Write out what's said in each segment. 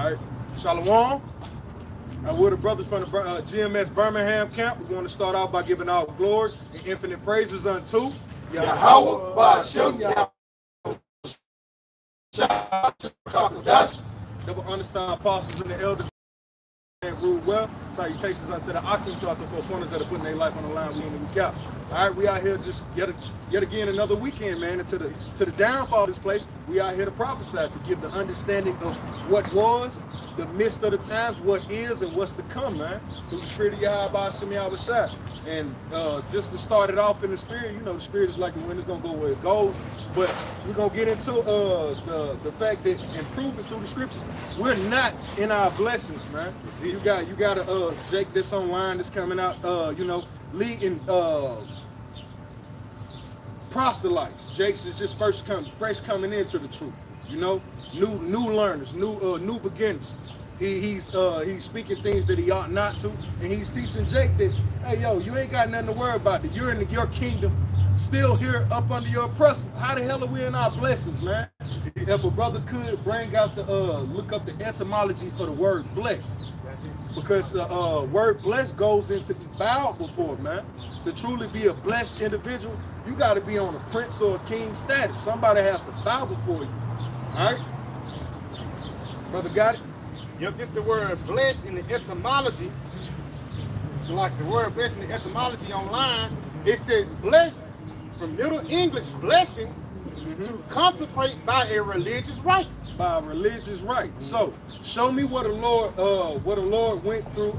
All right, Shalom. We're the brothers from the GMS Birmingham camp. We're going to start out by giving all glory and infinite praises unto Yahawah, Sham, Qadash. Double understand apostles and the elders and rule well. Salutations unto the occupants throughout the four corners that are putting their life on the line. We in the week out. All right, we out here just yet again another weekend, man. And to the downfall of this place, we out here to prophesy, to give the understanding of what was, the midst of the times, what is, and what's to come, man. Through the spirit of Yahawashi. And just to start it off in the spirit, you know, the spirit is like the wind, it's gonna go where it goes. But we're gonna get into the fact that improving through the scriptures, we're not in our blessings, man. You got a Jake that's online that's coming out, you know, leading proselytes. Jake's is just fresh coming into the truth, you know, new learners, new beginners. He's speaking things that he ought not to, and he's teaching Jake that, hey yo, you ain't got nothing to worry about. That you're in your kingdom, still here up under your oppressor. How the hell are we in our blessings, man? If a brother could bring out the look up the etymology for the word bless. Because the word blessed goes into be bowed before, man. To truly be a blessed individual, you got to be on a prince or a king status. Somebody has to bow before you. All right? Brother got it? Yep, this is the word blessed in the etymology. So like the word blessed in the etymology online, it says blessed from Middle English blessing to consecrate by a religious rite. By a religious rite. So show me what the Lord went through.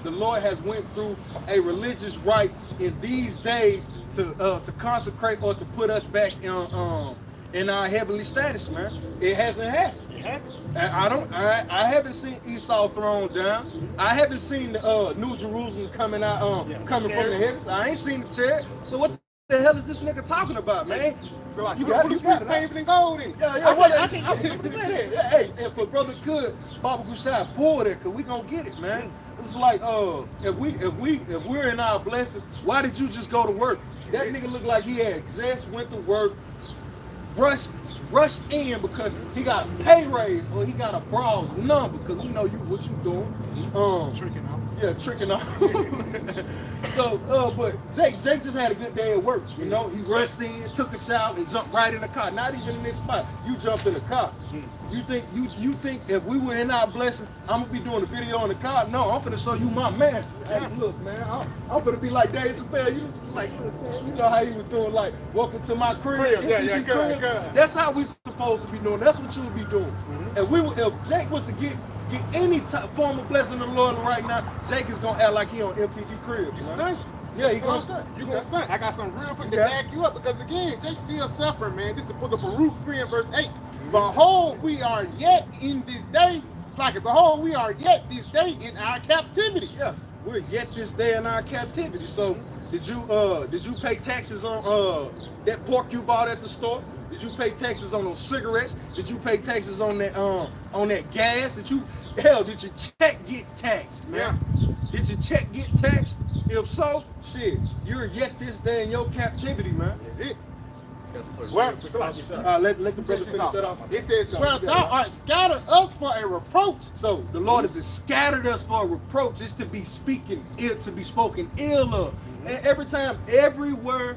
The Lord has went through a religious rite in these days to consecrate or to put us back in our heavenly status, man. It hasn't happened. It happened. I haven't seen Esau thrown down. I haven't seen the New Jerusalem coming out, coming from the heavens. I ain't seen the chariot. So what the hell is this nigga talking about, man? So like, you got it, paved in gold in. I can't say that. Hey, if a brother could, Baba Kushai, pull that, cause we gonna get it, man. It's like, if we're in our blessings, why did you just go to work? That nigga looked like he had just went to work, rushed in because he got a pay raise or he got a brawls number, because we know what you doing. Tricking out. Yeah, tricking off. So, but Jake just had a good day at work. You know, he rushed in, took a shower, and jumped right in the car. Not even in this spot. You jumped in the car. You think if we were in our blessing, I'm gonna be doing a video in the car? No, I'm gonna show you my master. Hey, look, man, I'm gonna be like Dave Chappelle. You like, look, man, you know how he was doing, like, welcome to my crib. Yeah, good. That's how we supposed to be doing. That's what you would be doing. If Jake was to get any form of blessing of the Lord right now, Jake is gonna act like he on MTV Cribs. You stunt. Yeah, he gonna stunt. You gonna stunt. I got something real quick to back you up, because again, Jake's still suffering, man. This is the book of Baruch 3 and verse 8. Behold, we are yet in this day. It's like, behold, we are yet this day in our captivity. Yeah, we're yet this day in our captivity. So did you pay taxes on that pork you bought at the store? Did you pay taxes on those cigarettes? Did you pay taxes on that gas? Did your check get taxed, man? Yeah. Did your check get taxed? If so, shit, you're yet this day in your captivity, man. That's it. Well, let the brother finish that off. It says, well, thou art scattered us for a reproach. So the Lord has scattered us for a reproach. It's to be spoken ill of. And everywhere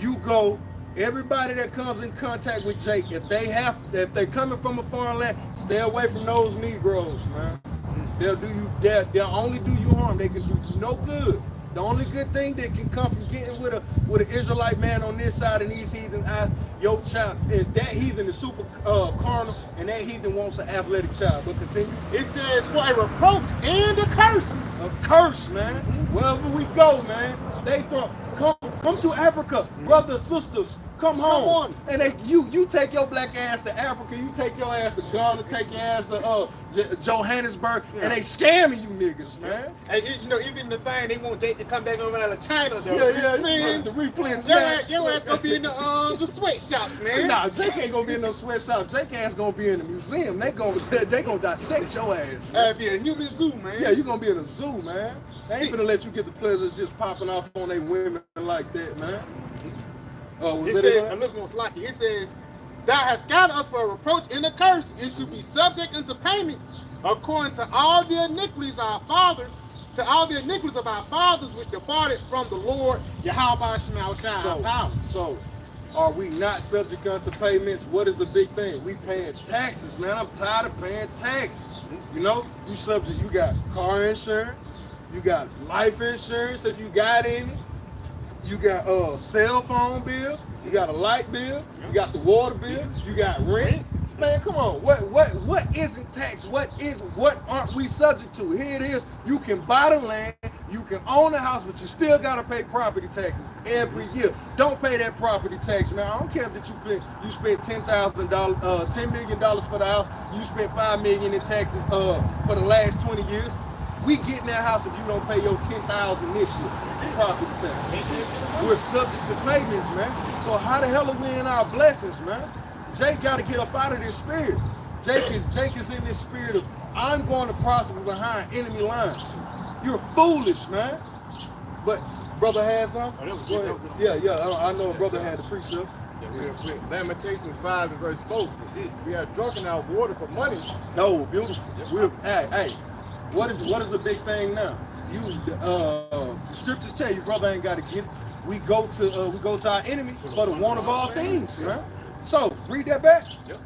you go, everybody that comes in contact with Jake, if they're coming from a foreign land, stay away from those Negroes, man. They'll only do you harm. They can do you no good. The only good thing that can come from getting with an Israelite man on this side and these heathens, your child, is that heathen is super carnal, and that heathen wants an athletic child. But continue. It says, for a reproach and a curse. A curse, man. Wherever we go, man, they throw. Come to Africa, brothers, sisters. Come home. And you take your black ass to Africa, you take your ass to Ghana, take your ass to Johannesburg, and they scamming you niggas, man. Hey, you know, it's even the thing, they want Jake to come back over out of China, though. Yeah, man. The replenish. Your ass gonna be in the sweatshops, man. Nah, Jake ain't gonna be in no sweatshop. Jake ass gonna be in the museum. They gonna dissect your ass, man. Be a human zoo, man. Yeah, you gonna be in a zoo, man. They ain't finna let you get the pleasure of just popping off on they women like that, man. It says, I'm looking on Slocky, it says, thou hast scattered us for a reproach and a curse, and to be subject unto payments, according to all the iniquities of our fathers, which departed from the Lord, Yahawah Sham. So, are we not subject unto payments? What is the big thing? We paying taxes, man. I'm tired of paying taxes. You know, you got car insurance, you got life insurance if you got any, you got cell phone bill, you got a light bill, you got the water bill, you got rent. Man, come on. What isn't tax? What aren't we subject to? Here it is. You can buy the land, you can own the house, but you still gotta pay property taxes every year. Don't pay that property tax, man. I don't care that you spent $10 million for the house, you spent $5 million in taxes for the last 20 years. We get in that house if you don't pay your $10,000 this year. Property tax. We're subject to payments, man. So how the hell are we in our blessings, man? Jake got to get up out of this spirit. Jake is in this spirit of, I'm going to prosper behind enemy lines. You're foolish, man. But brother had some? Yeah, I know a brother had the precept. Real quick. Lamentations 5 and verse 4. We are drunken our water for money. No, beautiful. Hey, what is a big thing now? The scriptures tell you, brother ain't got to get it. We go to our enemy for the want of all things, man. So, read that back. Yep.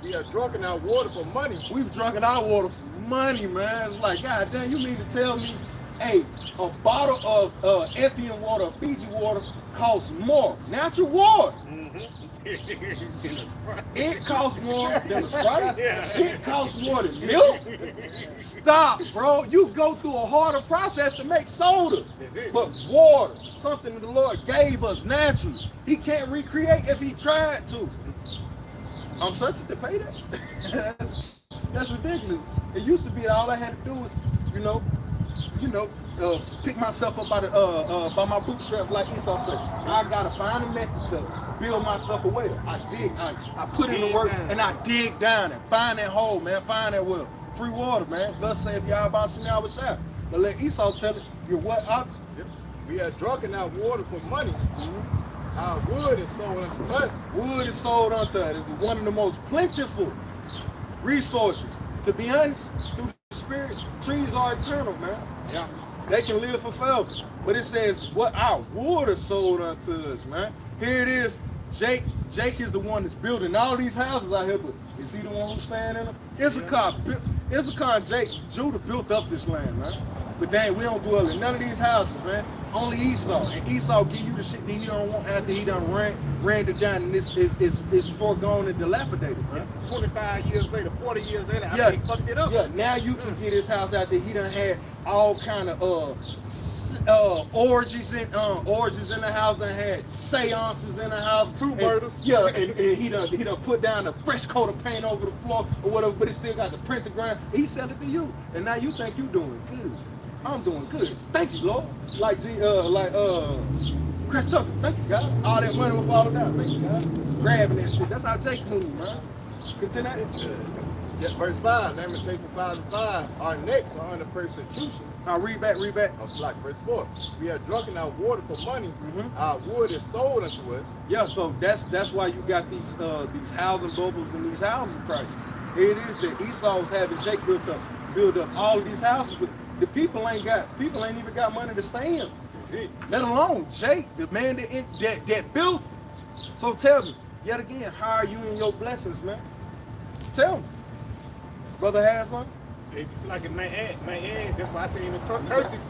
We are drunken our water for money. We've drunken our water for money, man. It's like, God damn, you mean to tell me, hey, a bottle of Evian water, Fiji water, costs more. Natural water. It costs more than the Sprite. It costs more than milk. Stop, bro. You go through a harder process to make soda. But water, something the Lord gave us naturally. He can't recreate if he tried to. I'm subject to pay that. That's ridiculous. It used to be that all I had to do was, pick myself up by my bootstraps, like Esau said. I gotta find a method to build myself a well. I put in the work and I dig down and find that hole, man. Find that well. Free water, man. Thus saith Yahawashi. But let Esau tell it, you're what? We are drunken our water for money. Our wood is sold unto us. Wood is sold unto us. It's one of the most plentiful resources. To be honest, through the spirit, trees are eternal, man. Yeah. They can live for forever. But it says, what our water sold unto us, man. Here it is. Jake is the one that's building all these houses out here, but is he the one who's staying in them? Issachar and Judah built up this land, man. But dang, we don't dwell in none of these houses, man. Only Esau. And Esau give you the shit that he don't want after he done ran it down, and it's foregone and dilapidated, man. 25 years later, 40 years later, I think he fucked it up. Yeah, now you can get his house after he done had all kind of orgies in the house, done had seances in the house, 2 murders. And he done put down a fresh coat of paint over the floor or whatever, but it still got the pentagram. He sell it to you, and now you think you doing good. I'm doing good. Thank you, Lord. Like Chris Tucker. Thank you, God. All that money will fall down. Thank you, God. Grabbing that shit. That's how Jake moves, man. Continue. Verse 5, Lamentations 5 and 5. Our necks are under persecution. Now read back. Oh, slack. Verse 4. We are drunken our water for money. Our wood is sold unto us. Yeah, so that's why you got these housing bubbles and these housing prices. It is that Esau's having Jake build up all of these houses, but the people ain't even got money to stay in. Let alone Jake, the man that built it. So tell me, yet again, how are you in your blessings, man? Tell me. Brother has something? It's like it may add. That's why I say in the curses,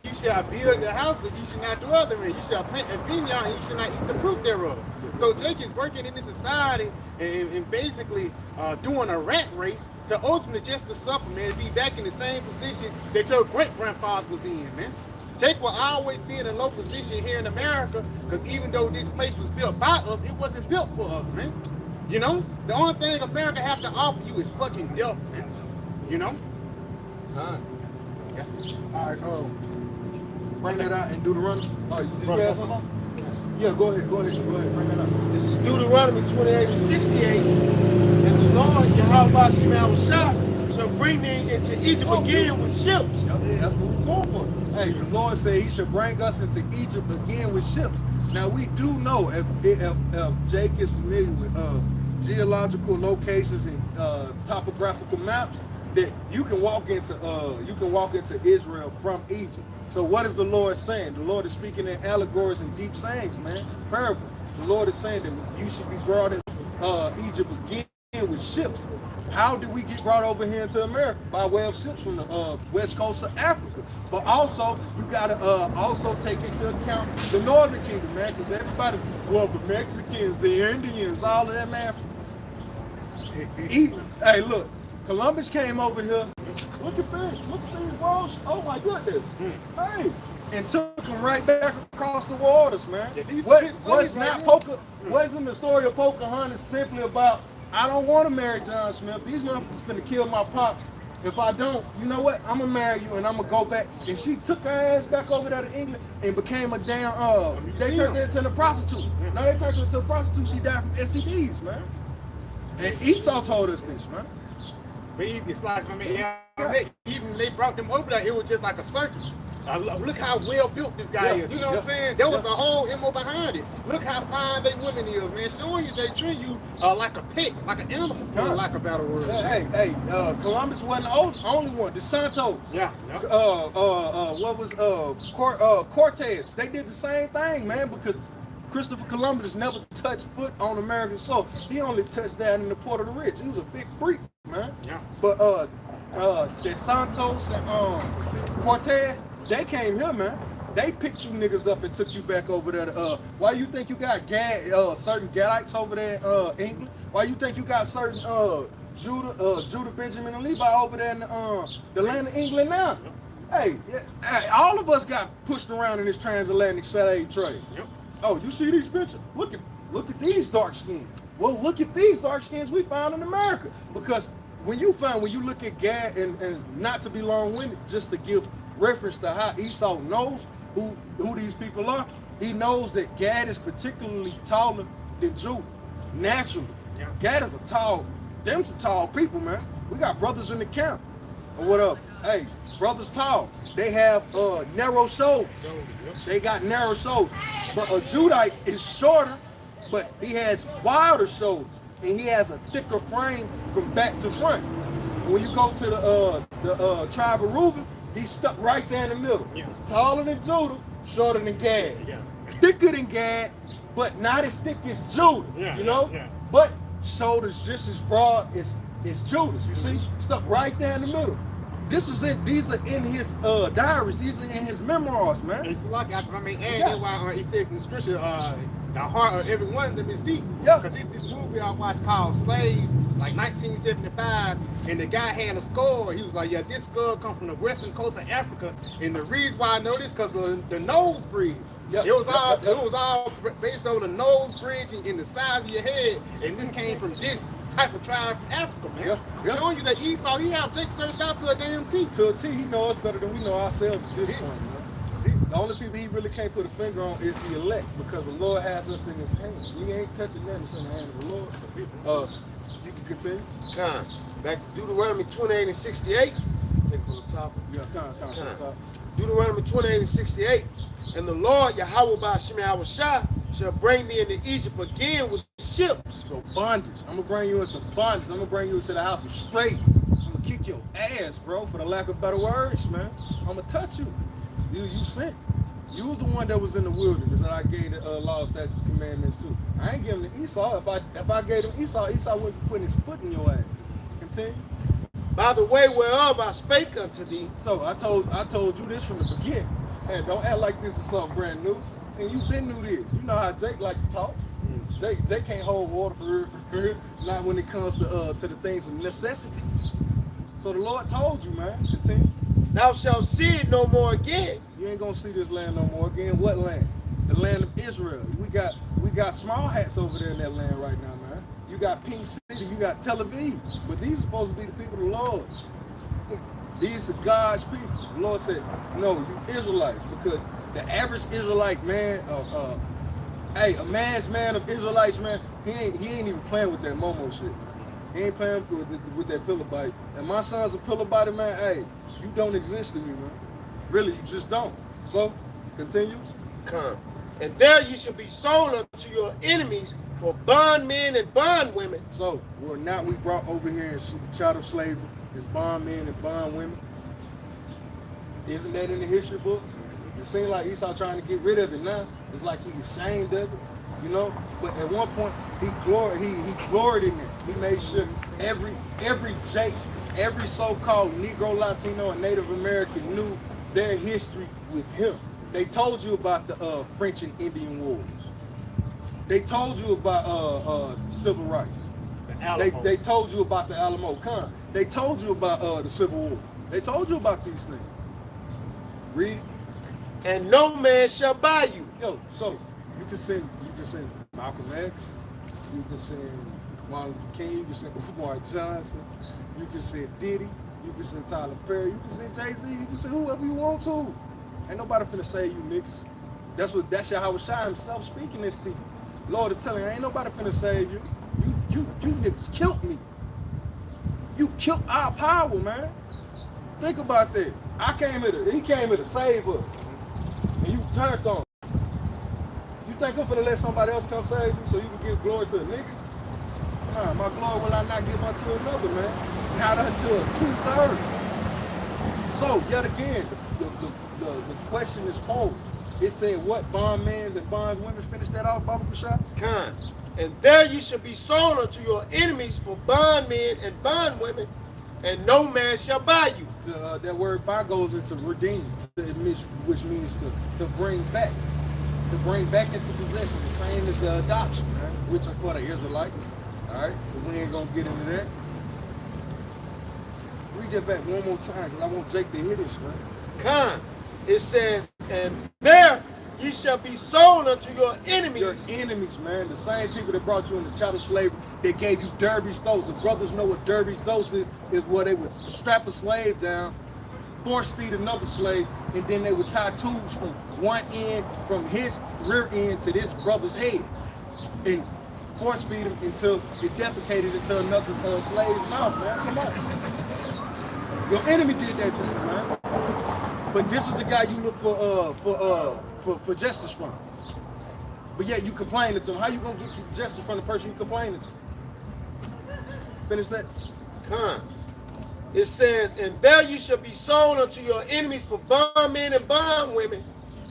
you shall build the house, but you should not dwell therein. You shall plant a vineyard, and you should not eat the fruit thereof. So Jake is working in this society and basically doing a rat race to ultimately just to suffer, man, to be back in the same position that your great-grandfather was in, man. Jake will always be in a low position here in America, because even though this place was built by us, it wasn't built for us, man. You know? The only thing America have to offer you is fucking death, man. You know? Yes. All right, bring that out and do the run. Did you have something? Yeah, go ahead, bring that out. This is Deuteronomy 28 and 68. And the Lord, Yahawashi, shall bring them into Egypt again with ships. Yeah, that's what we're going for. Hey, the Lord said he should bring us into Egypt again with ships. Now, we do know if Jake is familiar with geological locations and topographical maps, that you can walk into Israel from Egypt. So what is the Lord saying? The Lord is speaking in allegories and deep sayings, man. Parable. The Lord is saying that you should be brought in Egypt again with ships. How did we get brought over here into America? By way of ships from the west coast of Africa. But also, you gotta also take into account the northern kingdom, man, because everybody, well, the Mexicans, the Indians, all of that, man. Hey, look, Columbus came over here. Look at this. Look at these walls. Oh my goodness. Hey, and took them right back across the waters, man. Yeah, Wasn't the story of Pocahontas simply about, I don't want to marry John Smith. These motherfuckers finna kill my pops. If I don't, you know what? I'm gonna marry you and I'm gonna go back. And she took her ass back over there to England and became a damn they turned her into a prostitute. No, they turned her into a prostitute. She died from STDs, man. And Esau told us this, man. But it's like, I mean, even they brought them over there, it was just like a circus. Look how well built this guy is. You know what I'm saying? That was the whole MO behind it. Look how fine they women is, man. Showing you they treat you like a pet, like an animal, for lack of a better word. Hey, Columbus wasn't the only one. The Santos. Yeah. What was Cortez? They did the same thing, man, because Christopher Columbus never touched foot on American soil. He only touched down in the Port of the Rich. He was a big freak, man. Yeah. But the Santos and Cortez, they came here, man. They picked you niggas up and took you back over there to, why you think you got certain Gadites over there in England? Why you think you got certain Judah, Benjamin, and Levi over there in the land of England now? Hey, all of us got pushed around in this transatlantic slave trade. Yep. Oh, you see these pictures? Look at these dark skins. Well, look at these dark skins we found in America. Because when you look at Gad, and not to be long-winded, just to give reference to how Esau knows who these people are, he knows that Gad is particularly taller than Judah, naturally. Yeah. Gad is some tall people, man. We got brothers in the camp, or whatever. Hey, brothers tall. They have narrow shoulders. They got narrow shoulders. But a Judite is shorter, but he has wider shoulders, and he has a thicker frame from back to front. When you go to the tribe of Reuben, he's stuck right there in the middle. Yeah. Taller than Judah, shorter than Gad. Yeah. Thicker than Gad, but not as thick as Judah. Yeah, you know? yeah. But shoulders just as broad as Judah's. You see? Stuck right there in the middle. These are in his diaries. These are in his memoirs, man. It's like, I mean, and that's why it says in the scripture, the heart of every one of them is deep. Yeah. Because this movie I watched called Slaves, like 1975, and the guy had a skull. He was like, yeah, this skull comes from the western coast of Africa, and the reason why I know this because of the nose bridge. Yep. It was all based on the nose bridge and the size of your head, and this came from this type of tribe from Africa, man. Yeah. Showing you that Esau, he have Jake searched out to a damn T. To a T, he knows us better than we know ourselves at this point, man. The only people he really can't put a finger on is the elect, because the Lord has us in his hands. We ain't touching nothing in the hand of the Lord. You can continue. Con. Back to Deuteronomy 28 and 68. Take from the top. Yeah, con. Deuteronomy 28 and 68. And the Lord, Yahawah by Yahawashi, shall bring thee into Egypt again with ships. So bondage. I'm gonna bring you into bondage. I'm gonna bring you into the house of straight. I'm gonna kick your ass, bro, for the lack of better words, man. I'm gonna touch you. You sent. You was the one that was in the wilderness that I gave the law, statutes, commandments to. I ain't giving to Esau. If I gave him Esau wouldn't put his foot in your ass. Continue. By the way whereof I spake unto thee. So I told you this from the beginning. Hey, don't act like this is something brand new. And you've been knew this. You know how Jake like to talk. Jake can't hold water for real. Not when it comes to the things of necessity. So the Lord told you, man. Continue. Thou shalt see it no more again. You ain't gonna see this land no more again. What land? The land of Israel. We got small hats over there in that land right now, man. You got Pink City, you got Tel Aviv. But these are supposed to be the people of the Lord. These are God's people. The Lord said, no, you Israelites, because the average Israelite man, a man's man of Israelites, man, he ain't even playing with that Momo shit, man. He ain't playing with that pillow bite. And my son's a pillow biter, man. Hey, you don't exist to me, man. Really, you just don't. So, continue. Come. And there you shall be sold unto your enemies for bondmen and bondwomen. So, we're not we brought over here in chattel slavery. is bondmen and bondwomen. Isn't that in the history books? It seems like Esau trying to get rid of it now. It's like he's ashamed of it, you know. But at one point, he gloried in it. He made sure every so-called Negro, Latino, and Native American knew their history with him. They told you about the French and Indian Wars. They told you about civil rights. They told you about the Alamo Con. They told you about the Civil War. They told you about these things. Read. And no man shall buy you. Yo, so you can send Malcolm X, you can send Martin Luther King, you can send Umar Johnson, you can send Diddy, you can send Tyler Perry, you can send Jay-Z, you can send whoever you want to. Ain't nobody finna save you niggas. That's Yahawashi himself speaking this to you. Lord is telling you, ain't nobody finna save you. You niggas killed me. You killed our power, man. Think about that. He came here to save us. And you turned on him. You think I'm finna let somebody else come save you so you can give glory to a nigga? Nah, my glory will I not give unto another, man. Not until 2/3. So, yet again, the question is posed. It said what? Bondmen and bondswomen. Finish that off, Baba Kushai? Kind. And there you shall be sold unto your enemies for bondmen and bondwomen, and no man shall buy you. That word buy goes into redeem, which means to bring back. To bring back into possession. The same as the adoption, right? Which are for the Israelites. Alright? But we ain't gonna get into that. Read that back one more time, because I want Jake to hear this, man. Kind. It says, and there you shall be sold unto your enemies. Your enemies, man. The same people that brought you into chattel slavery, they gave you derby's dose. If brothers know what derby's dose is where they would strap a slave down, force feed another slave, and then they would tie tubes from one end, from his rear end to this brother's head, and force feed him until it defecated into another slave's mouth, man. Come on. Your enemy did that to you, man. But this is the guy you look for justice from. But yet you complaining to him. How you gonna get justice from the person you complaining to? Finish that. Con. It says, and there you shall be sold unto your enemies for bondmen and bondwomen,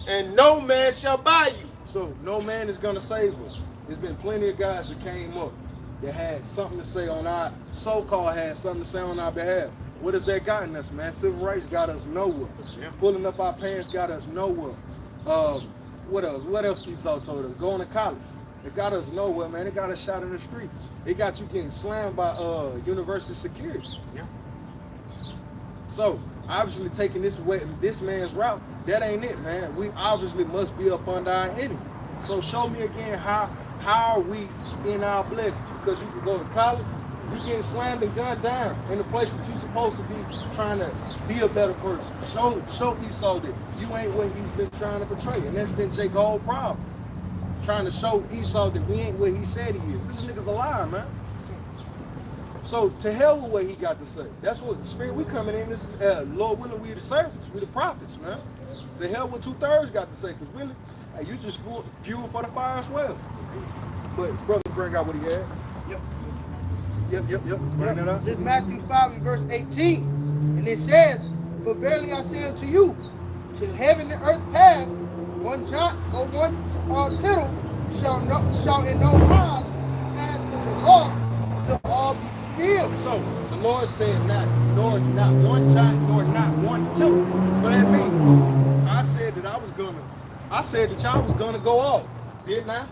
and no man shall buy you. So no man is gonna save us. There's been plenty of guys that came up that had something to say on our so-called had something to say on our behalf. What has that gotten us, man? Civil rights got us nowhere. Yeah. Pulling up our pants got us nowhere. What else? What else Esau told us? Going to college. It got us nowhere, man. It got us shot in the street. It got you getting slammed by university security. Yeah. So obviously taking this man's route, that ain't it, man. We obviously must be up under our enemy. So show me again how are we in our blessing? Because you can go to college, you getting slammed and gunned down in the place that you're supposed to be trying to be a better person. Show Esau that you ain't what he's been trying to portray. And that's been Jake's whole problem. Trying to show Esau that we ain't what he said he is. This nigga's a liar, man. So to hell with what he got to say. That's what spirit we coming in this Lord willing, we the servants, we the prophets, man. To hell with 2/3 got to say, because really, hey, you just fuel for the fire as well. But brother, bring out what he had. Yep. Bring that up. This is Matthew 5 and verse 18. And it says, for verily I say unto you, till heaven and earth pass, one jot or one tittle shall in no wise pass from the law till all be fulfilled. So the Lord said not one jot nor not one tittle. So that means I said that y'all was gonna go off, didn't I?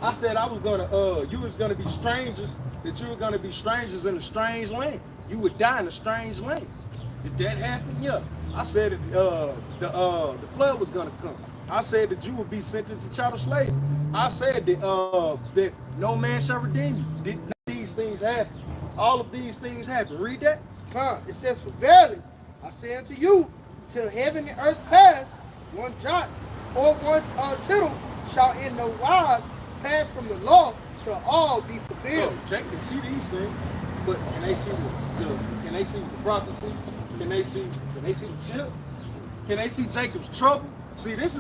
I said I was gonna you was gonna be strangers, that you were gonna be strangers in a strange land. You would die in a strange land. Did that happen? Yeah. I said that the flood was gonna come. I said that you would be sent into chattel slavery. I said that no man shall redeem you. Did these things happen? All of these things happen. Read that. It says, for verily I say unto you, till heaven and earth pass, one jot or one tittle shall in no wise pass from the law till all be fulfilled. So Jake can see these things, but can they see the prophecy? Can they see the chip? Can they see Jacob's trouble? See, these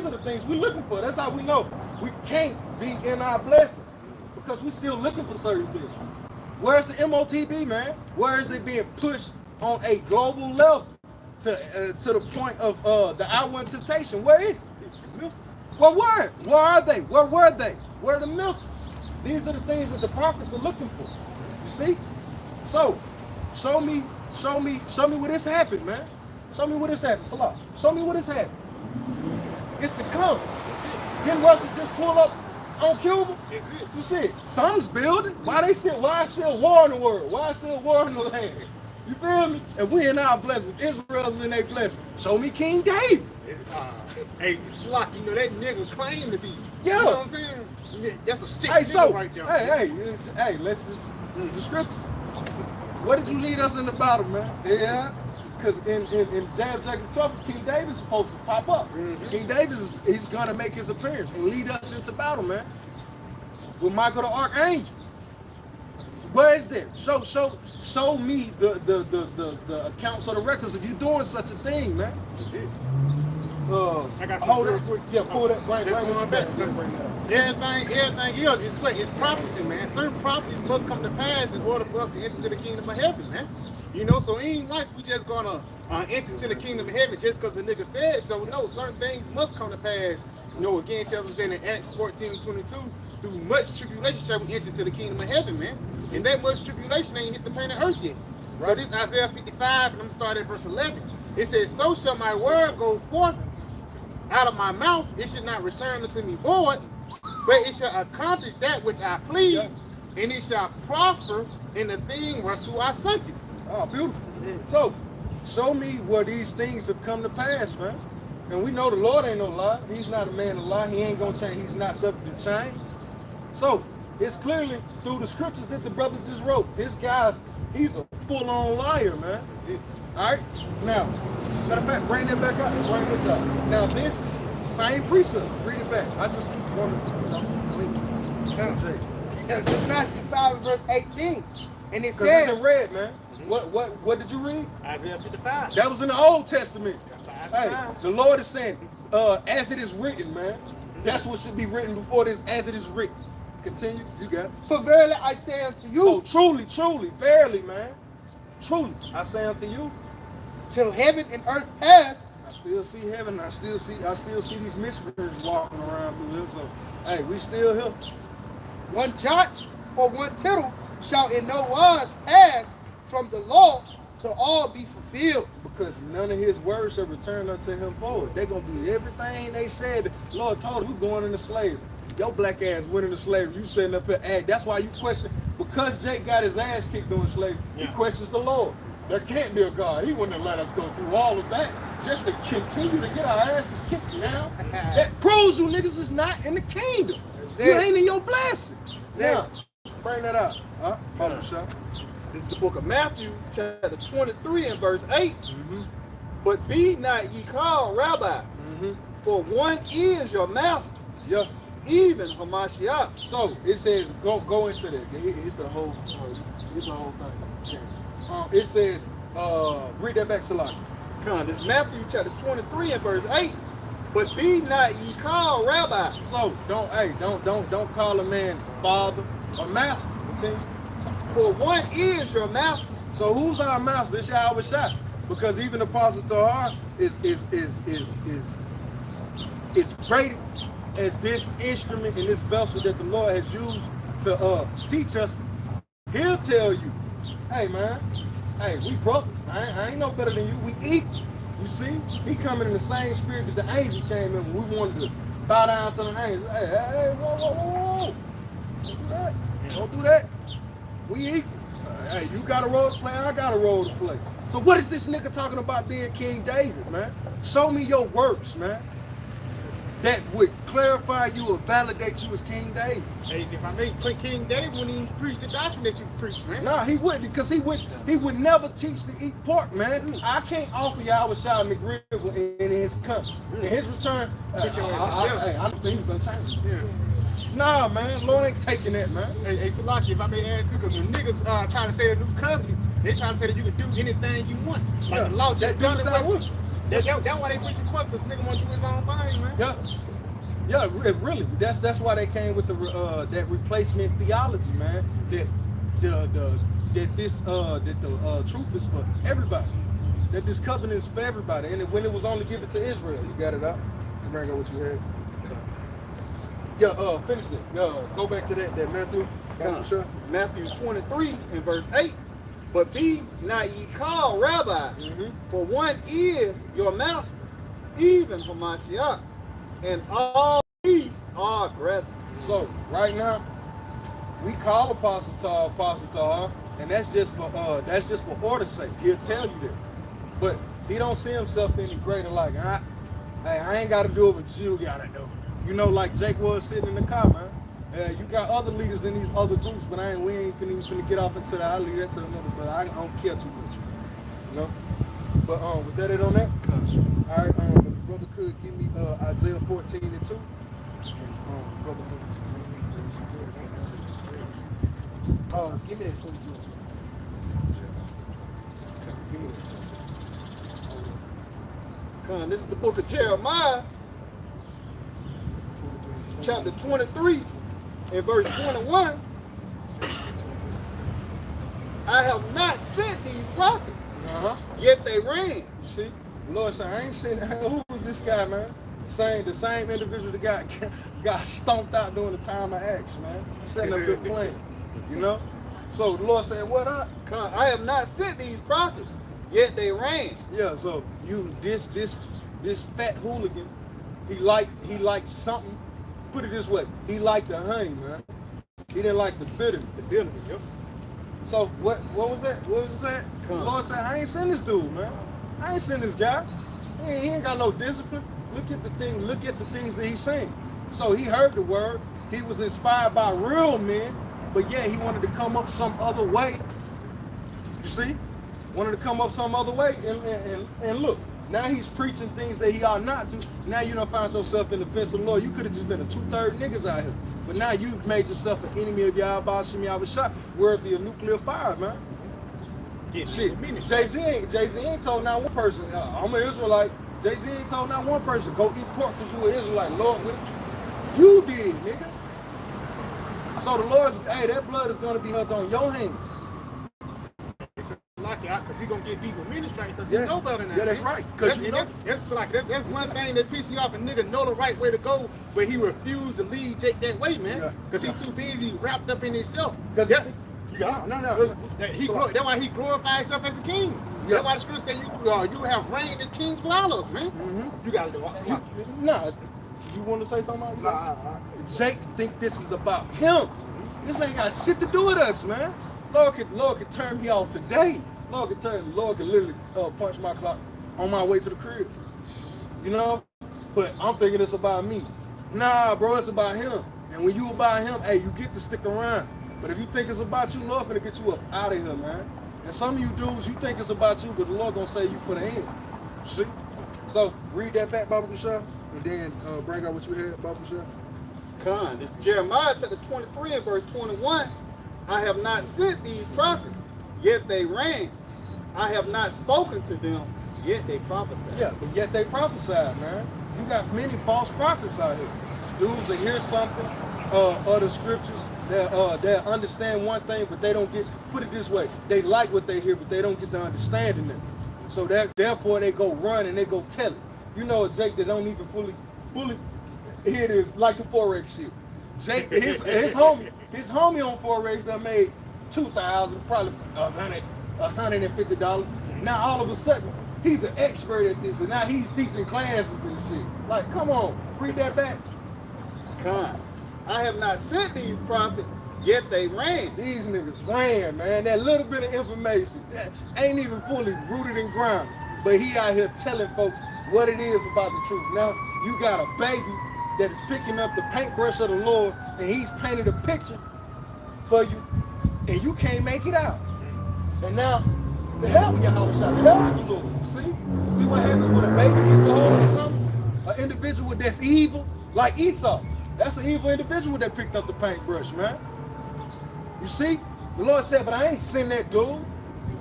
are the things we're looking for. That's how we know we can't be in our blessing, because we're still looking for certain things. Where's the MOTB, man? Where is it being pushed on a global level to the point of the hour of temptation. Where is it? Well, where are they? Where were they? Where are the mills? These are the things that the prophets are looking for. You see? So, show me where this happened, man. Show me where this happened. Salah. Show me where this happened. It's to come. Didn't Russia just pull up on Cuba? That's it. You see, something's building. Why still war in the world? Why still war in the land? You feel me? And we in our blessing. Israel's in their blessing. Show me King David. Hey, Slock, you know that nigga claim to be. Yeah. You know what I'm saying? Yeah, that's a shit Hey, nigga so, right there. hey, let's just, the scriptures. What did you lead us in the battle, man? Yeah. Because in Damn Jacob Trouble, King David's supposed to pop up. Mm-hmm. King David he's gonna make his appearance and lead us into battle, man. With Michael the Archangel. Where is that? Show me the accounts of the records of you doing such a thing, man. That's it. I got some hold real it. quick. Yeah, pull that. Bring Just what going you back, got. because everything else is prophecy, man. Certain prophecies must come to pass in order for us to enter the kingdom of heaven, man. You know, so it ain't like we just gonna enter to the kingdom of heaven just because the nigga said so. No, certain things must come to pass. You know, again, tells us that in Acts 14:22, through much tribulation shall we enter to the kingdom of heaven, man. And that much tribulation ain't hit the planet Earth yet. Right. So this Isaiah 55, and I'm starting at verse 11. It says, so shall my word go forth out of my mouth. It should not return unto me void, but it shall accomplish that which I please, yes, and it shall prosper in the thing whereto I sent it. Oh, beautiful. So, show me where these things have come to pass, man. And we know the Lord ain't no lie. He's not a man to lie. He ain't gonna change. He's not subject to change. So, it's clearly through the scriptures that the brother just wrote. This guy's, he's a full-on liar, man. That's it. All right? Now, matter of fact, bring that back out and bring this up. Now, this is the same precept. Read it back. I just want to link it. It's Matthew 5 verse 18. And it Because says, it's in red, man. What did you read? Isaiah 55. That was in the Old Testament. 55. Hey, the Lord is saying, as it is written, man. That's what should be written before this, as it is written. Continue, you got it. for verily I say unto you, So truly, verily, man. Truly, I say unto you, till heaven and earth pass, I still see heaven. I still see these missionaries walking around through here. So, hey, we still here. one jot or one tittle shall in no wise pass from the law till all be fulfilled. Because none of his words shall return unto him void. They're going to do everything they said. The Lord told them, we're going into slavery. Your black ass went into slavery. You sitting up here, that's why you question, because Jake got his ass kicked during slavery, he questions the Lord. There can't be a God. He wouldn't have let us go through all of that just to continue to get our asses kicked now. That proves you niggas is not in the kingdom. You ain't in your blessing. Now, bring that out. Follow Sham. This is the book of Matthew, chapter 23 and verse 8. Mm-hmm. But be not ye called rabbi, for one is your master, even Hamashiach. So it says, go into that. Hit the whole thing. It says, read that back, Salaki. This is Matthew chapter 23 and verse 8. But be not ye called rabbi. So don't call a man father or master. Continue. For one is your master. So who's our master? It's Yahawashi. Because even Apostle Tahar is great as this instrument and this vessel that the Lord has used to teach us. He'll tell you, hey man, hey, we brothers. I ain't no better than you. We equal. You see, he coming in the same spirit that the angels came in when we wanted to bow down to the angels. Hey, whoa. Don't do that. Don't do that. We equal. Hey, you got a role to play, I got a role to play. So what is this nigga talking about being King David, man? Show me your works, man. That would clarify you or validate you as King David. Hey, if I may, King David wouldn't even preach the doctrine that you preach, man. Nah, he wouldn't, because he would never teach to eat pork, man. I can't offer Yahawashi McGrill in his company. In his return, I don't think he's gonna change it. Yeah. Nah, man, Lord ain't taking that, man. Hey, Salaki, if I may add too, because when niggas trying to say the new covenant, they trying to say that you can do anything you want. Like the law just done it away. That's why they pushing fuck, because nigga want to do his own thing, man. Yeah, really. That's why they came with the that replacement theology, man. That that this that the truth is for everybody, that this covenant is for everybody, and when it was only given to Israel. You got it out. You bring out what you had. Yeah, finish it. Go back to that Matthew. Sure. Matthew 23 and verse 8. But be not ye called rabbi, for one is your master, even Hamashiach, and all ye are brethren. So right now, we call Apostle Tar, and that's just for order's sake. He'll tell you that, but he don't see himself any greater. Like I ain't got to do it, but you got to do it. You know, like Jake was sitting in the car, man. You got other leaders in these other groups, but we ain't finna get off into that. I'll leave that to another, but I don't care too much, you know. But was that it on that? All right, if the brother could give me Isaiah 14 and 2. Brother, give me that 22. Give me that. This is the book of Jeremiah, chapter 23 and verse 21. I have not sent these prophets, yet they ran. You see, the Lord said, I ain't seen. Who was this guy, man? The same individual that got stomped out during the time of Acts, man. Setting up good plan, you know. So the Lord said, "What up? I have not sent these prophets, yet they ran." Yeah. So this fat hooligan, he liked something. Put it this way, he liked the honey, man. He didn't like the bitterness. Yep. So what was that? What was that? The Lord said, I ain't send this dude, man. I ain't send this guy. He ain't got no discipline. Look at the things that he's saying. So he heard the word. He was inspired by real men, but yeah, he wanted to come up some other way. You see? Wanted to come up some other way. And look, now he's preaching things that he ought not to. Now you don't find yourself in the fence of the Lord. You could have just been a 2/3 niggas out here. But now you've made yourself an enemy of Yahawashi, Yahawashi, worthy of nuclear fire, man. Shit, Jay-Z ain't told not one person, I'm an Israelite. Jay-Z ain't told not one person, go eat pork because you an Israelite. Lord, you did, nigga. So the Lord's, that blood is going to be held on your hands. Knock it out because he's going to get beat with ministry because he know better than that. Yeah, that's right. That's one thing that pisses you off. A nigga know the right way to go, but he refused to lead Jake that way, man. Because he's too busy wrapped up in himself. No. That's why he glorified himself as a king. That's why the scripture say you have reigned as kings without us, man. You got to do it. Nah, you want to say something? Jake think this is about him. This ain't got shit to do with us, man. Lord could turn me off today. Lord could literally punch my clock on my way to the crib. You know? But I'm thinking it's about me. Nah, bro, it's about him. And when you about him, hey, you get to stick around. But if you think it's about you, Lord finna get you up out of here, man. And some of you dudes, you think it's about you, but the Lord gonna save you for the end. See? So read that back, Baba Bashar, and then bring out what you had, Baba Bashar. This is Jeremiah chapter 23 and verse 21. I have not sent these prophets, yet they ran. I have not spoken to them, yet they prophesied. Yeah, but yet they prophesied, man. You got many false prophets out here. Dudes that hear something of the scriptures, that understand one thing, but they don't get, put it this way, they like what they hear, but they don't get the understanding of it. So therefore they go run and they go tell it. You know a Jake that don't even fully, here it is, like the Forex shit. Jake, his homie on Forex that made $2,000, probably $150. Now all of a sudden, he's an expert at this, and now he's teaching classes and shit. Like, come on, read that back. I have not sent these prophets, yet they ran. These niggas ran, man. That little bit of information that ain't even fully rooted and grounded. But he out here telling folks what it is about the truth. Now, you got a baby that is picking up the paintbrush of the Lord, and he's painted a picture for you, and you can't make it out. And now, to help Yahawashi, to help the Lord. See what happens when a baby gets a hold of something? An individual that's evil, like Esau. That's an evil individual that picked up the paintbrush, man. You see? The Lord said, but I ain't seen that dude.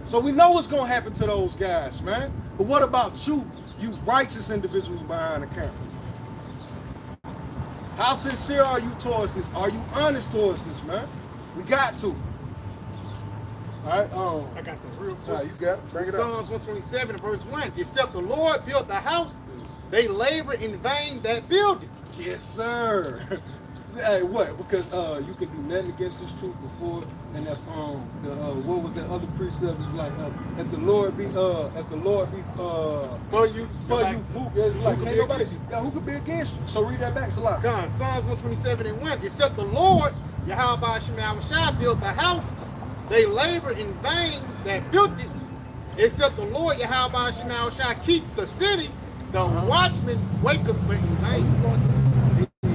So we know what's going to happen to those guys, man. But what about you righteous individuals behind the camera? How sincere are you towards this? Are you honest towards this, man? We got to. All right. I got some real quick. Nah, you got it. Bring it up. Psalms 127 verse 1. Except the Lord built the house, they labor in vain that build it. Yes, sir. Hey, what? Because you can do nothing against this truth before, and if what was that other precept? It's like if the Lord be For you, who is like can't nobody who could be against you? So read that back, Salah. God, Psalms 127 and 1. Except the Lord, Yahawah Yahawashi built the house, they labor in vain that built it. Except the Lord, Yahawah Yahawashi keep the city, the watchmen wake up in vain.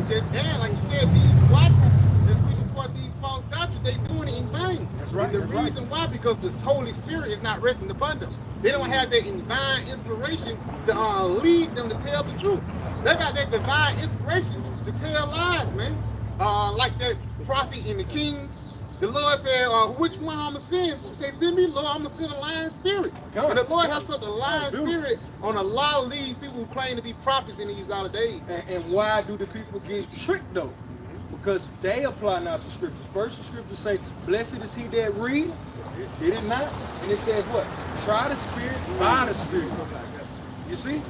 Just damn, like you said, these watchmen that's pushing forth these false doctrines, they doing it in vain. That's right. And the reason why, because the Holy Spirit is not resting upon them. They don't have that divine inspiration to lead them to tell the truth. They got that divine inspiration to tell lies, man. Like that prophet in the Kings. The Lord said, which one I'm going to send? He said, send me, Lord, I'm going to send a lying spirit. And the Lord has sent a lying spirit on a lot of these people who claim to be prophets in these latter days. And why do the people get tricked though? Because they apply not the scriptures. First, the scriptures say, "Blessed is he that readeth." Did it not? And it says what? Try the spirit by the spirit. You see?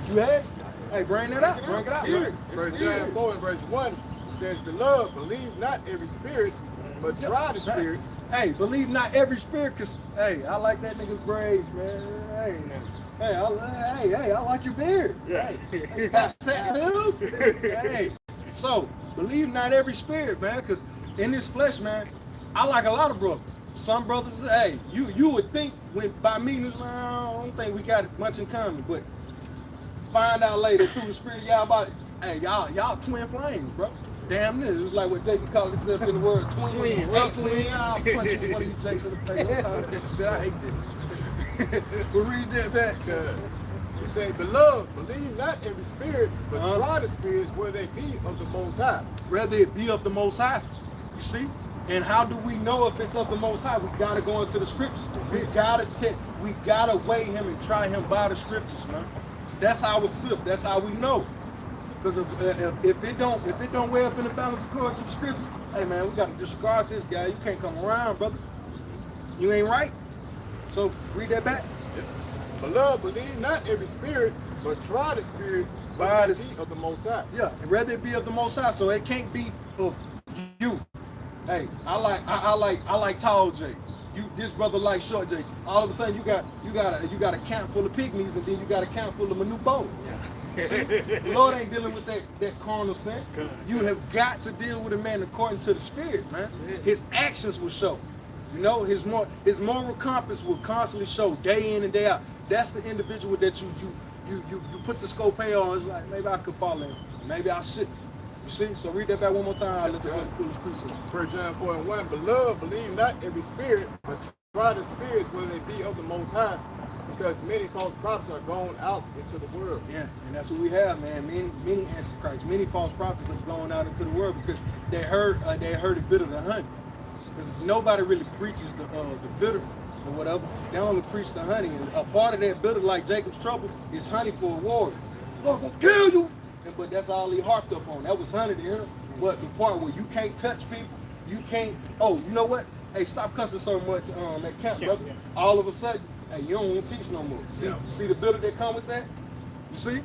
You had? Hey, bring that up. Bring it out. Spirit. First John 4 and verse 1 says, "Beloved, believe not every spirit, but try the spirits." Hey, believe not every spirit, cause hey, I like that nigga's braids, man. Hey, I like your beard. Yeah. Hey, you got tattoos. Hey, so believe not every spirit, man, cause in this flesh, man, I like a lot of brothers. Some brothers, hey, you would think when by meeting us, I don't think we got much in common, but find out later through the spirit of Yahawah, hey, y'all twin flames, bro. Damn near. It's like what Jacob called himself in the word twin. I'll punch you one of you Jakes in the face. Shit, I hate that. We'll read that back. It say, "Beloved, believe not every spirit, but try the spirits where they be of the Most High." Whether it be of the Most High, you see? And how do we know if it's of the Most High? We gotta go into the scriptures. We gotta weigh him and try him by the scriptures, man. That's how it's sift. That's how we know. Because if it don't weigh up in the balance according to the scriptures, hey man, we gotta disregard this guy. You can't come around, brother. You ain't right. So read that back. "Beloved, believe not every spirit, but try the spirit by the be of the Most High." Yeah, and rather it be of the Most High, so it can't be of you. Hey, I like tall J's. This brother like short J's. All of a sudden you got a camp full of pygmies, and then you got a camp full of Manu Bow. See, the Lord ain't dealing with that carnal sin. You have got to deal with a man according to the spirit, man. His actions will show. You know, his moral compass will constantly show day in and day out. That's the individual that you put the scope on. It's like, maybe I could follow him. Maybe I shouldn't. You see? So read that back one more time. I'll let the coolest precept. First John 4 and 1, "Beloved, believe not every spirit, but try the spirits whether they be of the Most High, because many false prophets are gone out into the world." Yeah, and that's what we have, man. Many antichrists, many false prophets have gone out into the world because they heard a bit of the honey. Because nobody really preaches the bitter or whatever. They only preach the honey. And a part of that bitter, like Jacob's trouble, is honey for a warrior. Lord gonna kill you. But that's all he harped up on. That was honey to him. But the part where you can't touch people, you can't. Oh, you know what? Hey, stop cussing so much at camp, brother. Yeah. All of a sudden, hey, you don't want to teach no more. See the bitter that come with that? You see?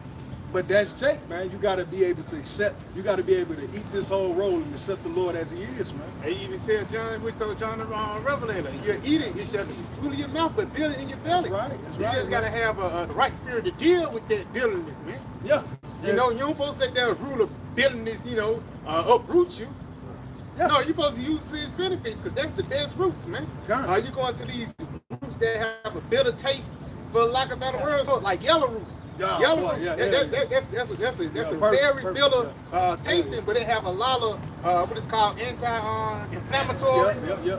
But that's Jake, man. You got to be able to accept. You got to be able to eat this whole roll and accept the Lord as He is, man. They even tell John, we told John the Revelator, you eat it, it shall be sweet in your mouth, but bitter in your belly. That's right. That's you right. just got to have the right spirit to deal with that bitterness, man. Yeah. You know, you don't supposed to let that rule of bitterness, uproot you. Yeah. No, you're supposed to use his benefits because that's the best roots, man. You go into these roots that have a bitter taste, for lack of better words, like yellow root. Yellow root, that's a very bitter tasting, but it have a lot of what is called anti-inflammatory.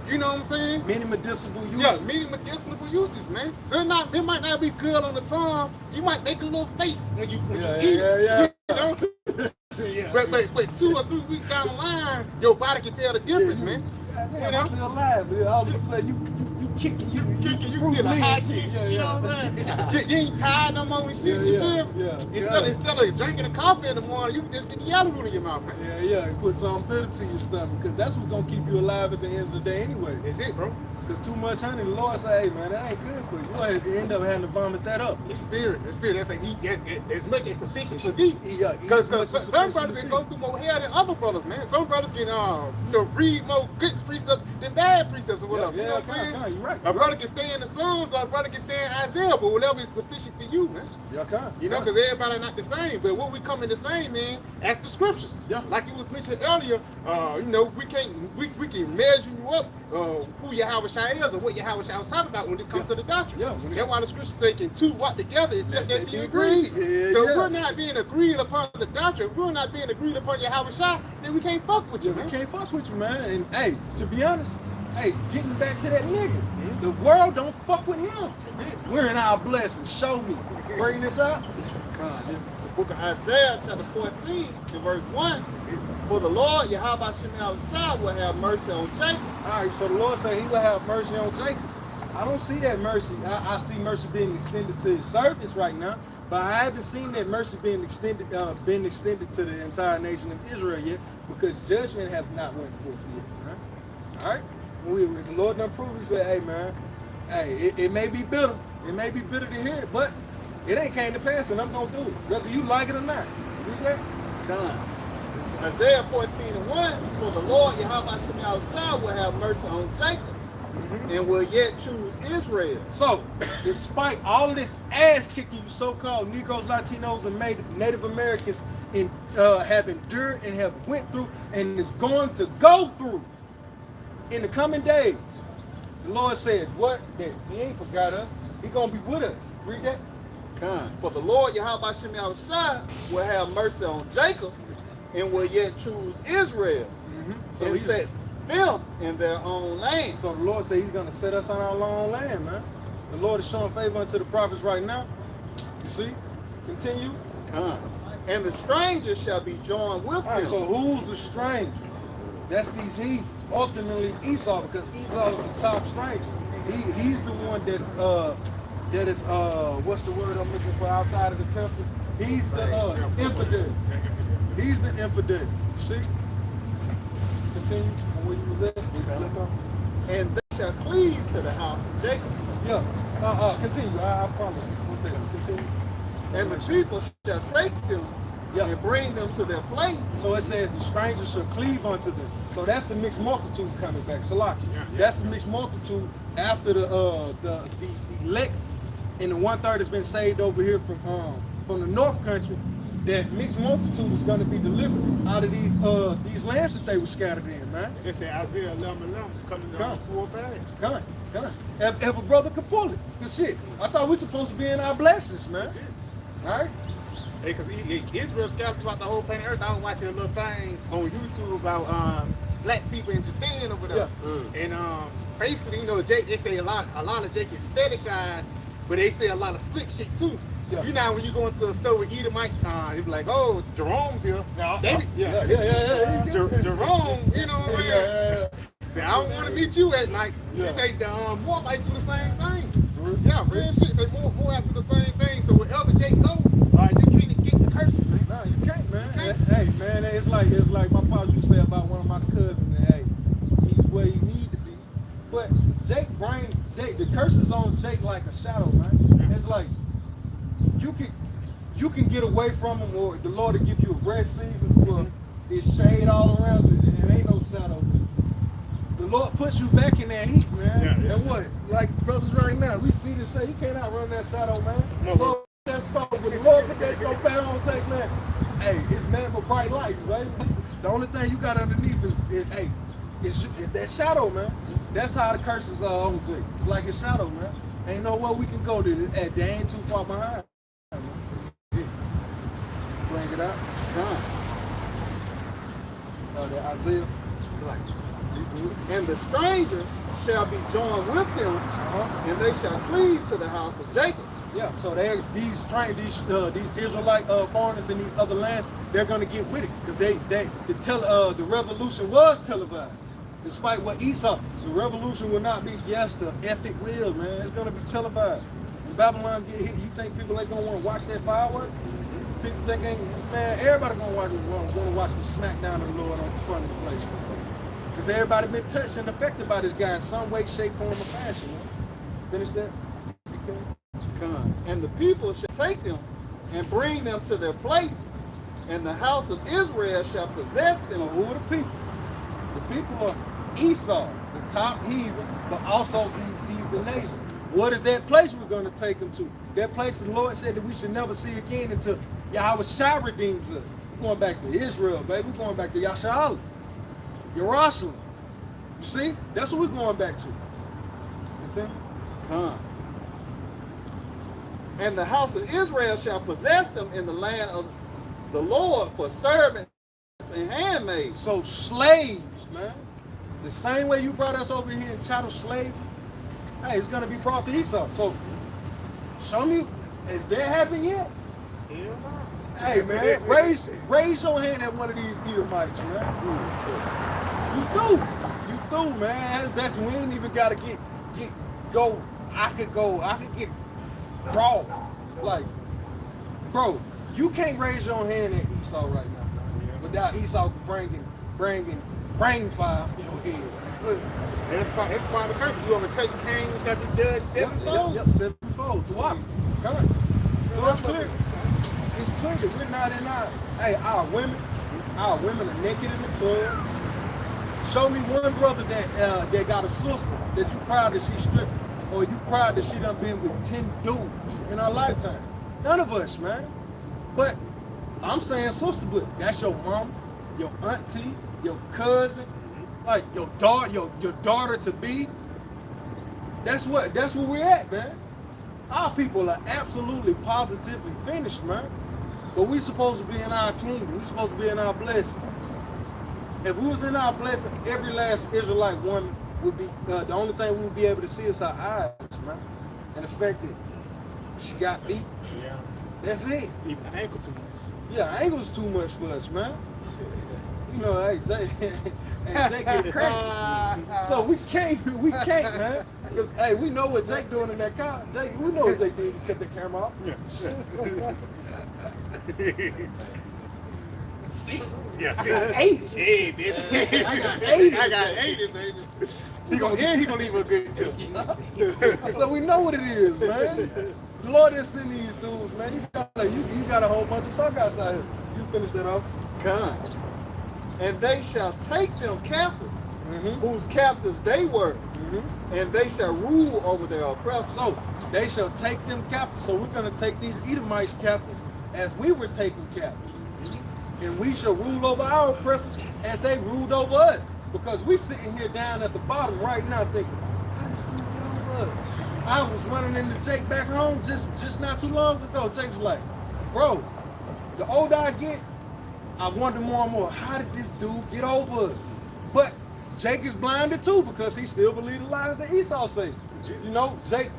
You know what I'm saying? Many medicinal uses. Yeah, many medicinal uses, man. So it might not be good on the tongue. You might make a little face when you eat it. You know? But 2 or 3 weeks down the line, your body can tell the difference, man. You know? I feel alive, man. All of a sudden, you kicking you feel Bruce a Lee high and shit. kick. Yeah, You know what I'm saying? You ain't tired no more and shit. You feel me? Instead of drinking a coffee in the morning, you can just get the yellow root in your mouth, man. Yeah, and put something bitter to your stomach, because that's what's gonna keep you alive at the end of the day anyway. That's it, bro. Because too much honey, the Lord say, hey man, that ain't good for you. You're gonna end up having to vomit that up. The spirit, that's like as much as sufficient should be. Yeah, Because as much as some sufficient brothers to can be. go through more hell than other brothers, man. Some brothers can read more good precepts than bad precepts or whatever. Yeah, you know what I'm saying? you're right. A brother can stay in the Psalms, or a brother can stay in Isaiah, but whatever is sufficient for you, man. You know, because everybody not the same. But what we come in the same, man, that's the scriptures. Yeah. Like it was mentioned earlier, we can measure you up who Yahawashi is or what Yahawashi was talking about when it comes to the doctrine. Yeah. That's why the scriptures say can two walk together except they be agreed. Yeah, So yeah. if we're not being agreed upon the doctrine, if we're not being agreed upon Yahawashi, then we can't fuck with you, Yeah, man. we can't fuck with you, man. And hey, to be honest, getting back to that nigga, the world don't fuck with him. That's it. We're in our blessing. Show me. Bring this out. God, this is the book of Isaiah, chapter 14, in verse 1. For the Lord, Yahawashi will have mercy on Jacob. All right, so the Lord said he will have mercy on Jacob. I don't see that mercy. I see mercy being extended to his servants right now, but I haven't seen that mercy being extended to the entire nation of Israel yet, because judgment have not went forth yet. Right? All right? When the Lord done proved, he said, hey, man, it may be bitter. It may be bitter to hear it, but it ain't came to pass, and I'm going to do it, whether you like it or not. Read that? God. This is Isaiah 14:1. For the Lord, Yahawashi will have mercy on Jacob, and will yet choose Israel. So, despite all of this ass kicking you so-called Negroes, Latinos, and Native Americans have endured and have went through and is going to go through in the coming days, the Lord said, what? That he ain't forgot us. He gonna be with us. Read that. God. For the Lord, Yahawashi will have mercy on Jacob, and will yet choose Israel, So and he's- set them in their own land. So the Lord said he's gonna set us on our long land, man. The Lord is showing favor unto the prophets right now. You see? Continue. God. And the stranger shall be joined with All right, them. so who's the stranger? That's these heathens. Ultimately Esau, because Esau is the top stranger. He's the one that is what's the word I'm looking for outside of the temple? He's the infidel. He's the infidel. You see? Continue on where you was at. And they shall cleave to the house of Jacob. Yeah. Continue. I promise. Okay, continue. And the people shall take them Yeah. and bring them to their place. So it says the strangers shall cleave unto them. So that's the mixed multitude coming back. Salaki. That's the mixed multitude after the elect and the 1/3 has been saved over here from the North Country. That mixed multitude is going to be delivered out of these lands that they were scattered in, man. It's the Isaiah 11 coming down full page. Come on. If a brother could pull it. Good shit. I thought we supposed to be in our blessings, man. All right? Hey, because Israel scattered throughout the whole planet Earth. I was watching a little thing on YouTube about black people in Japan over there. Yeah. And basically, Jake, they say a lot of Jake is fetishized, but they say a lot of slick shit too. Yeah. You know, when you go into a store with Edomites, they be like, oh, Jerome's here. Yeah. Yeah. Jerome, you know what I'm saying? Say, I don't want to meet you at night. Yeah. They say the Moabites do the same thing. Yeah, real shit. Say more do the same thing. So wherever Jake go, you can't escape the curses, man. No, you can't, man. Hey, man, it's like my pops used to say about one of my cousins. That, hey, he's where he need to be. But the curse is on Jake like a shadow, man. It's like you can get away from him, or the Lord will give you a rest season where it's shade all around you, and there ain't no shadow. The Lord puts you back in that heat, man. Yeah. And what? Like brothers right now, we see this shade. You can't outrun that shadow, man. No, Lord, put that scope, when the Lord put that scope back on, take, man. Hey, it's man for bright lights, right? The only thing you got underneath is that shadow, man. That's how the curses are on Jake. It's like a shadow, man. Ain't nowhere we can go to. They ain't too far behind. Bring it out. That Isaiah. It's like, and the stranger shall be joined with them, and they shall cleave to the house of Jacob. Yeah, so these Israelite foreigners in these other lands, they're gonna get with it because the revolution was televised. Despite what Esau, the revolution will not be, yes, the epic will, man. It's going to be televised. When Babylon get hit, you think people ain't going to want to watch that firework? People think, man, everybody going to watch the smackdown of the Lord on front of this place. Because everybody been touched and affected by this guy in some way, shape, form, or fashion. Man. Finish that? Come. And the people shall take them and bring them to their place, and the house of Israel shall possess them. So who are the people? The people are Esau, the top heathen, but also these heathen nations. What is that place we're going to take them to? That place the Lord said that we should never see again until Yahawashi redeems us. We're going back to Israel, baby. We're going back to Yahawah, Jerusalem. You see? That's what we're going back to. You think? Come. And the house of Israel shall possess them in the land of the Lord for servants and handmaids. So slaves, man. The same way you brought us over here in chattel slavery, hey, it's gonna be brought to Esau. So show me, has that happened yet? Hey man, raise your hand at one of these Edomites, man. You do, man. That's we ain't even gotta go. I could get raw. Like, bro, you can't raise your hand at Esau right now, without Esau bringing brain fire in your head. And it's part of the curse. Whoever touch Cain shall be judged sevenfold. Yep, sevenfold. Come on. So it's clear. It's clear that we're not in our women are naked in the clubs. Show me one brother that got a sister that you proud that she stripped, or you proud that she done been with 10 dudes in her lifetime. None of us, man. But I'm saying sister, but that's your mom, your auntie, your cousin, like your daughter to be. That's where we're at, man. Our people are absolutely positively finished, man. But we supposed to be in our kingdom. We supposed to be in our blessing. If we was in our blessing, every last Israelite woman would be, the only thing we would be able to see is our eyes, man. And the fact that she got feet. Yeah. That's it. Even the ankle too much. Yeah, ankle's too much for us, man. You know, hey, Jay get crazy. So we can't, man. Because, hey, we know what Jake doing in that car. We know what Jake did to cut the camera off. Yeah, 80. Hey, baby. I got 80. I got 80, baby. He gonna leave a good tip. So we know what it is, man. The Lord is sending these dudes, man. You got a whole bunch of bug outside here. You finish that off. Come. And they shall take them captives, whose captives they were, and they shall rule over their oppressors. So they shall take them captives. So we're going to take these Edomites captives as we were taken captives. And we shall rule over our oppressors as they ruled over us. Because we sitting here down at the bottom right now thinking, how did this dude get over us? I was running into Jake back home just not too long ago. Jake was like, bro, the older I get, I wonder more and more, how did this dude get over us? But Jake is blinded too because he still believes the lies that Esau say. You know, Jake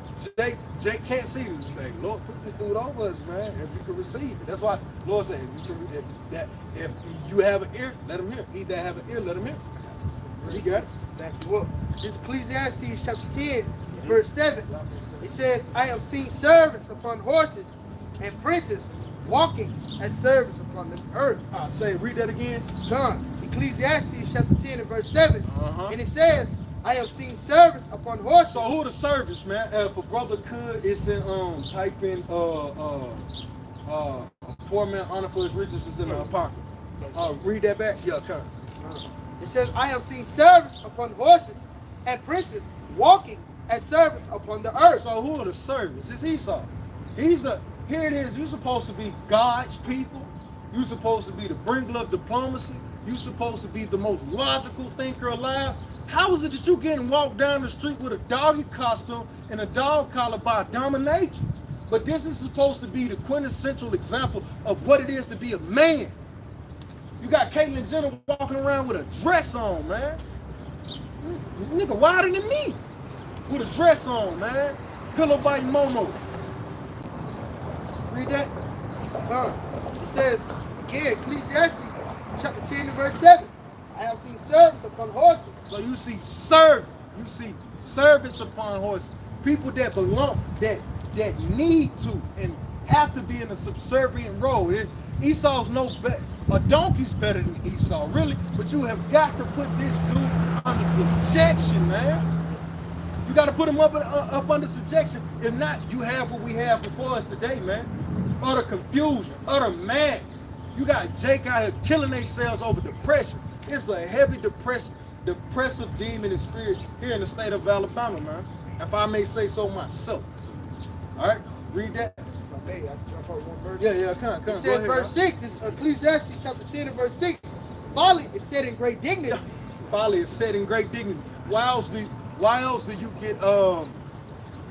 can't see this thing. Lord, put this dude over us, man, if you can receive it. That's why the Lord said, if you have an ear, let him hear. He that have an ear, let him hear. You got it? Thank you. Well, this is Ecclesiastes chapter 10, verse 7. It says, I have seen servants upon horses and princes walking as servants upon the earth. Read that again. John, Ecclesiastes chapter 10 and verse 7. And it says, I have seen servants upon horses. So who are the servants, man? If a brother could, it's in type in a poor man honor for his riches is in the Apocrypha. Read that back. Yeah, come. It says, I have seen servants upon horses and princes walking as servants upon the earth. So who are the servants? It's Esau. Here it is. You're supposed to be God's people. You're supposed to be the bringer of diplomacy. You're supposed to be the most logical thinker alive. How is it that you getting walked down the street with a doggy costume and a dog collar by a dominatrix? But this is supposed to be the quintessential example of what it is to be a man. You got Caitlyn Jenner walking around with a dress on, man. Nigga wider than me. With a dress on, man. Pillow bite Momo. Read that. It says, again, Ecclesiastes chapter 10 and verse 7. I have seen servants upon horses. So you see servants. You see servants upon horses. People that belong, that need to and have to be in a subservient role. Esau's no better. A donkey's better than Esau, really. But you have got to put this dude under subjection, man. You got to put him up under subjection. If not, you have what we have before us today, man. Utter confusion, utter madness. You got Jake out here killing themselves over depression. It's a heavy depressive demon and spirit here in the state of Alabama, man. If I may say so myself. All right, read that. Hey, I can jump over one verse. Yeah, come. It says, verse 6, this Ecclesiastes chapter 10 and verse 6. Folly is set in great dignity. Folly is set in great dignity. Why else do you get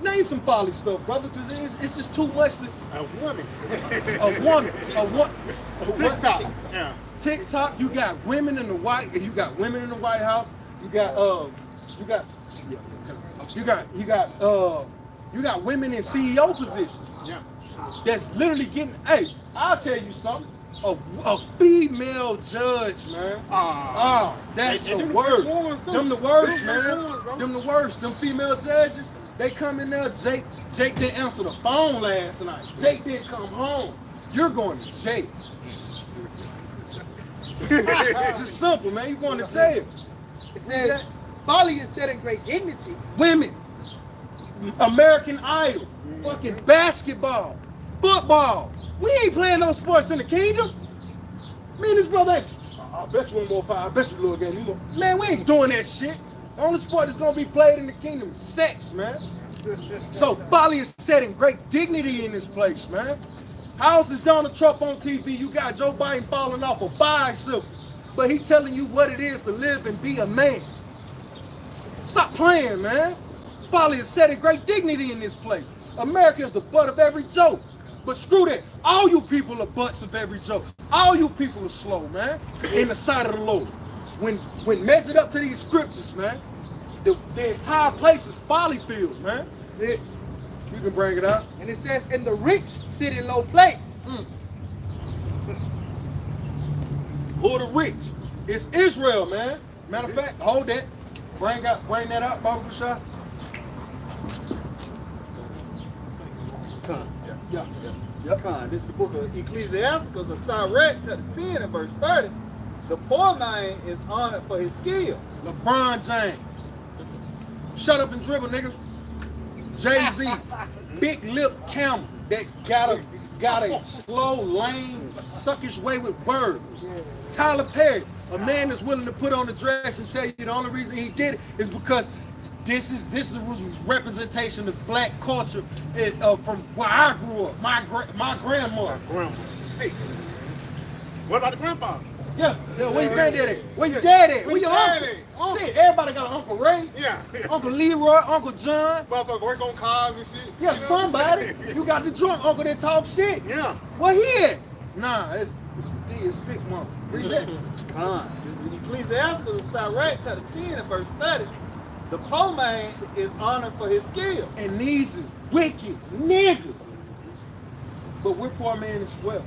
name some folly stuff, brother? Because it's just too much. A woman. TikTok. Yeah. TikTok. You got women in the White House. You got women in CEO positions. Yeah. That's literally getting. Hey, I'll tell you something. A female judge, man. That's the worst. Them the worst, man. Them the worst. Them female judges. They come in there. Jake didn't answer the phone last night. Jake didn't come home. You're going to jail. It's just simple, man. You're going to jail. It says, folly is set in great dignity. Women, American Idol, fucking basketball, football. We ain't playing no sports in the kingdom. Me and this brother, I bet you one more pie. I bet you a little game. Man, we ain't doing that shit. The only sport that's gonna be played in the kingdom is sex, man. So folly is set in great dignity in this place, man. House is Donald Trump on TV. You got Joe Biden falling off a bicycle, but he telling you what it is to live and be a man. Stop playing, man. Folly is set in great dignity in this place. America is the butt of every joke. But screw that. All you people are butts of every joke. All you people are slow, man, in the sight of the Lord. When measured up to these scriptures, man, the entire place is folly filled, man. That's it. You can bring it out. And it says, and the rich sit in low place. Who are the rich? It's Israel, man. Matter of fact, hold that. Bring that out, Baba Kushai. Con. This is the book of Ecclesiasticus of Sirach, chapter 10 and verse 30. The poor man is honored for his skill. LeBron James. Shut up and dribble, nigga. Jay-Z. Big lip camel that got a slow, lame, suckish way with words. Tyler Perry, a man that's willing to put on the dress and tell you the only reason he did it is because this was representation of black culture from where I grew up. My grandmother. What about the grandpa? Yeah, where your granddad at? Where your dad at? Where your uncle? Shit, everybody got an Uncle Ray. Yeah. Uncle Leroy, Uncle John. Motherfucker work on cars and shit. Yeah, somebody. You got the drunk uncle that talk shit. Yeah. Where he at? Nah, it's big mama. Read that. Con. This is Ecclesiasticus of Sirach, chapter 10 and verse 30. The poor man is honored for his skill. And these is wicked niggas. But we're poor men as well.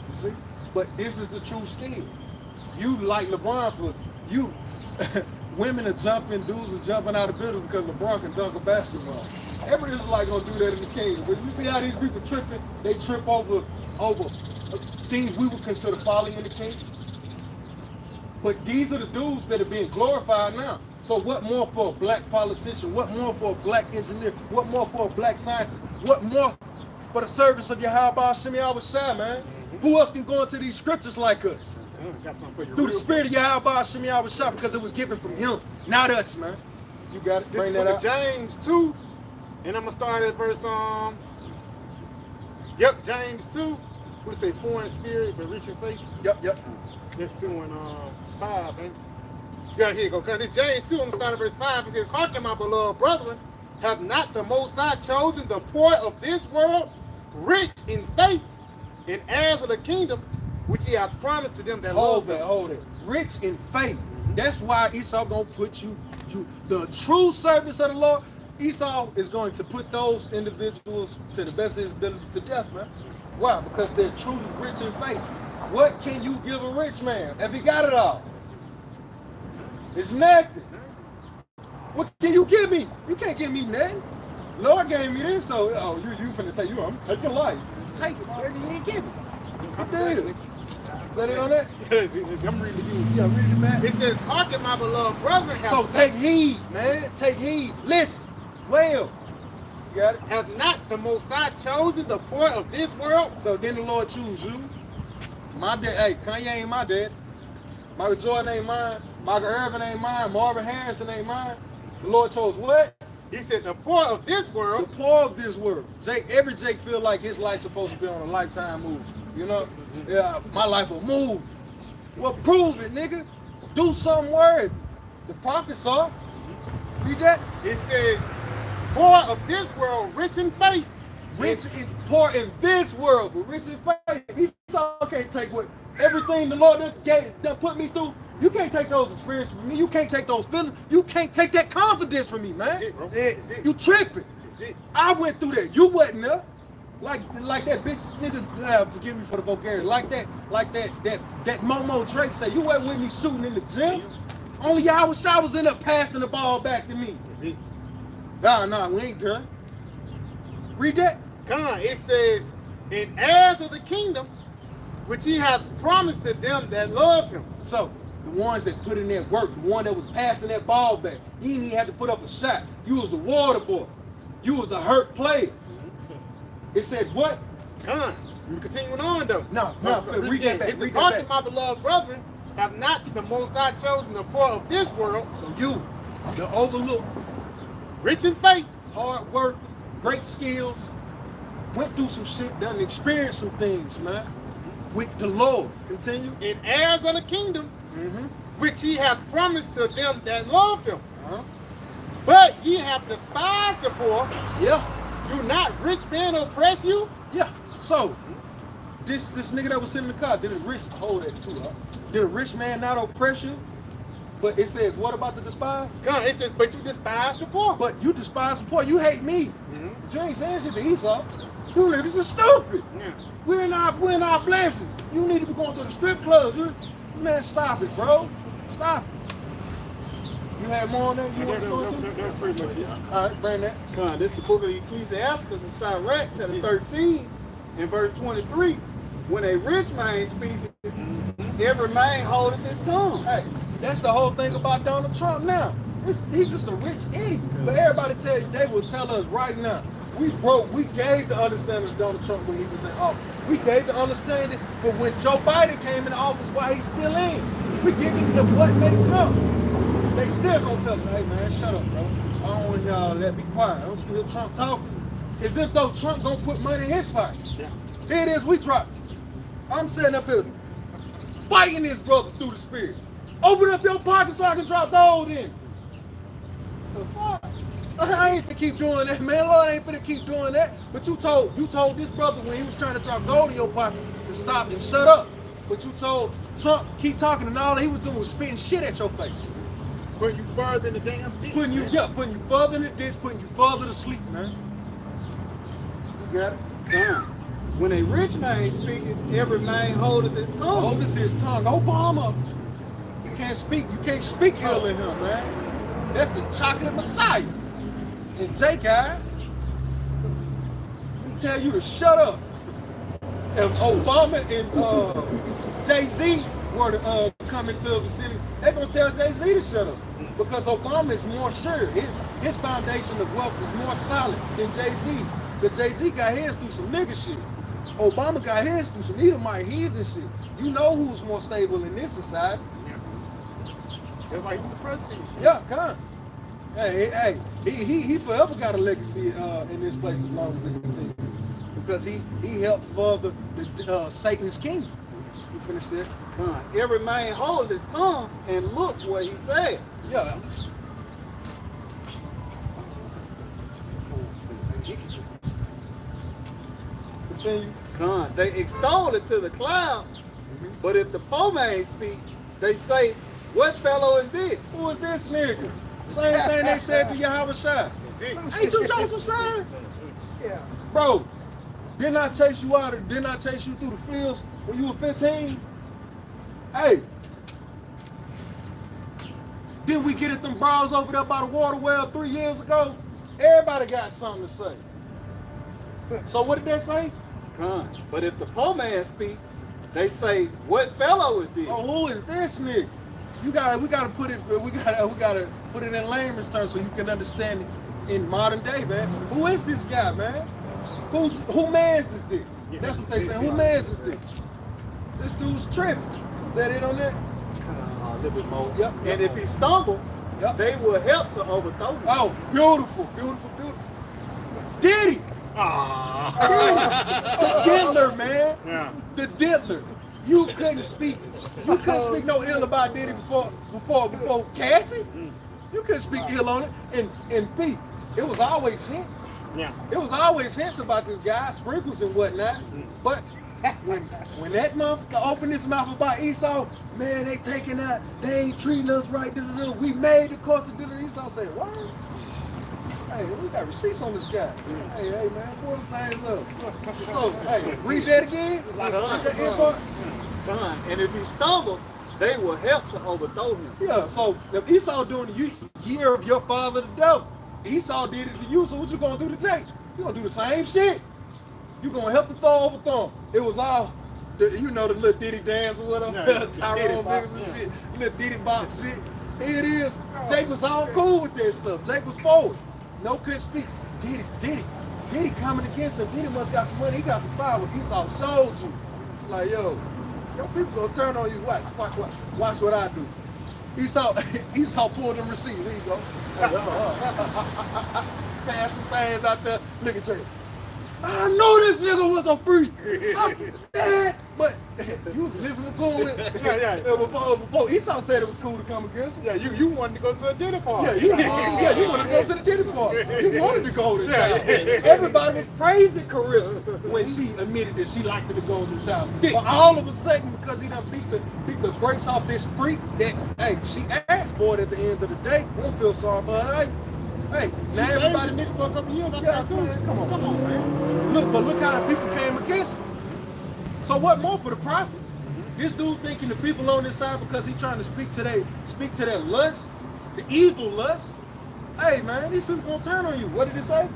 You see? But this is the true skill. You like LeBron for you. Women are jumping, dudes are jumping out of buildings because LeBron can dunk a basketball. Every Israelite gonna do that in the kingdom. But you see how these people tripping? They trip over things we would consider folly in the kingdom. But these are the dudes that are being glorified now. So what more for a black politician? What more for a black engineer? What more for a black scientist? What more for the service of Yahawashi, man? Who else can go into these scriptures like us? Got something for you. Through the spirit of Yahawashi, because it was given from him, not us, man. You got it. This Bring is that out. James 2, and I'm gonna start at verse James 2. What say? Poor in spirit but rich in faith. Yep. That's 2 and 5, man. Yeah, here you go. This James 2, I'm gonna start at verse 5. It says, "Hearken, my beloved brethren, have not the Most High chosen the poor of this world, rich in faith, and heirs of the kingdom, which he hath promised to them that love him." Hold it. Rich in faith. That's why Esau gonna put you the true service of the Lord. Esau is going to put those individuals to the best of his ability to death, man. Why? Because they're truly rich in faith. What can you give a rich man if he got it all? It's nothing. What can you give me? You can't give me nothing. Lord gave me this, so you finna take you. I'm taking life. Take it, man. You ain't give it. I'm dead. Let it on that. I'm reading you. Yeah, read it, man. It says, hearken, my beloved brethren, So take heed, man. Take heed. Listen. Well. You got it? have not the Most High chosen the poor of this world? So then the Lord choose you. My dad, hey, Kanye ain't my dad. Michael Jordan ain't mine. Michael Irvin ain't mine. Marvin Harrison ain't mine. The Lord chose what? He said, the poor of this The world. poor of this world. Every Jake feel like his life's supposed to be on a Lifetime movie. You know? Yeah, my life will move. Well, prove it, nigga. Do something worthy. The prophets are. Read that? It says, poor of this world, rich in faith. Rich and poor in this world, but rich in faith. He saw can't take what everything the Lord done put me through. You can't take those experiences from me. You can't take those feelings. You can't take that confidence from me, man. That's it, bro. That's it. You tripping. That's it. I went through that. You wasn't there. Like that bitch nigga, forgive me for the vulgarity. Like that Momo Drake say, you wasn't with me shooting in the gym. Only Yahawashi was in there passing the ball back to me. That's it. Nah, we ain't done. Read that. God, it says, and heirs of the kingdom, which he hath promised to them that love him. So, the ones that put in that work, the one that was passing that ball back, you didn't even have to put up a shot. You was the water boy. You was the hurt player. It said what? God, continuing on though. No, read that back. It says, Read that hearken, back. my beloved brethren, have not the Most High chosen the poor of this world, So you, the overlooked, rich in faith, hard work, great skills, went through some shit, done experienced some things, man. With the Lord. Continue. and heirs of the kingdom, which he hath promised to them that love him. Uh-huh. But ye have despised the poor. Yeah. Do not rich men oppress you? Yeah. So, this nigga that was sitting in the car, did a rich, hold that too, huh? Did a rich man not oppress you? But it says, what about the despised? God, it says, but you despise the poor. But you despise the poor. You hate me. But you ain't saying shit to Esau. You niggas is stupid. Yeah. We're in our blessings. You need to be going to the strip clubs. Man, stop it, bro. Stop it. You had more on that? You want to go into? That's pretty much it. All right, bring that. God, this is the book of Ecclesiastes in Sirach, chapter 13, and verse 23. When a rich man speaketh, every man holdeth his tongue. Hey, that's the whole thing about Donald Trump now. He's just a rich idiot. But everybody they will tell us right now, we gave the understanding of Donald Trump when he was in office. We gave the understanding for when Joe Biden came in office while he's still in. We giving the what may come. They still gonna tell him, hey man, shut up, bro. I don't want y'all to be quiet. Don't you hear Trump talking? As if though Trump gonna put money in his pocket. Yeah. Here it is, we drop it. I'm sitting up here fighting this brother through the spirit. Open up your pocket so I can drop gold in. The fuck? I ain't finna keep doing that, man. Lord ain't finna keep doing that. But you told this brother when he was trying to drop gold in your pocket to stop and shut up. But you told Trump keep talking and all he was doing was spitting shit at your face. Putting you further in the damn ditch. Putting you further in the ditch, putting you further to sleep, man. You got it? God. When a rich man speaketh, every man holdeth his tongue. Holdeth his tongue. Obama. You can't speak ill in him, man. That's the chocolate messiah. And Jake eyes, he tell you to shut up. If Obama and Jay-Z were to come into the vicinity, they're gonna tell Jay-Z to shut up. Because Obama is more sure. His foundation of wealth is more solid than Jay-Z. Because Jay-Z got his through some nigga shit. Obama got his through some Edomite heathen shit. You know who's more stable in this society. That's why he was the president. Yeah, come on. Hey, he forever got a legacy in this place as long as it continues. Because he helped further Satan's kingdom. You finished that? God. Every man holdeth his tongue, and look what he said. Yeah. Continue. God. They extol it to the clouds, but if the poor man speak, they say, what fellow is this? Who is this nigga? Same thing they said to Yahawashi. That's it. Ain't you Joseph son? Yeah. Bro, didn't I chase you through the fields when you were 15? Hey. Then we get at them bras over there by the water well 3 years ago. Everybody got something to say. So what did they say? Con. But if the poor man speak, they say, what fellow is this? So who is this nigga? We gotta put it in layman's terms so you can understand it in modern day, man. Who is this guy, man? Who man's is this? That's what they say. Who man's is this? This dude's tripping. Is that it on that? A little bit more. Yep. And if he stumble, Yep. they will help to overthrow him. Oh, beautiful, beautiful, beautiful. Diddy. The diddler, man. Yeah. The diddler. You couldn't speak no ill about Diddy before Cassie. You couldn't speak ill on it. And Pete, it was always hints. Yeah. It was always hints about this guy, sprinkles and whatnot. But when that motherfucker opened his mouth about Esau, man, they taking out, they ain't treating us right. We made the culture. Esau said, what? Hey, we got receipts on this guy. Hey, man, pull the things up. So, hey, read that again. Con. And if he stumble, they will help to overthrow him. Yeah, so if Esau doing the year of your father the devil, Esau did it to you, so what you gonna do today? You gonna do the same shit. You gonna help the overthrow him. It was all, the little Diddy dance or whatever, Tyrone niggas and shit, little Diddy bop shit. Here it is. Jake was all cool with that stuff. Jake was forward. No couldn't speak. Diddy coming against him. Diddy must got some money. He got some power. Esau showed you. Like, yo, people gonna turn on you. Watch what I do. Esau pulled them receipts. Here you go. Pass the fans out there. Look at Jake. I know this nigga was a freak. But you was listening to him before Esau said it was cool to come against him. Yeah, you wanted to go to a dinner party. You wanted to go to the dinner party. You wanted to go to the shower. Everybody was praising Carissa when she admitted that she liked to go to the shower. But all of a sudden, because he done beat the brakes off this freak that, hey, she asked for it at the end of the day. We don't feel sorry for her. Hey, now everybody nigga for a couple years. Come on, man. Look how the people came against him. So what more for the prophets? This dude thinking the people on this side because he's trying to speak to their lust, the evil lust. Hey man, these people gonna turn on you. What did it say?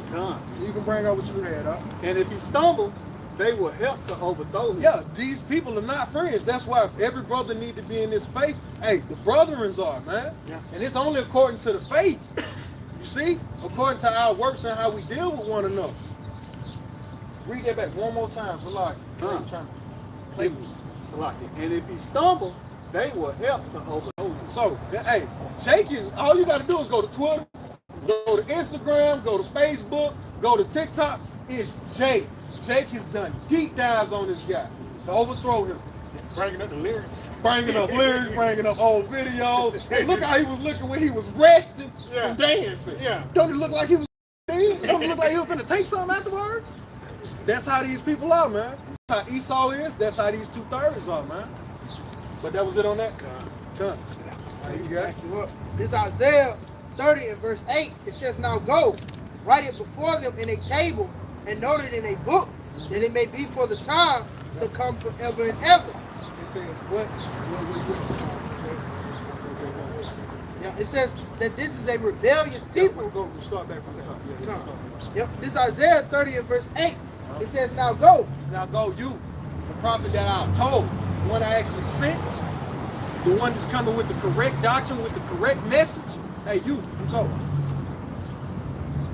Con. You can bring out what you had, huh? And if he stumble, they will help to overthrow him. Yeah, these people are not friends. That's why every brother need to be in this faith. Hey, the brethrens are, man. Yeah. And it's only according to the faith. You see? According to our works and how we deal with one another. Read that back one more time, Salaki. Trying to play with you. Salaki. And if he stumble, they will help to overthrow him. So, hey, Jake is, all you got to do is go to Twitter, go to Instagram, go to Facebook, go to TikTok. It's Jake. Jake has done deep dives on this guy to overthrow him. Bringing up the lyrics. Bringing up old videos. Hey, look how he was looking when he was resting from dancing. Yeah. Don't it look like he was dead? Don't it look like he was finna take something afterwards? That's how these people are, man. That's how Esau is. That's how these 2/3 are, man. But that was it on that. Come. You got it. This Isaiah 30 and verse 8. It says, now go, write it before them in a table and note it in a book, that it may be for the time to come forever and ever. It says what? Yeah, it says that this is a rebellious people. We'll start back from the top. Yep. This is Isaiah 30 and verse 8. It says, now go. Now go, you, the prophet that I've told, the one I actually sent, the one that's coming with the correct doctrine, with the correct message. Hey, you go.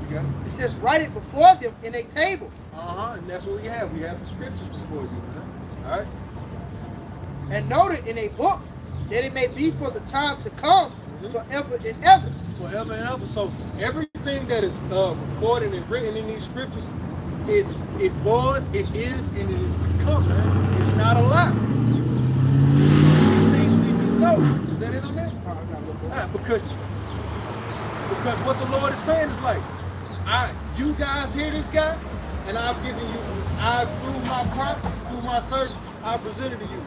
You got it? It says, write it before them in a table. And that's what we have. We have the scriptures before you, man. All right? And note it in a book, that it may be for the time to come, forever and ever. Forever and ever. So everything that is recorded and written in these scriptures, it was, it is, and it is to come, man. It's not a lie. These things we do know. Is that it on that? Because what the Lord is saying is like, you guys hear this guy, and I've given you, through my prophets, through my servants, I presented to you.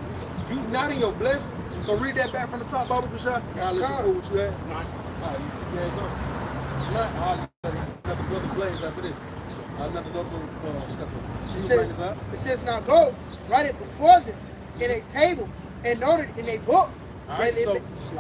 You not in your blessing. So read that back from the top, Bible Prashad. I'll let you pull what you had. You had something? Not. I'll brother Blaze after this. Another step up. It says, now go, write it before them in a table and note it in a book, All right,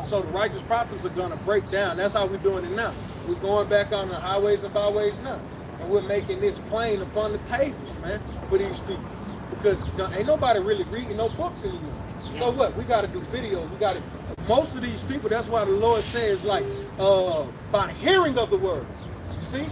so the righteous prophets are gonna break down. That's how we're doing it now. We're going back on the highways and byways now, and we're making this plain upon the tables, man, for these people. Because ain't nobody really reading no books anymore. So what? We got to do videos. We got to. Most of these people. That's why the Lord says like by the hearing of the word. You see,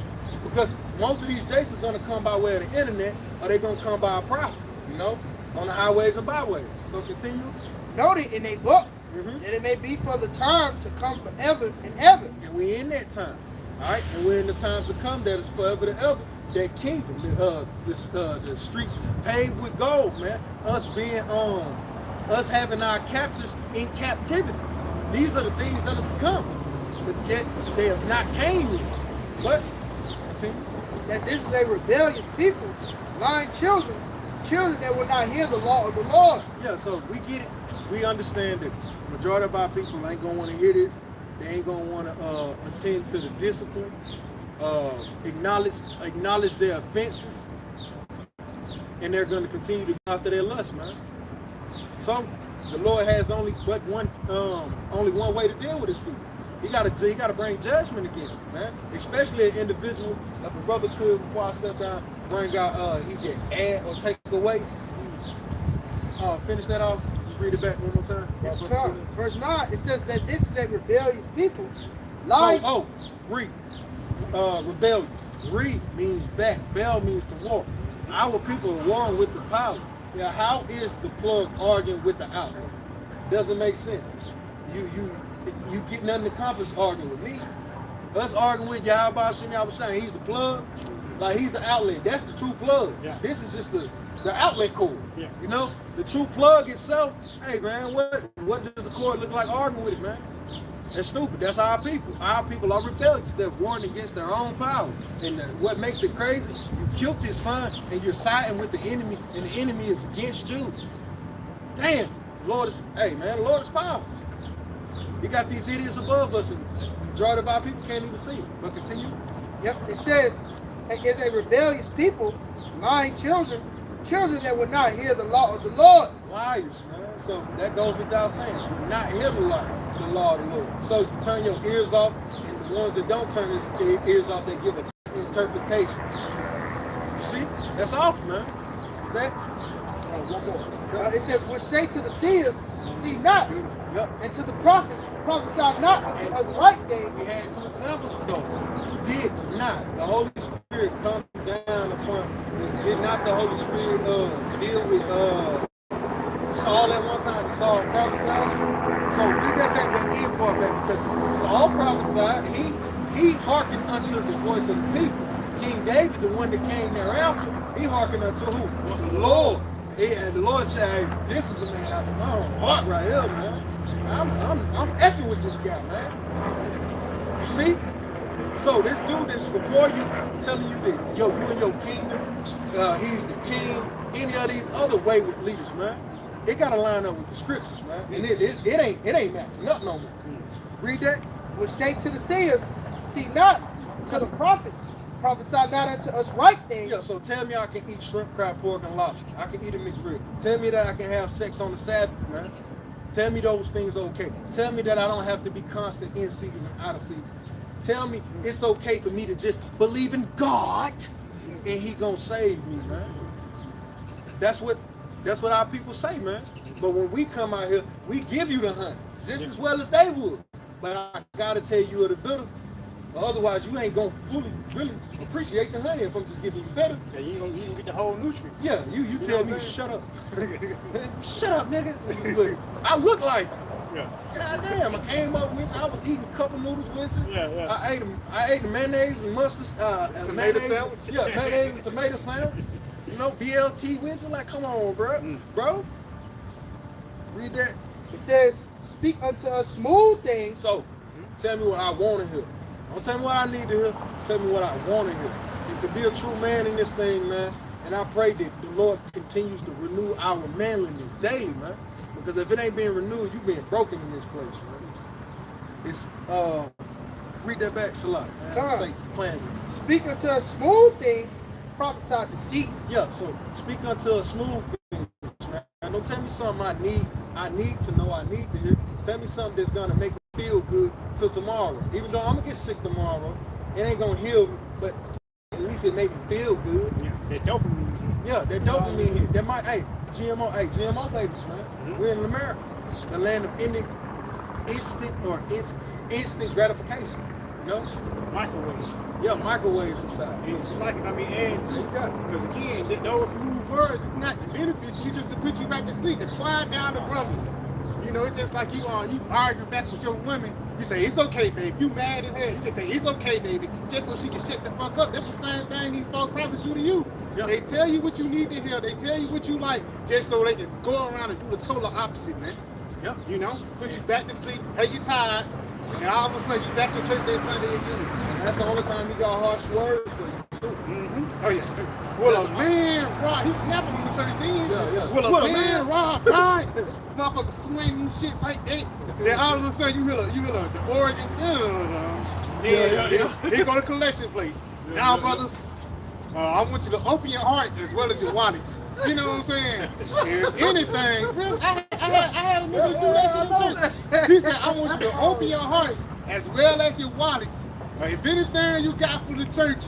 because most of these Jasons are gonna come by way of the internet, or they gonna come by a prophet. You know, on the highways and byways. So continue. Noted in a book that it may be for the time to come forever and ever. And we in that time. All right, and we're in the times to come that is forever and ever. That kingdom, the streets paved with gold, man. Us being us having our captors in captivity. These are the things that are to come, but yet they have not came yet. What? Continue. That this is a rebellious people, lying children that will not hear the law of the Lord. Yeah, so we get it. We understand that majority of our people ain't gonna want to hear this. They ain't gonna want to attend to the discipline. Acknowledge their offenses, and they're going to continue to go after their lust, man. So the Lord has only one way to deal with his people. He got to bring judgment against them, man. Especially an individual, if a brother could, before I step down, bring out he can add or take away. Finish that off. Just read it back one more time. Verse 9, it says that this is a rebellious people. Lying. So, read. Rebellious. Re means back. Bel means to war. Our people are warring with the power. Yeah, how is the plug arguing with the outlet? Doesn't make sense. You get nothing accomplished arguing with me. Us arguing with Yahawashi, Yahawashi, he's the plug. Like he's the outlet. That's the true plug. Yeah. This is just the outlet cord. Yeah. You know, the true plug itself. Hey man, what does the cord look like arguing with it, man? That's stupid. That's our people. Our people are rebellious. They're warring against their own power. And what makes it crazy, you killed his son and you're siding with the enemy, and the enemy is against you. Damn, the Lord is powerful. He got these idiots above us, and the majority of our people can't even see it. But continue. Yep, it says, it's a rebellious people, lying children that will not hear the law of the Lord. Liars, man. So that goes without saying. Do not hear the law of the Lord. So you turn your ears off, and the ones that don't turn their ears off, they give an interpretation. You see? That's off, man. That? One more. It says, which say to the seers, see not, yep. And to the prophets, prophesy not unto us right things. We had two examples for those. Did not the Holy Spirit come down upon, did not the Holy Spirit deal with Saul at one time? Saul prophesied. So read that back, that end part back, because Saul prophesied, he hearkened unto the voice of the people. King David, the one that came thereafter, he hearkened unto who? Was the Lord. And the Lord said, hey, this is a man out of my own heart right here, man. I'm effing with this guy, man. You see? So this dude is before you, telling you that, yo, you and your kingdom, he's the king, any of these other wayward leaders, man. It gotta line up with the scriptures, man. And it ain't matching up no more. Read that. Which say to the seers, see not, to the prophets, prophesy not unto us right things. Yeah, so tell me I can eat shrimp, crab, pork, and lobster. I can eat a McRib. Tell me that I can have sex on the Sabbath, man. Tell me those things are okay. Tell me that I don't have to be constant in season and out of season. Tell me it's okay for me to just believe in God and he gonna save me, man. That's what our people say, man. But when we come out here, we give you the hunt just as well as they would. But I gotta tell you the better. Otherwise, you ain't gonna fully really appreciate the honey if I'm just giving you better. Yeah, you ain't gonna get the whole nutrient. Yeah, you tell me shut up. Shut up, nigga. Look, I look like it. Yeah. God damn, I came up with you. I was eating a couple noodles with you. Yeah, yeah. I ate the mayonnaise and mustard. Tomato sandwich? Yeah, mayonnaise and tomato sandwich. You know, BLT with you. Like, come on, bro. Bro, read that. It says, speak unto us smooth things. So, tell me what I want to hear. Don't tell me what I need to hear. Tell me what I want to hear. And to be a true man in this thing, man, and I pray that the Lord continues to renew our manliness daily, man. Because if it ain't being renewed, you being broken in this place, man. It's, read that back, Salah. Say, plan. Speak unto us smooth things, prophesy deceit. Yeah, so speak unto us smooth things, man. Don't tell me something I need to know, I need to hear. Tell me something that's gonna make me feel good till tomorrow. Even though I'm gonna get sick tomorrow, it ain't gonna heal me, but at least it make me feel good. Yeah, that dopamine. Yeah, that dopamine hit. That might, GMO babies, man. We're in America, the land of instant gratification. You know? Microwave. Yeah, microwave society. And so like, add to it. Because again, those smooth words, it's not to benefit you, it's just to put you back to sleep, to quiet down the grumblers. You know, it's just like you argue back with your woman. You say, it's okay, baby. You mad as hell. You just say, it's okay, baby. Just so she can shut the fuck up. That's the same thing these false prophets do to you. Yeah. They tell you what you need to hear. They tell you what you like, just so they can go around and do the total opposite, man. Yeah. You know, put you back to sleep, pay your tithes, and all of a sudden you back to church that Sunday again. And that's the only time you got harsh words for you, too. Oh, yeah. Well, a man robbed, he snapping on the church then. Yeah. Well, a man robbed God. Motherfucker swinging shit like that. Then all of a sudden you hear the organ. Yeah. Here go the collection place. Now, brothers, I want you to open your hearts as well as your wallets. You know what I'm saying? If anything, I had a nigga do that shit in church. He said, I want you to open your hearts as well as your wallets. If anything you got for the church,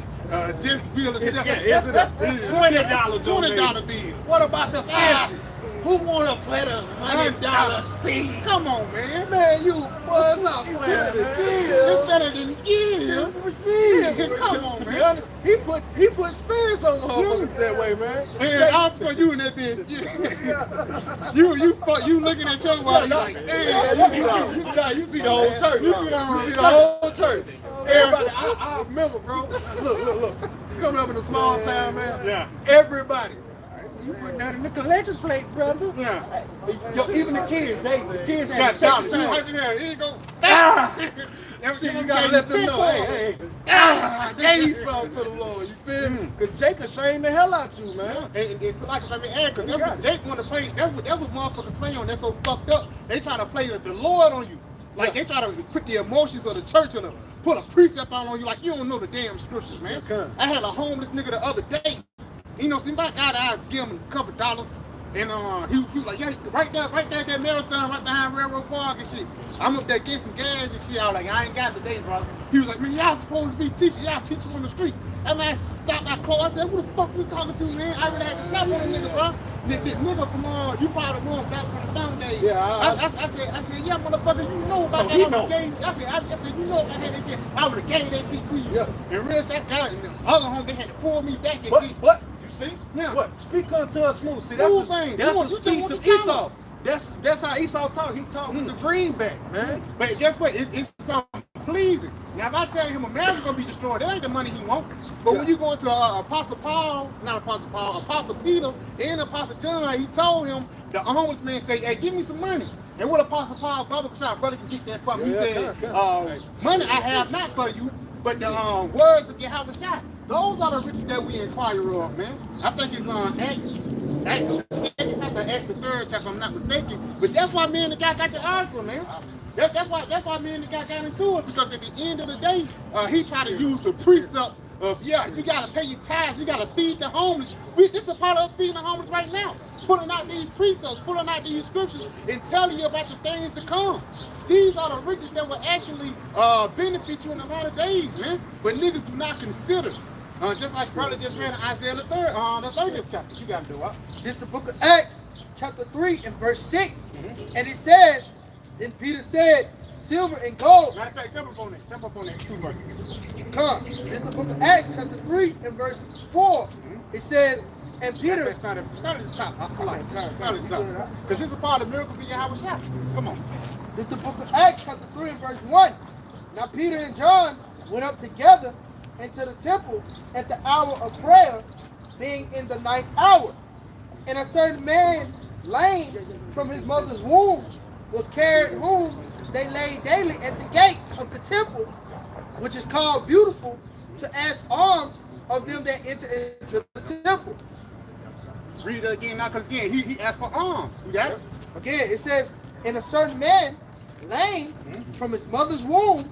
just feel accepted. Is it a $20 bill? What about the 50? Who want to play the $100 seed? Come on, man. Man, you was not playing It's better than give. Receive. Come on, man. He put spares on the motherfuckers that way, man. And all of a sudden you in that bitch. You looking at your wife like, You see the whole church. You see the whole church. Everybody, I remember, bro. Look. Coming up in a small town, man. Yeah. Everybody. You put that in the collection plate, brother. Yeah. Yo, even the kids had got to shake the you time. hype it out. Here you go. See, you gotta let them know, hey, gave something to the Lord, you feel me? Because Jake ashamed the hell out you, man. And it's like, if I may add, because that's what Jake want to play, that was motherfuckers play on, that's so fucked up. They try to play the Lord on you. Like, they try to put the emotions of the church on them, put a precept on you like you don't know the damn scriptures, man. I had a homeless nigga the other day. You know, see, my guy, I give him a couple dollars, and he was like, yeah, right there, that marathon, right behind Railroad Park and shit. I'm up there getting some gas and shit. I was like, I ain't got it today, brother. He was like, man, y'all supposed to be teaching, y'all teaching on the street. And man, I stopped that close. I said, who the fuck you talking to, man? I really had to snap on a nigga, bro. This nigga from you probably the one back from the phone days. Yeah, I said, yeah, motherfucker, you know about so that. I said, you know if I had that shit, I would have gave that shit to you. Yeah. And real shit, got it. And the other home, they had to pull me back and shit. What? You see? Yeah. What? Speak unto us smooth. See, Smooth that's thing. the You speech want of the Esau. That's how Esau talk. He talk with the greenback, man. But guess what? It's something pleasing. Now, if I tell him America's gonna be destroyed, that ain't the money he want. But when you go into Apostle Peter and Apostle John, he told him, the homeless man say, hey, give me some money. And what Apostle Paul, brother can get that from me. He said, money I have not for you, but the words of Yahawashi. Those are the riches that we inquire of, man. I think it's on Acts the 2nd chapter, Acts the 3rd chapter, if I'm not mistaken. But that's why me and the guy got the article, man. That's why me and the guy got into it, because at the end of the day, he tried to use the precept of, you gotta pay your tithes, you gotta feed the homeless. This is a part of us feeding the homeless right now. Pulling out these precepts, pulling out these scriptures, and telling you about the things to come. These are the riches that will actually benefit you in a lot of days, man. But niggas do not consider. Just like brother just read Isaiah the 30th chapter. You gotta do it. This is the book of Acts, chapter 3 and verse 6. And it says, then Peter said, silver and gold. Matter of fact, jump up on that 2 verses. Come. This is the book of Acts, chapter 3 and verse 4. It says, and Peter. Start at the top. Start at the top. Because this is a part of miracles in Yahawashi. Come on. This is the book of Acts, chapter 3 and verse 1. Now Peter and John went up together into the temple at the hour of prayer, being in the 9th hour. And a certain man, lame from his mother's womb, was carried, whom they laid daily at the gate of the temple, which is called Beautiful, to ask alms of them that enter into the temple. Read it again now, because again, he asked for alms. You got it? Again, it says, and a certain man, lame from his mother's womb,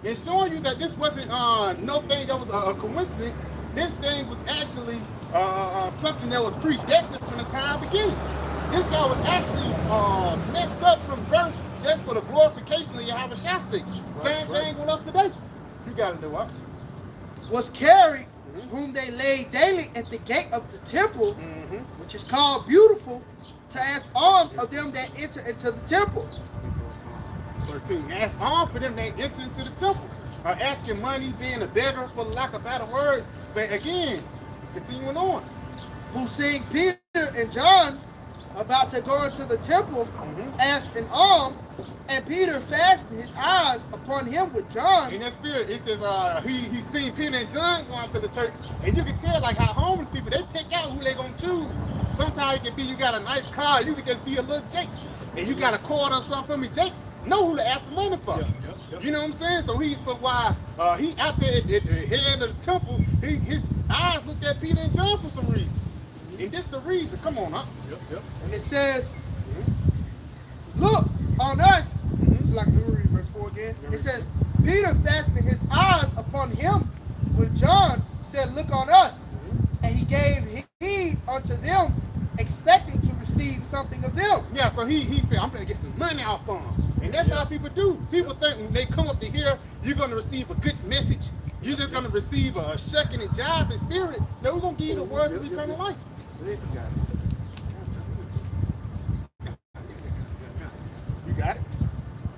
And showing you that this wasn't no thing that was a coincidence. This thing was actually something that was predestined from the time beginning. This guy was actually messed up from birth just for the glorification of Yahawashi sake. Same thing with us today. You gotta do what? Was carried, whom they laid daily at the gate of the temple, which is called Beautiful, to ask alms of them that enter into the temple. 13. Ask alms for them that enter into the temple. Asking money, being a beggar, for lack of better words. But again, continuing on. Who seeing Peter and John about to go into the temple, asked an alms, and Peter fastened his eyes upon him with John. In that spirit, it says he seen Peter and John going to the church, and you can tell like how homeless people, they pick out who they gonna choose. Sometimes it can be you got a nice car, you could just be a little Jake, and you got a cord or something for me. Jake know who to ask for money for. You know what I'm saying? So while he out there at the head of the temple, his eyes looked at Peter and John for some reason. And this the reason. Come on, huh? And it says, look on us. It's like, let me read verse 4 again. It says, Peter fastening his eyes upon him with John said, look on us. And he gave heed unto them, expecting to receive something of them. Yeah, so he said, I'm gonna get some money off of them. And that's how people do. People think when they come up to here, you're gonna receive a good message. You're just gonna receive a shucking and jiving spirit. No, we're gonna give you the words of eternal life. You got it?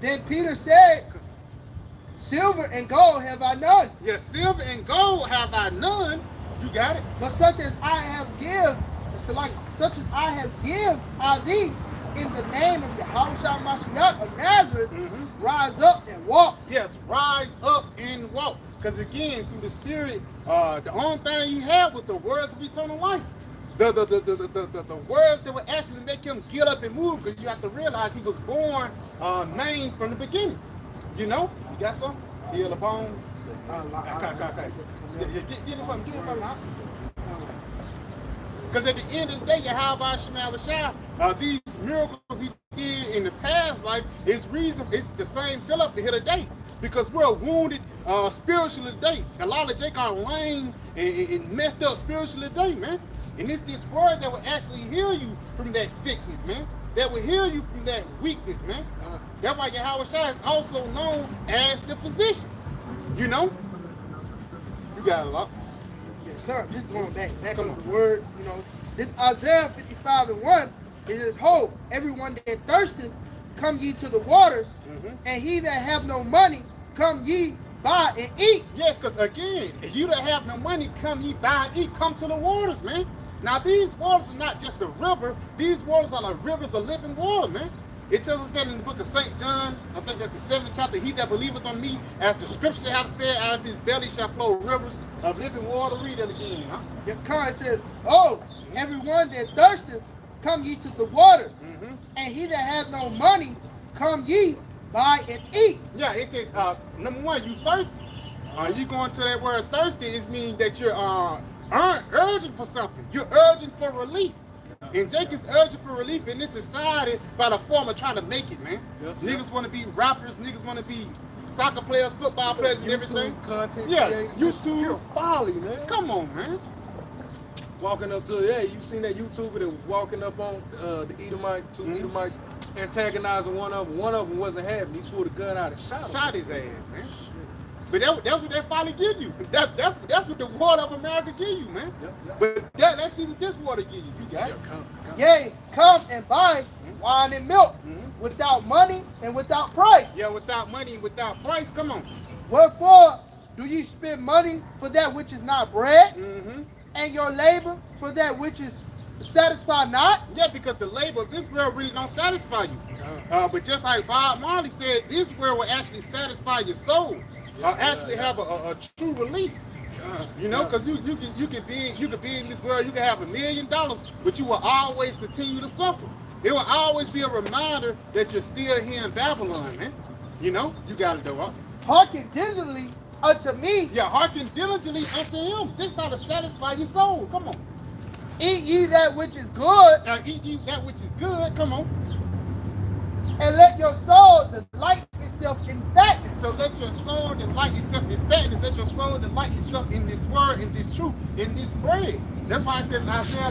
Then Peter said, silver and gold have I none. Yeah, silver and gold have I none. You got it? But such as I have such as I have give I thee in the name of Yahawashi Mashiach of Nazareth, rise up and walk. Yes, rise up and walk. Because again, through the Spirit, the only thing he had was the words of eternal life. The words that would actually make him get up and move, because you have to realize he was born maimed from the beginning. You know? You got some? Heal the bones. Okay. Get it from me. Because at the end of the day, Yahawashi, these miracles he did in the past life is the same setup here today. Because we're wounded spiritually today. A lot of Jake are lame and messed up spiritually today, man. And it's this word that will actually heal you from that sickness, man. That will heal you from that weakness, man. That's why Yahawashi is also known as the physician. You know? You got a lot. Yeah, just going back up the word, you know. This Isaiah 55:1, it says, ho, everyone that thirsteth, come ye to the waters, and he that have no money, come ye buy and eat. Yes, because again, if you that have no money, come ye buy and eat. Come to the waters, man. Now these waters are not just a river. These waters are like rivers of living water, man. It tells us that in the book of St. John, I think that's the 7th chapter, he that believeth on me, as the scripture have said, out of his belly shall flow rivers of living water. Read it again, huh? Yeah, it says, oh, everyone that thirsteth, come ye to the waters, and he that hath no money, come ye, buy and eat. Yeah, it says, number one, you thirsty. You going to that word thirsty, it means that you're urging for something. You're urging for relief. And Jake is urging for relief in this society by the form of trying to make it, man. Niggas want to be rappers, niggas want to be soccer players, football players, and everything. Content. Yeah, YouTube. YouTube. Folly, man. Come on, man. Walking up to, you seen that YouTuber that was walking up on the Edomite, two Edomites, antagonizing one of them. One of them wasn't having. He pulled a gun out and shot his ass, man. But that's what they finally give you. That's what the water of America give you, man. But let's see what this water give you. You got it. Come. Yea, come and buy wine and milk without money and without price. Yeah, without money and without price. Come on. Wherefore do ye spend money for that which is not bread, and your labor for that which is satisfied not? Yeah, because the labor of this world really don't satisfy you. But just like Bob Marley said, this world will actually satisfy your soul. Actually have a true relief. You know, because you can be in this world, you can have $1 million, but you will always continue to suffer. It will always be a reminder that you're still here in Babylon, man. You know, you got to do it. Hearken diligently unto me. Yeah, hearken diligently unto him. This is how to satisfy your soul. Come on. Eat ye that which is good. Eat ye that which is good. Come on. And let your soul delight itself in fatness. So let your soul delight itself in fatness. Let your soul delight itself in this word, in this truth, in this bread. That's why it says Isaiah,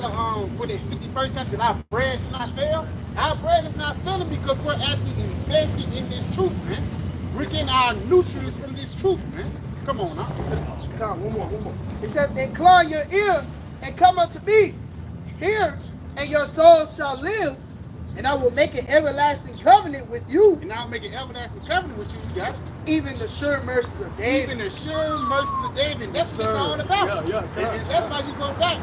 for the 51st chapter, that our bread should not fail. Our bread is not failing because we're actually investing in this truth, man. We're getting our nutrients from this truth, man. Come on now. Come, one more. It says, incline your ear and come unto me. Hear, and your soul shall live, and I will make an everlasting covenant with you. And I'll make an everlasting covenant with you. You got it? Even the sure mercies of David. Even the sure mercies of David. That's what it's all about. And that's why you go back.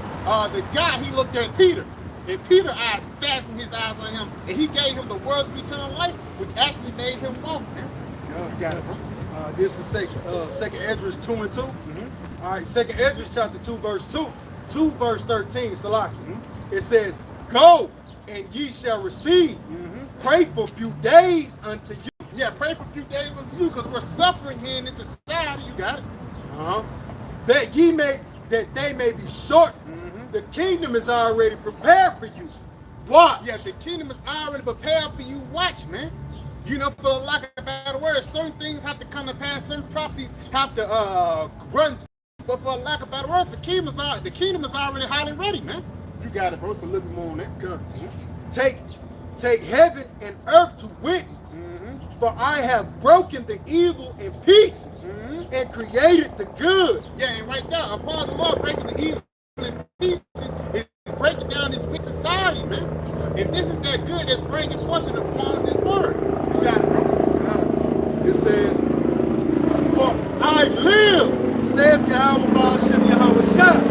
The guy, he looked at Peter. And Peter's eyes fastened his eyes on him. And he gave him the words of eternal life, which actually made him walk, man. You got it, bro. This is second Ezra 2 and 2. All right, second Ezra chapter 2, verse 2 verse 13, Salaki. It says, go and ye shall receive. Pray for a few days unto you. Yeah, pray for a few days unto you, because we're suffering here in this society. You got it? That they may be short. The kingdom is already prepared for you. Watch. Yeah, the kingdom is already prepared for you. Watch, man. You know, for lack of a better word, certain things have to come to pass. Certain prophecies have to run. But for lack of better words, the kingdom is already highly ready, man. You got it, bro. It's a little bit more on that. Take heaven and earth to witness. For I have broken the evil in pieces and created the good. Yeah, and right there, upon the Lord breaking the evil in pieces, it's breaking down this wicked society, man. If this is that good, that's bringing forth in the form of this word. You got it, bro. It says, for I live, saith Yahawah, Sham, Yahawashi.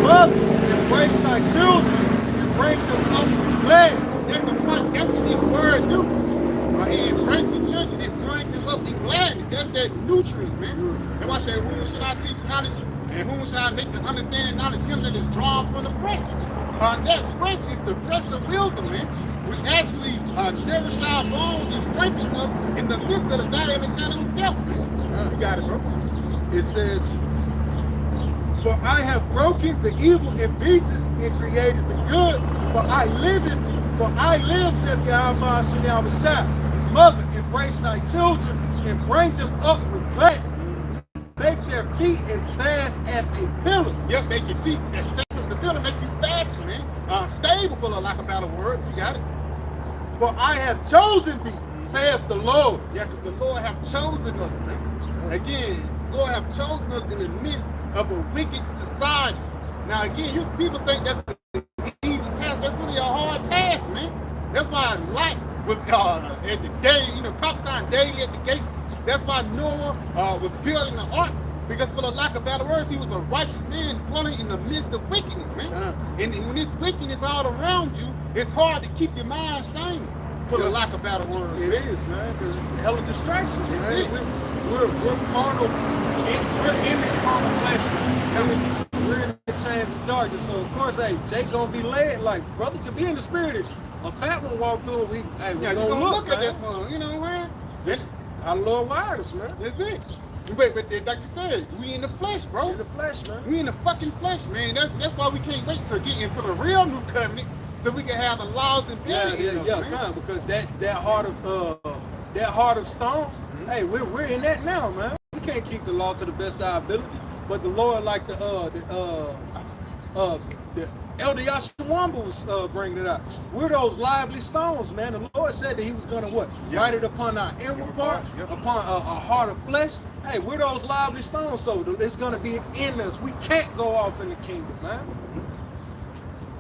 Mother, embrace thy children and bring them up with gladness. That's a part. That's what this word do. He embraced the children and bring them up in gladness. That's that nutrients, man. And I said, whom shall I teach knowledge, and whom shall I make to understand knowledge? Him that is drawn from the breast. That breast is the breast of wisdom, man, which actually nourishes our bones and strengthens us in the midst of the valley of the shadow of death, man. You got it, bro. It says, for I have broken the evil in pieces and created the good. For I live, saith Yahawah, Sham, Yahawashi. Mother, embrace thy children and bring them up with gladness. Make their feet as fast as a pillar. Yep, make your feet as fast as the pillar. Make you fast, man. Stable, for the lack of better words. You got it. For I have chosen thee, saith the Lord. Yeah, because the Lord have chosen us, man. Again, the Lord have chosen us in the midst of a wicked society. Now, again, you people think that's an easy task. That's really a hard task, man. That's why Lot was at the day, prophesying daily at the gates. That's why Noah was building the ark, because for the lack of better words, he was a righteous man dwelling in the midst of wickedness, man. And when this wickedness all around you, it's hard to keep your mind sane, for the lack of better words. It is, man, because it's hella distractions, man. It. We're carnal. We're in this carnal flesh, man. We're in the chains of darkness. So, of course, hey, Jake gonna be led. Like, brothers could be in the spirit. A fat one walk through, we're gonna look at that one. You know, man. Just our Lord wired us, man. That's it. But like you said, we in the flesh, bro. In the flesh, man. We in the fucking flesh, man. That's why we can't wait to get into the real new covenant, so we can have the laws and because that heart of stone. Hey, we're in that now, man. We can't keep the law to the best of our ability, but the Lord, like the Elder Yahawah was bringing it out. We're those lively stones, man. The Lord said that He was going to what? Write it upon our inward parts, upon a heart of flesh. Hey, we're those lively stones, so it's going to be in us. We can't go off in the kingdom, man.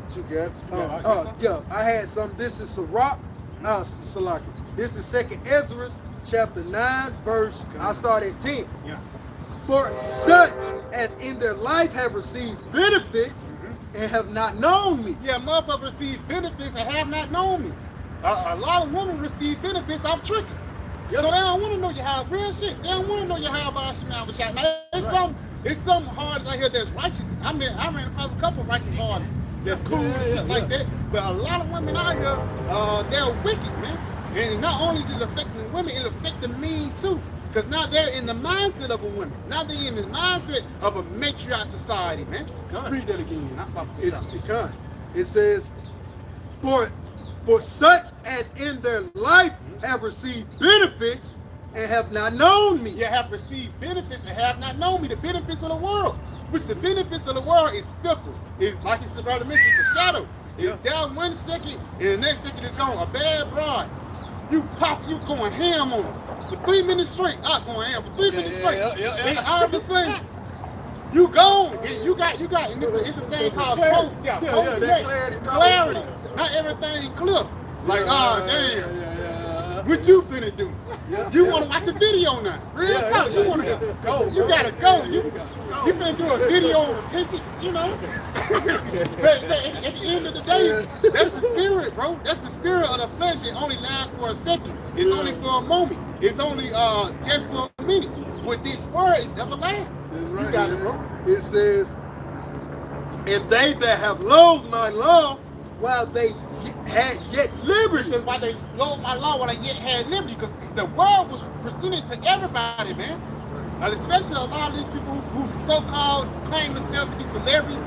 What you got? I had some. This is Sirach, Salaki. This is 2nd Ezra, chapter 9, verse. I start at 10. Yeah. For such as in their life have received benefits and have not known me. Yeah, motherfuckers receive benefits and have not known me. A lot of women receive benefits off tricking. So they don't want to know you have real shit. They don't want to know you have Yahawashi. Now, it's some hardest out here that's righteous. I ran across a couple of righteous hardest that's cool and shit like that. But a lot of women out here, they're wicked, man. And not only is it affecting the women, it affects the men too. Because now they're in the mindset of a woman. Now they're in the mindset of a matriarch society, man. Read that again. It says, for such as in their life have received benefits and have not known me. Yeah, have received benefits and have not known me. The benefits of the world. Which the benefits of the world is fickle. It's like it's the brother mentioned, it's a shadow. It's down 1 second, and the next second it's gone. A bad broad. You going ham on it. For 3 minutes straight, going ham for 3 minutes straight. And all of a sudden, you gone. And you got, and it's a thing called post. Clarity. Not everything clear. Like, damn. What you finna do? You want to watch a video now? Real talk. You want to go? You gotta go. You finna do a video on repentance, you know? but at the end of the day, that's the spirit, bro. That's the spirit of the flesh. It only lasts for a second. It's only for a moment. It's only just for a minute. With this word, it's everlasting. Right. You got it, bro. It says, and they that have loathed my law, while they had yet liberty. This is why they loathed my law while they yet had liberty, because the word was presented to everybody, man. And especially a lot of these people who so-called claim themselves to be celebrities,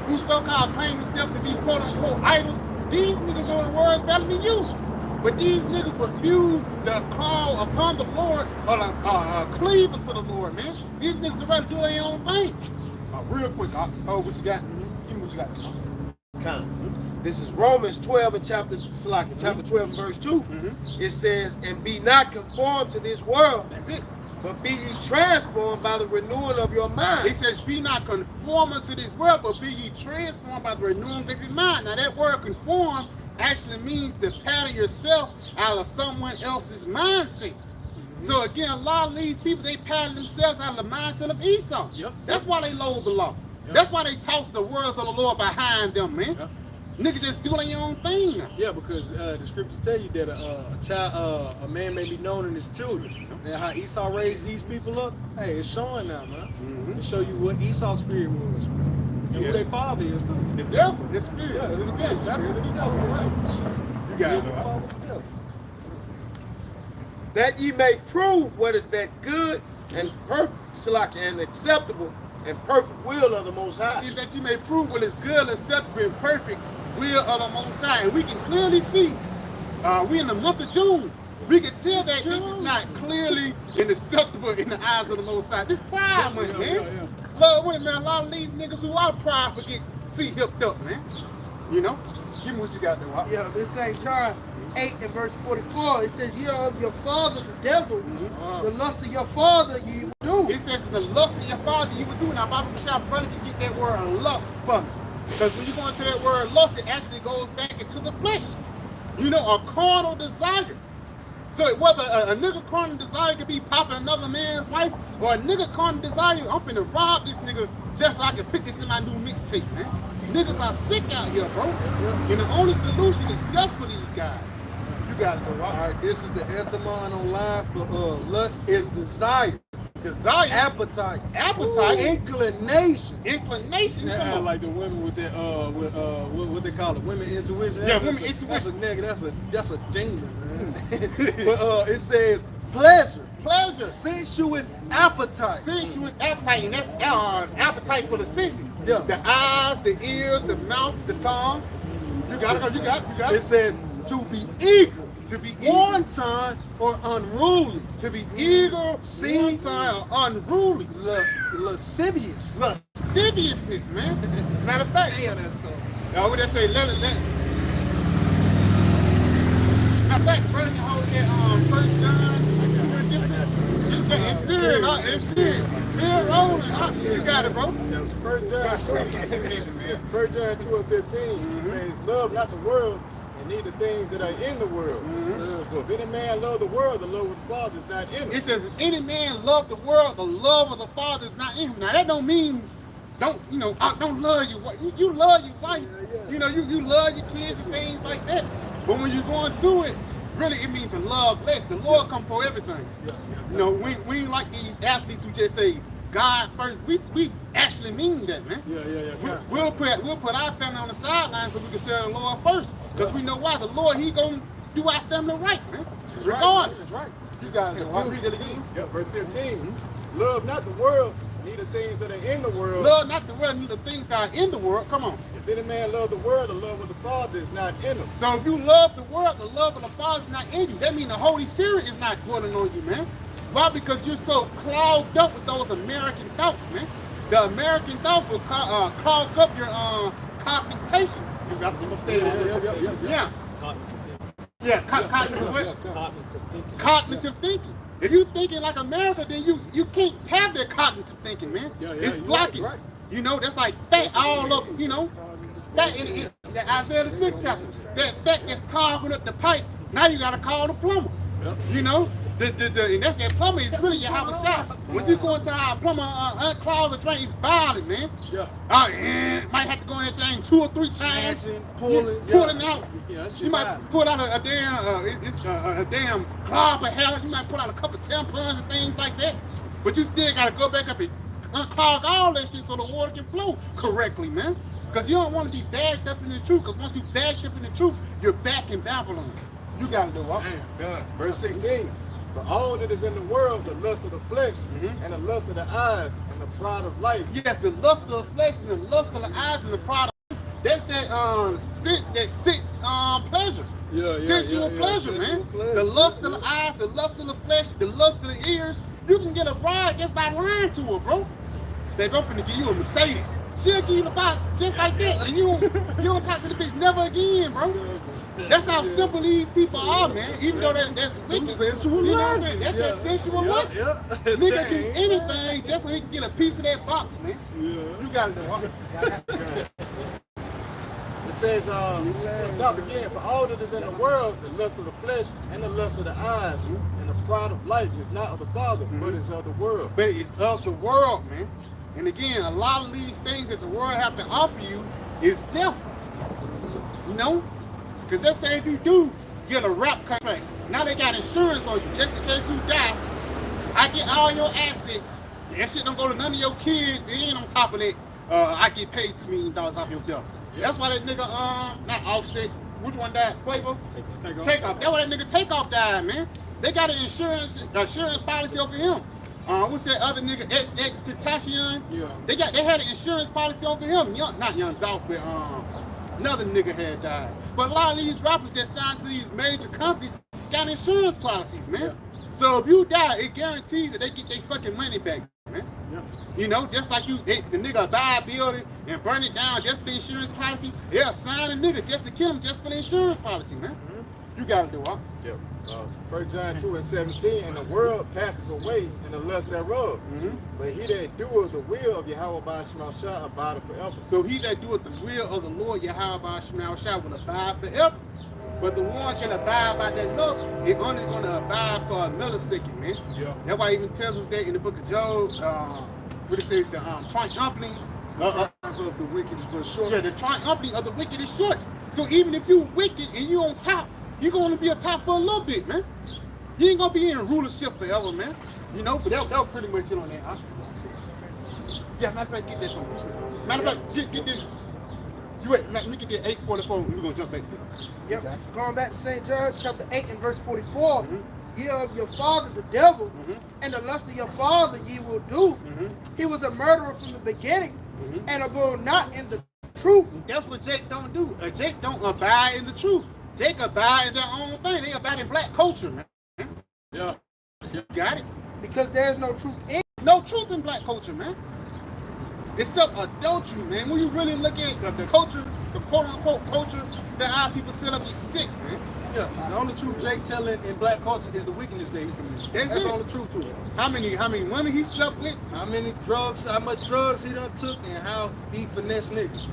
who so-called claim themselves to be quote-unquote idols. These niggas know the words better than you. But these niggas refuse to call upon the Lord or cleave unto the Lord, man. These niggas are ready to do their own thing. Real quick, what you got? Give me what you got, Simon. This is Romans 12 and chapter 12 and verse 2. It says, and be not conformed to this world. That's it. But be ye transformed by the renewing of your mind. It says, be not conformed to this world, but be ye transformed by the renewing of your mind. Now that word conform actually means to pattern yourself out of someone else's mindset. So again, a lot of these people, they pattern themselves out of the mindset of Esau. That's why they loathe the law. That's why they toss the words of the Lord behind them, man. Niggas just doing their own thing now. Yeah, because the scriptures tell you that a man may be known in his children. And how Esau raised these people up, hey, it's showing now, man. It show you what Esau's spirit was, man. And who their father is, too. The devil, the spirit. Yeah, the spirit. You got it, bro. That ye may prove what is that good and perfect, and acceptable and perfect will of the Most High. That you may prove what is good, acceptable, and perfect will of the Most High. And we can clearly see, we in the month of June, we can tell that this is not clearly and acceptable in the eyes of the Most High. This pride money, man. Lord, wait, man, a lot of these niggas who are prideful get hipped up, man. You know? Give me what you got there, Rob. Yeah, this St. John 8 and verse 44. It says, ye are of your father, the devil. The lust of your father you will do. It says, the lust of your father you would do. Now, Bible Shop brother can get that word lust from me. Because when you go into that word lust, it actually goes back into the flesh. You know, a carnal desire. So whether a nigga carnal desire could be popping another man's wife, or a nigga carnal desire, I'm finna rob this nigga just so I can put this in my new mixtape, man. Niggas are sick out here, bro. And the only solution is death for these guys. You got it, bro. All right, this is the Etamon online for lust is desire. Desire. Appetite. Appetite. Inclination. Inclination. Come on. Like the women with that, what they call it, women intuition. Yeah, women intuition. That's a nigga, that's a demon, man. But it says pleasure. Pleasure. Sensuous appetite. Sensuous appetite, and that's appetite for the senses. Yeah. The eyes, the ears, the mouth, the tongue. You got it, you got it. It says to be eager. To be wanton or unruly. To be eager, wanton, or unruly. Lascivious. Lasciviousness, man. Matter of fact. Damn, that's cool. What they say, let it. Matter of fact, brother can hold that 1 John 2 and 15. It's good, it's good. Still rolling, You got it, bro. 1 John 2 and 15 says, love not the world, and neither things that are in the world. If any man love the world, the love of the Father is not in him. It says, if any man love the world, the love of the Father is not in him. Now that don't mean don't love your wife. You love your wife. You know, you love your kids and things like that. But when you go into it, really it means to love less. The Lord come for everything. You know, we ain't like these athletes who just say God first. We actually mean that, man. We'll put our family on the sideline so we can serve the Lord first. Because we know why. The Lord, he gonna do our family right, man. Regardless. That's right. You guys read it again. Verse 15. Love not the world, neither things that are in the world. Love not the world, neither things that are in the world. Come on. If any man love the world, the love of the Father is not in him. So if you love the world, the love of the Father is not in you. That means the Holy Spirit is not dwelling on you, man. Why? Because you're so clogged up with those American thoughts, man. the American thoughts will clog up your computation. You got to say that. Yeah. Yeah, cognitive thinking. If you thinking like America, then you can't have that cognitive thinking, man. It's blocking. Right. You know, that's like fat all up, you know. Fat in Isaiah the 6th chapter. That fat that's clogging up the pipe. Now you gotta call the plumber. Yep. You know? And that's that plumber is really Yahawashi. When you go into our plumber unclog the drain, it's violent, man. Yeah. Might have to go in that drain 2 or 3 times, pulling out. Yeah, you might pull out a damn glob of hair. You might pull out a couple of tampons and things like that. But you still gotta go back up and unclog all that shit so the water can flow correctly, man. Because you don't want to be bagged up in the truth. Because once you bagged up in the truth, you're back in Babylon. You gotta do what? God. Verse 16. For all that is in the world, the lust of the flesh, and the lust of the eyes, and the pride of life. Yes, the lust of the flesh, and the lust of the eyes, and the pride of life. That's that six pleasure. Sensual pleasure, man. The lust of the eyes, the lust of the flesh, the lust of the ears. You can get a bride just by lying to her, bro. They both finna give you a Mercedes. She'll give you the box just like that, and you don't talk to the bitch never again, bro. That's how simple these people are, man. Even though that's wicked. Sensual lust. That's that sensual lust. Nigga do anything just so he can get a piece of that box, man. You gotta do it. It says, top again, for all that is in the world, the lust of the flesh and the lust of the eyes, and the pride of life is not of the Father, but is of the world. But it's of the world, man. And again, a lot of these things that the world have to offer you is death. You know? Because let's say if you do get a rap contract, now they got insurance on you just in case you die. I get all your assets. That shit don't go to none of your kids. And on top of that, I get paid $2 million off your death. Yeah. That's why that nigga, not Offset, which one died? Quavo? Takeoff. That's why that nigga Takeoff died, man. They got an insurance policy over him. What's that other nigga? X Tentacion? Yeah. They had an insurance policy over him. Not Young Dolph, but another nigga had died. But a lot of these rappers that signed to these major companies got insurance policies, man. Yeah. So if you die, it guarantees that they get their fucking money back, man. Yeah. You know, just like the nigga buy a building and burn it down just for the insurance policy, they'll sign a nigga just to kill him just for the insurance policy, man. You gotta do it. Yep. 1 John 2:17, and the world passes away in the lust thereof. But he that doeth the will of Yahawashi abideth forever. So he that doeth the will of the Lord Yahawashi will abide forever. But the ones that abide by that lust, they're only going to abide for a millisecond, man. Yeah. That's why it even tells us that in the book of Job, where it says the triumphing of the wicked is but short. Yeah, the triumphing of the wicked is short. So even if you wicked and you on top, you're going to be on top for a little bit, man. You ain't going to be in rulership forever, man. You know, but that was pretty much it on that. Yeah, matter of fact, get that from me. Matter of fact, get this. You wait, let me get that 844 and we're going to jump back there. Yep. Okay. Going back to St. John chapter 8 and verse 44. Ye of your father the devil, and the lust of your father ye will do. He was a murderer from the beginning, and abode not in the truth. That's what Jake don't do. Jake don't abide in the truth. Jake abide in their own thing. They abide in black culture, man. Yeah. You got it? Because there's no truth in. No truth in black culture, man. Except adultery, man. When you really look at the culture, the quote-unquote culture that our people set up is sick, man. Yeah, the only truth Jake telling in black culture is the wickedness that he committed. That's the only truth to it. How many women he slept with? How much drugs he done took, and how he finessed niggas.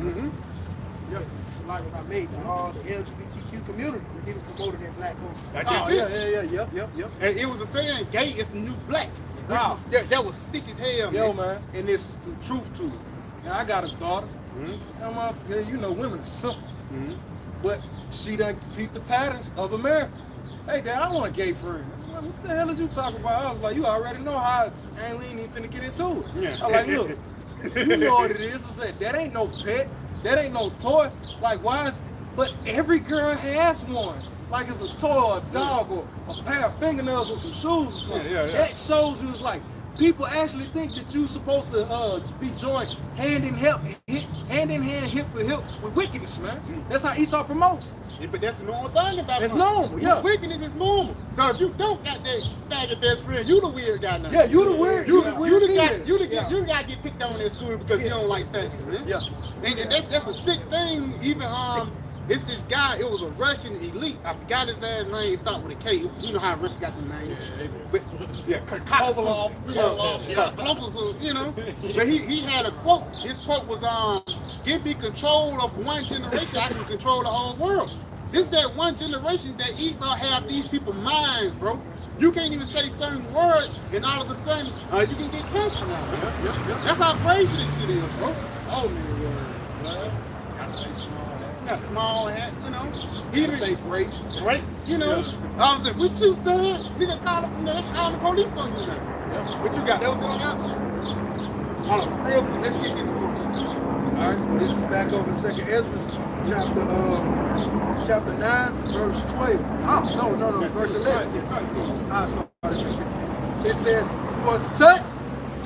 Yeah, it's like what I made to all the LGBTQ community. He was promoted in black culture. That's it. Yep. And it was a saying, gay is the new black. Wow. That was sick as hell, man. Yo, man. And it's the truth to it. Now, I got a daughter. That motherfucker, you know, women are simple. But she done peeped the patterns of America. Hey, Dad, I want a gay friend. I was like, what the hell is you talking about? I was like, you already know how we ain't even finna get into it. Yeah. I like, look, you know what it is. I said, that ain't no pet. That ain't no toy. Like, why is... But every girl has one. Like it's a toy or a dog or a pair of fingernails or some shoes or something. That shows you it's like, people actually think that you're supposed to be joined hand in hand, hip with hip with wickedness, man. That's how Esau promotes. Yeah, but that's the normal thing about It's it. normal, yeah. Wickedness is normal. So if you don't got that faggot best friend, you the weird guy now. Yeah, you the weird. You the got kid. you got to get picked on in school because you don't like faggots, man. Yeah. And that's a sick thing. Even it's this guy. It was a Russian elite. I forgot his last name. It started with a K. You know how Russia got the name. Kovalov. Kovalov. You know. But he had a quote. His quote was "Give me control of one generation. I can control the whole world." This that one generation that Esau have these people minds, bro. You can't even say certain words, and all of a sudden you can get canceled now. Man. That's how crazy this shit is, bro. So many words, man. Gotta say small. Got small hat, you know. Even say great, you know. I was like, what you said? Nigga call the police on you now. Yeah. What you got? That was it on y'all? Hold on, real quick. Let's get this book. All right, this is back over 2nd Ezra, chapter 9, verse 12. Oh, no, verse 11. I started at 15. It says,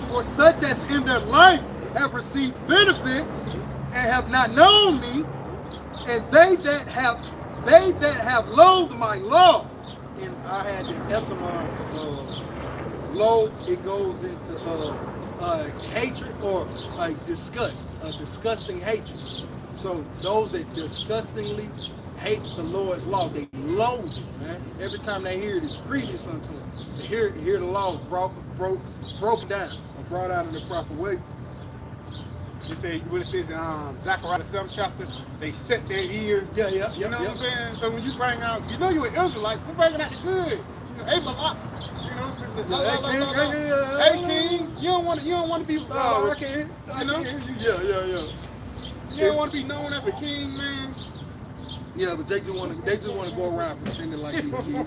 for such as in their life have received benefits and have not known me, and they that have loathed my law. And I had the etymon for loathe. It goes into hatred or disgust, a disgusting hatred. So those that disgustingly hate the Lord's law, they loathe it, man. Every time they hear it, it's grievous unto them. To hear the law broken down or brought out in the proper way. It says what it says in Zechariah the 7th chapter. They set their ears. Yeah. You know what I'm saying? So when you bring out, you know you're an Israelite. We're bringing out the good. You know, hey Balak. You know, hey King. You don't want to be. I can't. You know. Yeah. You don't want to be known as a king, man. Yeah, but they just want to go around pretending like they king.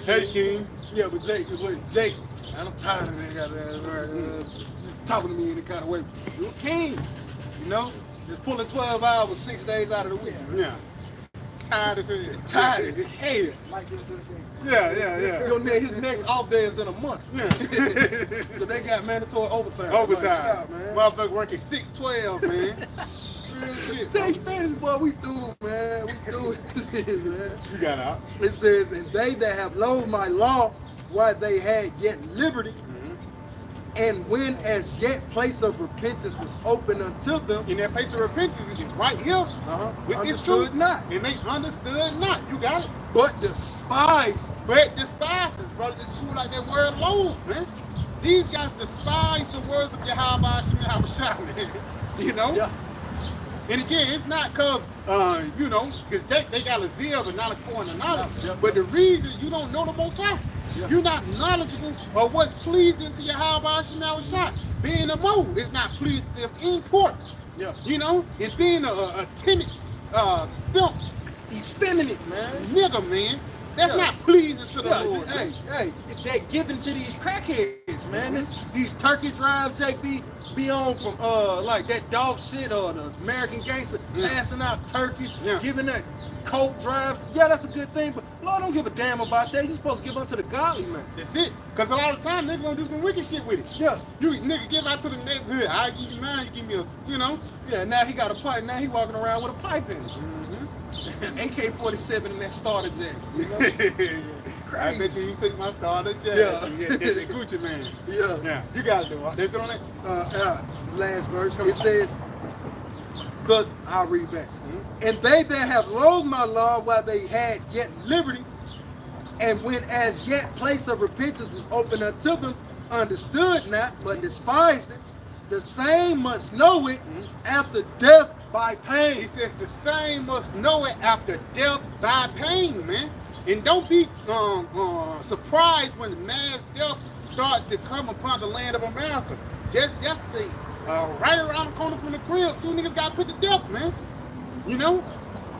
Hey king. Yeah, but Jake, I'm tired of that. Talking to me in the kind of way. You're a king, you know. Just pulling 12 hours, 6 days out of the week. Yeah. Tired as hell. Tired as hell. Yeah. His next off day is in a month. Yeah. So they got mandatory overtime. Overtime. Man. Motherfucker working 6/12, man. Real shit. Take fantasy, boy, we do, man. We do this, man. You got out. It says, and they that have loathed my law while they had yet liberty, and when as yet place of repentance was open unto them, In that place of repentance is right here. With this understood truth. not, And they understood not. You got it. but despised. But despised it, brother. It's cool like that word loathe, man. These guys despise the words of Yahawashi, man. You know? Yeah. And again, it's not because, you know, because they got a zeal but not a point of knowledge. Yeah. But the reason you don't know the Most High. Yeah. You're not knowledgeable of what's pleasing to Yahawashi. Being a mo is not pleasing to him in court. Yeah. You know? And being a timid, simp, effeminate, Man. nigga, man. That's Yeah. not pleasing to the Lord. Hey, that giving to these crackheads, man. These turkey drives, Jake be on from like that Dolph shit or the American Gangster, passing out turkeys, giving that coke drive. Yeah, that's a good thing, but Lord don't give a damn about that. You're supposed to give unto the godly, man. That's it. Because a lot of time niggas gonna do some wicked shit with it. Yeah. You nigga give out to the neighborhood. I give you mine, you give me a, you know. Yeah, now he got a pipe. Now he walking around with a pipe in it. AK-47 in that starter jacket. You know? I bet you he took my starter jacket. Yeah. That's a Gucci man. Yeah. You got it, though. That's it on that? Last verse, it says, thus I'll read back. And they that have loathed my law while they had yet liberty, and when as yet place of repentance was open unto them, understood not, but despised it, the same must know it after death by pain. He says the same must know it after death by pain, man. And don't be surprised when the mass death starts to come upon the land of America. Just yesterday, right around the corner from the crib, 2 niggas got put to death, man. You know?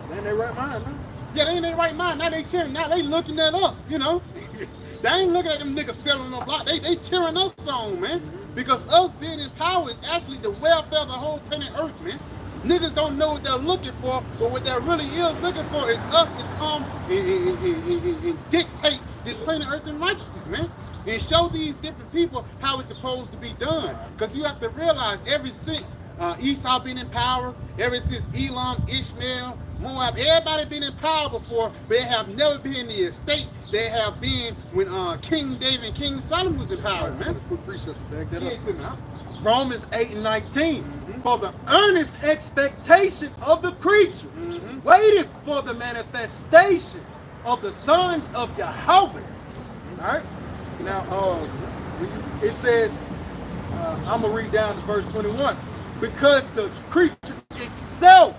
Man, they right mind, man. Yeah, they ain't in their right mind. Now they cheering. Now they looking at us, you know? They ain't looking at them niggas selling on the block. They cheering us on, man. Because us being in power is actually the welfare of the whole planet Earth, man. Niggas don't know what they're looking for, but what they're really is looking for is us to come and dictate display the earth in righteousness, man. And show these different people how it's supposed to be done. Because you have to realize, ever since Esau been in power, ever since Elam, Ishmael, Moab, everybody been in power before, but they have never been in the estate they have been when King David and King Solomon was in power, man. Quick precept to back that Get up. to me, huh? Romans 8 and 19. For the earnest expectation of the creature waited for the manifestation of the sons of Yahawah. All right. Now, it says, I'm gonna read down to verse 21. Because the creature itself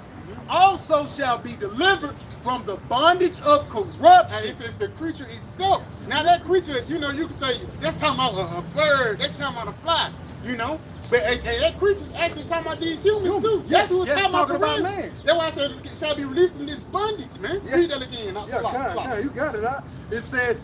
also shall be delivered from the bondage of corruption. And it says the creature itself. Now that creature, you know, you can say that's talking about a bird, that's talking about a fly, you know. But that creature's actually talking about these humans too. Yes, That's who it's yes, talking about man. man. That's why I said it shall be released from this bondage, man. Yes. Read that again. Now, Yeah, you got it. It says,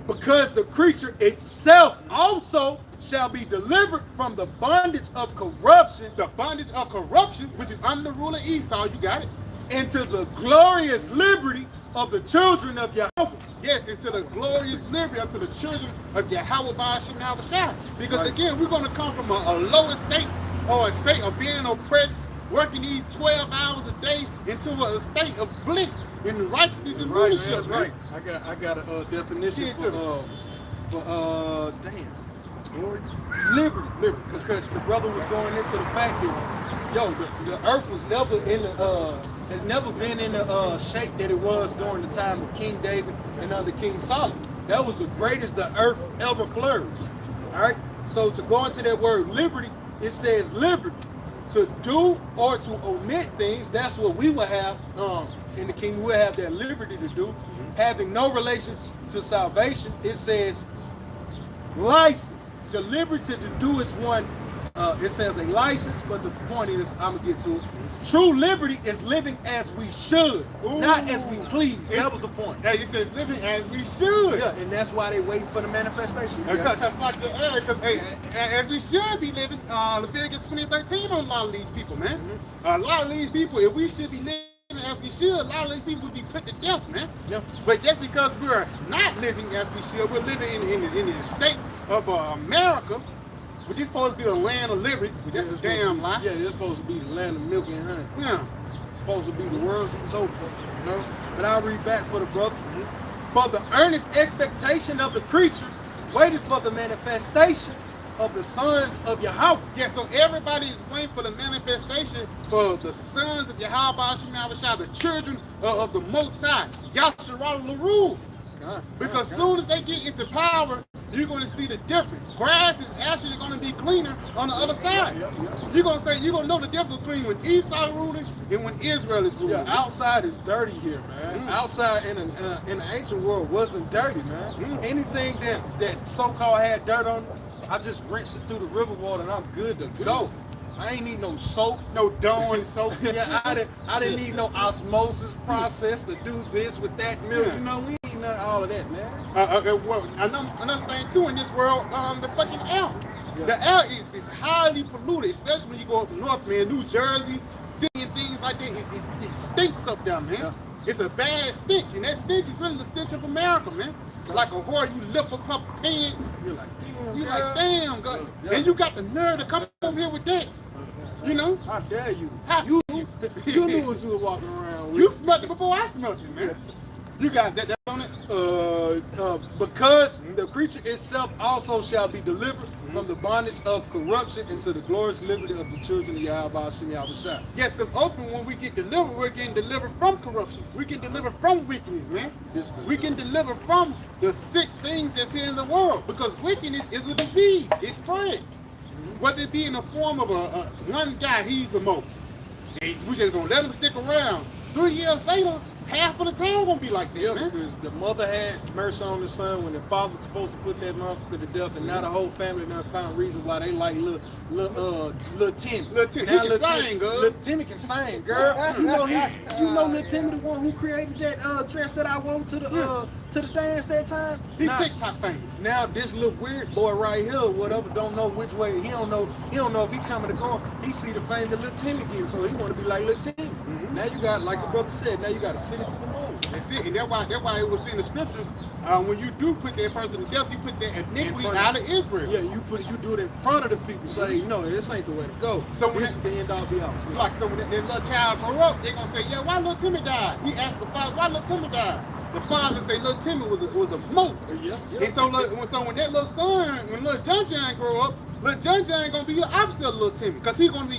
because the creature itself also shall be delivered from the bondage of corruption, the bondage of corruption, which is under the rule of Esau, you got it. into the glorious liberty of the children of Yahawah. Yes, into the glorious liberty unto the children of Yahawah by Sham Yahawashi. Because Right. again, we're going to come from a low estate or a state of being oppressed, working these 12 hours a day into a state of bliss and righteousness and Right, rulership. that's right. I got a definition Get for liberty. Because the brother was going into the fact that the earth was never in the has never been in the shape that it was during the time of King David and under King Solomon. That was the greatest the earth ever flourished. All right. So to go into that word liberty, it says liberty. To do or to omit things, that's what we will have in the kingdom. We'll have that liberty to do. Having no relations to salvation, it says license. The liberty to do is one, it says a license, but the point is, I'm going to get to it. True liberty is living as we should, not as we please. That was the point. Hey, it says living as we should. Yeah, and that's why they waiting for the manifestation. Because like as we should be living, Leviticus 20:13 on a lot of these people, man. A lot of these people, if we should be living as we should, a lot of these people would be put to death, man. Yeah. But just because we are not living as we should, we're living in the state of America, which is supposed to be the land of liberty, which is a damn lie. Yeah, it's supposed to be the land of milk and honey. Yeah. Supposed to be the world's utopia, you know. But I'll read back for the brother. For the earnest expectation of the creature waited for the manifestation of the sons of Yahawah. Yeah, so everybody is waiting for the manifestation for the sons of Yahawah by Sham Yahawashi, the children of the Most High, Yahawah. Because soon as they get into power, you're going to see the difference. Grass is actually going to be greener on the other side. You're going to know the difference between when Esau ruling and when Israel is ruling. Yeah, outside is dirty here, man. Outside in the ancient world wasn't dirty, man. Anything that so-called had dirt on it, I just rinse it through the river water and I'm good to go. I ain't need no soap, no Dawn soap. Yeah, I didn't need no osmosis process to do this with that milk. Yeah. You know, we ain't none all of that, man. Well, another thing too in this world, the fucking air. Yeah. The air is highly polluted, especially when you go up north, man, New Jersey, and things like that. It stinks up there, man. Yeah. It's a bad stench, and that stench is really the stench of America, man. Like a whore, you lift up her pants. You're like, damn, You girl. like, damn, God. Yeah. And you got the nerve to come over here with that. You know? How dare you? How- You knew what you were walking around with. You smelled it before I smelled it, man. You got that on it? Because the creature itself also shall be delivered from the bondage of corruption into the glorious liberty of the children of Yahawah Sham Yahawashi. Yes, because ultimately when we get delivered, we're getting delivered from corruption. We get delivered from wickedness, man. We can deliver from the sick things that's here in the world. Because wickedness is a disease. It spreads. Whether it be in the form of one guy, he's a mo. And we just gonna let him stick around. 3 years later, half of the town gonna be like that, Yeah, man. because the mother had mercy on the son when the father was supposed to put that motherfucker to death, and now the whole family done found reason why they like little Timmy. Lil' Timmy, Now he can sing, girl. Little Timmy can sing, girl. You know Little Timmy, the one who created that dress that I wore to the dance that time. He Now- TikTok famous. Now this little weird boy right here, whatever, don't know which way. He don't know if he coming or going. He see the fame that Little Timmy getting, so he want to be like Little Timmy. Now you got, like the brother said, now you got a city for the moon. That's it. And that's why it was in the scriptures. When you do put that person to death, you put that iniquity out of Israel. Yeah, you do it in front of the people. Say, no, this ain't the way to go. So when this is the end all be all. It's like, so when that little child grow up, they're gonna say, yeah, why little Timmy died? He asked the father, why little Timmy died? The father say, little Timmy was a moat. Yeah. And so when that little son, when little John grow up, little John gonna be the opposite of little Timmy, because he gonna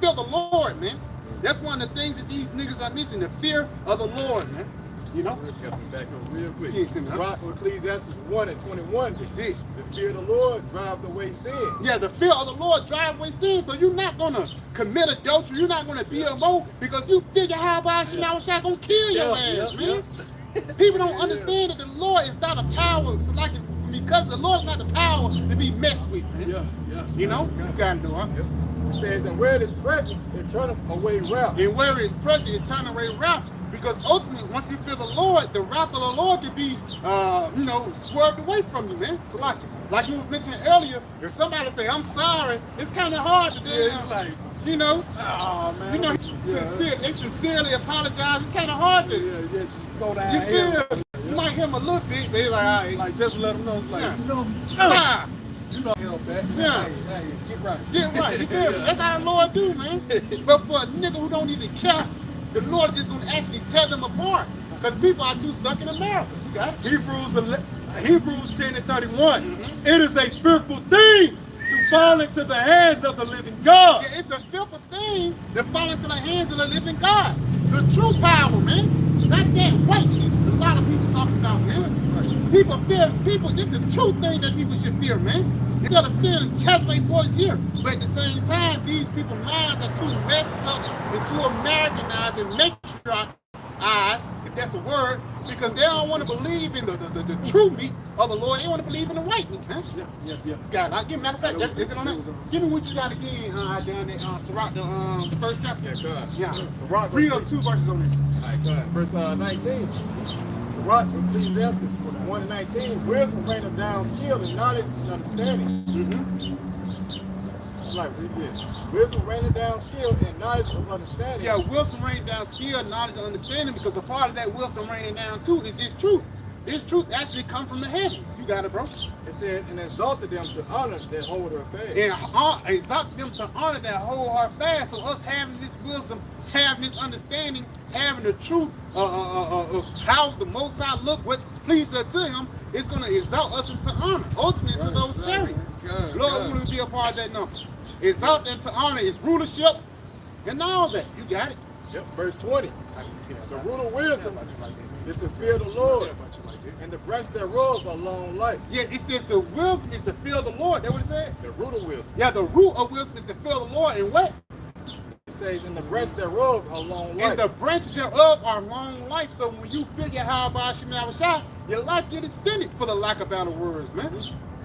fear the Lord, man. That's one of the things that these niggas are missing, the fear of the Lord, man. You know? We'll get some back up real quick. Yeah, Timmy, huh? Right, Ecclesiastes 1:21. That's it. The fear of the Lord drive away sin. Yeah, the fear of the Lord drive away sin. So you're not gonna commit adultery. You're not gonna be a mo because you figure how Yahawashi gonna kill your ass, man. People don't understand that the Lord is not a power. So like because the Lord is not the power to be messed with, man. Yeah. You know, you gotta know, huh? Yep. It says, and where it is present, it turneth away wrath. And where it is present, it turn away wrath. Because ultimately, once you fear the Lord, the wrath of the Lord can be, swerved away from you, man. So like you mentioned earlier, if somebody say, I'm sorry, it's kind of hard to do. It's like, oh man. They sincerely apologize. It's kind of hard to. Just go down. You feel? You might hear them a little bit, but it's like, all right. Like just let them know, it's like, Nah. you know, help back. Yeah. Hey, get right. Get right. You feel me? That's how the Lord do, man. But for a nigga who don't even care, the Lord is just going to actually tear them apart. Because people are too stuck in America. You got it? Hebrews 10:31. It is a fearful thing to fall into the hands of the living God. Yeah, it's a fearful thing to fall into the hands of the living God. The true power, man. Not that white people. A lot of people talking about, man. People fear people. This is the true thing that people should fear, man. Instead of fearing chestplate boys here. But at the same time, these people's minds are too messed up and too Americanized and matriarchized, if that's a word, because they don't want to believe in the true meat of the Lord. They want to believe in the white meat, man. Yeah. God, give me matter of fact, is it on that? Give me what you got again, down there, Sirach, the first chapter. Yeah, God. Yeah. Sirach, Read up 2 verses on there. All right, God. Verse 19. Sirach, Ecclesiastes 1:19. Wisdom raineth down skill and knowledge and understanding. Like, read this. Wisdom raineth down skill and knowledge and understanding. Yeah, wisdom rain down skill, knowledge, and understanding, because a part of that wisdom raining down too is this truth. This truth actually comes from the heavens. You got it, bro. It said, and exalted them to honor that hold her fast. And exalt them to honor that whole heart fast. So us having this wisdom, having this understanding, having the truth of how the Most High look, what's pleasing to Him, it's going to exalt us into honor, ultimately into those chariots. Lord, want to be a part of that number. Exalt into honor is rulership and all that. You got it. Yep. Verse 20. The root of wisdom is to fear the Lord, and the branch thereof a long life. Yeah, it says the wisdom is to fear the Lord. That's what it said? The root of wisdom. Yeah, the root of wisdom is to fear the Lord. And what? It says, and the branch thereof a long life. And the branches thereof are long life. So when you figure how about Yahawashi, your life get extended, for the lack of better words, man.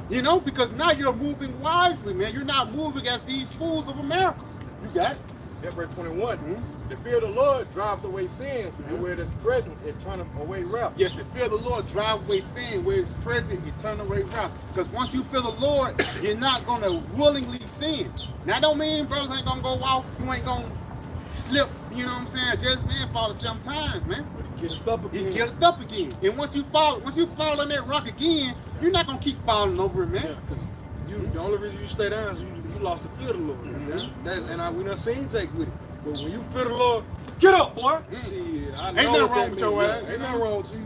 You know, because now you're moving wisely, man. You're not moving as these fools of America. You got it? Yeah, verse 21. The fear of the Lord driveth away sins, and where it is present, it turneth away wrath. Yes, the fear of the Lord drive away sin. Where it's present, it turn away wrath. Because once you fear the Lord, you're not going to willingly sin. Now, that don't mean brothers ain't going to go off. You ain't going to slip, you know what I'm saying? Just, man, fall 7 times, man. Get it up again. You get it up again. And once you fall in that rock again, you're not going to keep falling over it, man. Yeah, because the only reason you stay down is you lost the fear of the Lord. We done seen Jake with it. But when you fear the Lord, get up, boy. Shit, I know ain't nothing wrong with your ass. Ain't nothing wrong with you.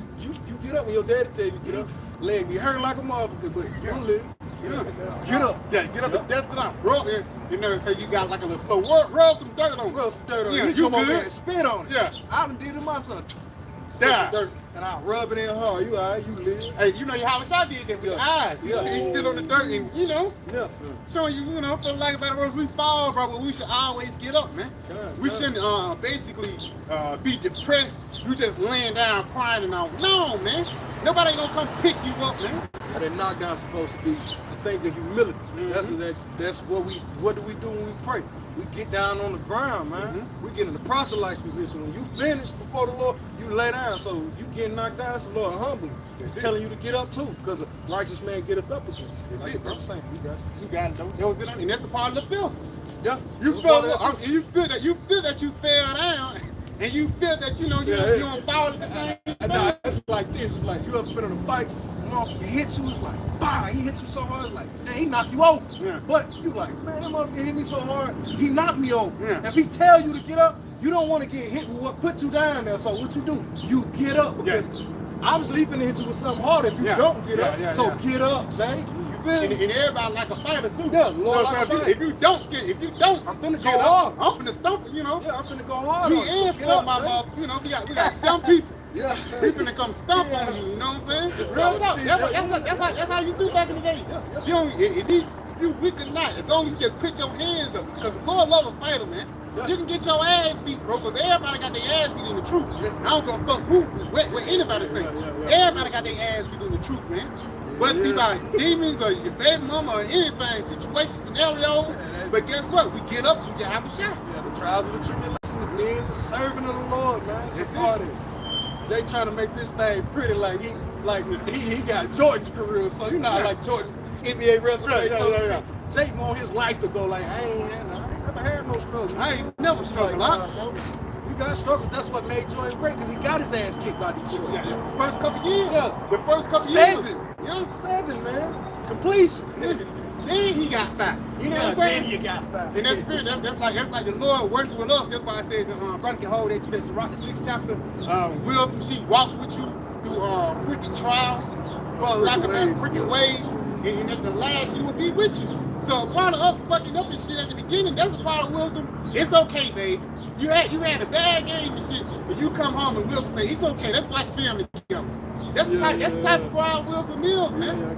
You get up when your daddy tell you to get up. Leg be hurt like a motherfucker, but you live. Get up. Get up. Yeah, get up and dust it off. Rub it. You know, say you got like a little slow work. Rub some dirt on it. Rub some dirt on it. Yeah, You come over good. there and spit on it. Yeah. I done did it myself. Yeah. Dirt, and I rub it in hard. You all right, you live. Hey, you know Yahawashi did that with the eyes. He spit on the dirt and, you know, showing you, you know, for lack of better words, we fall, bro, but we should always get up, man. We shouldn't basically be depressed. You just laying down crying and all. No, man. Nobody ain't gonna come pick you up, man. That knockdown supposed to be a thing of humility. That's what do we do when we pray? We get down on the ground, man. We get in the proselyte position. When you finish before the Lord, you lay down. So you get knocked down, it's the Lord humbling. It's telling you to get up too, because a righteous man getteth up again. That's it, bro. Saying, You got it, though. That was it, and that's a part of the film. Yeah. You feel that you fell down, and you feel that you don't fall at the same thing. Nah, it's like this. It's like you ever been on a bike, motherfucker hits you, it's like, bah, he hits you so hard, it's like, man, he knocked you over. Yeah. But you like, man, that motherfucker hit me so hard, he knocked me over. Yeah. If he tell you to get up, you don't want to get hit with what put you down there. So what you do? You get up because obviously he finna hit you with something hard if you don't get up. So get up, Zay. You feel me? And everybody like a fighter too. Yeah, Lord, so like a if you don't, I'm finna get go hard. I'm finna stomp it, Yeah, I'm finna go hard. We on you. in Get for up, my Zay. mother, we got some people. Yeah. He finna come stomp on you, you know what I'm saying? Real talk. That's how you do back in the day. You don't, at least if you weak or not, as long as you just put your hands up, because the Lord love a fighter, man. You can get your ass beat, bro, because everybody got their ass beat in the truth. I don't give a fuck what anybody say. Everybody got their ass beat in the truth, man. Whether it be by demons or your baby mama or anything, situation, scenarios. But guess what? We get up and you have a shot. Yeah, the trials of the tribulation, being the servant of the Lord, man. It's just part of it. Jay trying to make this thing pretty like he got Jordan's career, so you know like Jordan NBA resume. Jay want his life to go like I ain't never had no struggles. I ain't never struggled, huh? We got struggles. That's what made Jordan great because he got his ass kicked by Detroit. Yeah. First couple years. Yeah. The first couple Seven. years. Yeah, 7, man. Completion. Then he got five. You know what I'm saying? Then you got 5. In that spirit, that's like the Lord working with us. That's why it says, brother can hold that to that Sirach, the 6th chapter. Will she walk with you through crooked trials, for lack of crooked ways, and at the last she will be with you. So a part of us fucking up and shit at the beginning, that's a part of wisdom. It's okay, babe. You had a bad game and shit, but you come home and wisdom say, it's okay, let's watch family together. That's the type of part wisdom is, man.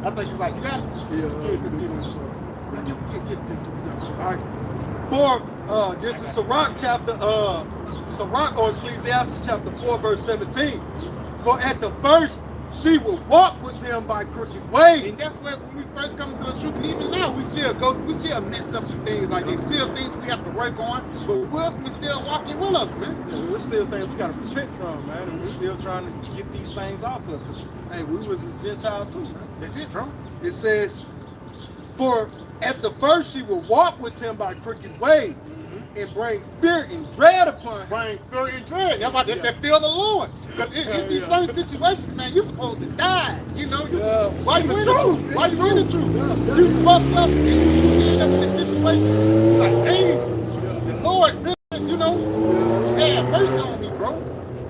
I think it's like, you got it? All right. For this is Sirach chapter Sirach or Ecclesiastes chapter 4 verse 17. For at the first she will walk with him by crooked ways. And that's when we first come to the truth, and even now we still mess up some things like there's still things we have to work on, but wisdom is still walking with us, man. Yeah, there's still things we gotta repent from, man, and we're still trying to get these things off us. Cause hey, we was a Gentile too, man. That's it, bro. It says, for at the first she will walk with him by crooked ways and bring fear and dread upon him. Bring fear and dread. That's that fear of the Lord. Because in these certain situations, man, you're supposed to die. You know, why you in the truth? Why you in the truth? You fucked up and you end up in a situation like, damn, the Lord, you know, have mercy on me, bro.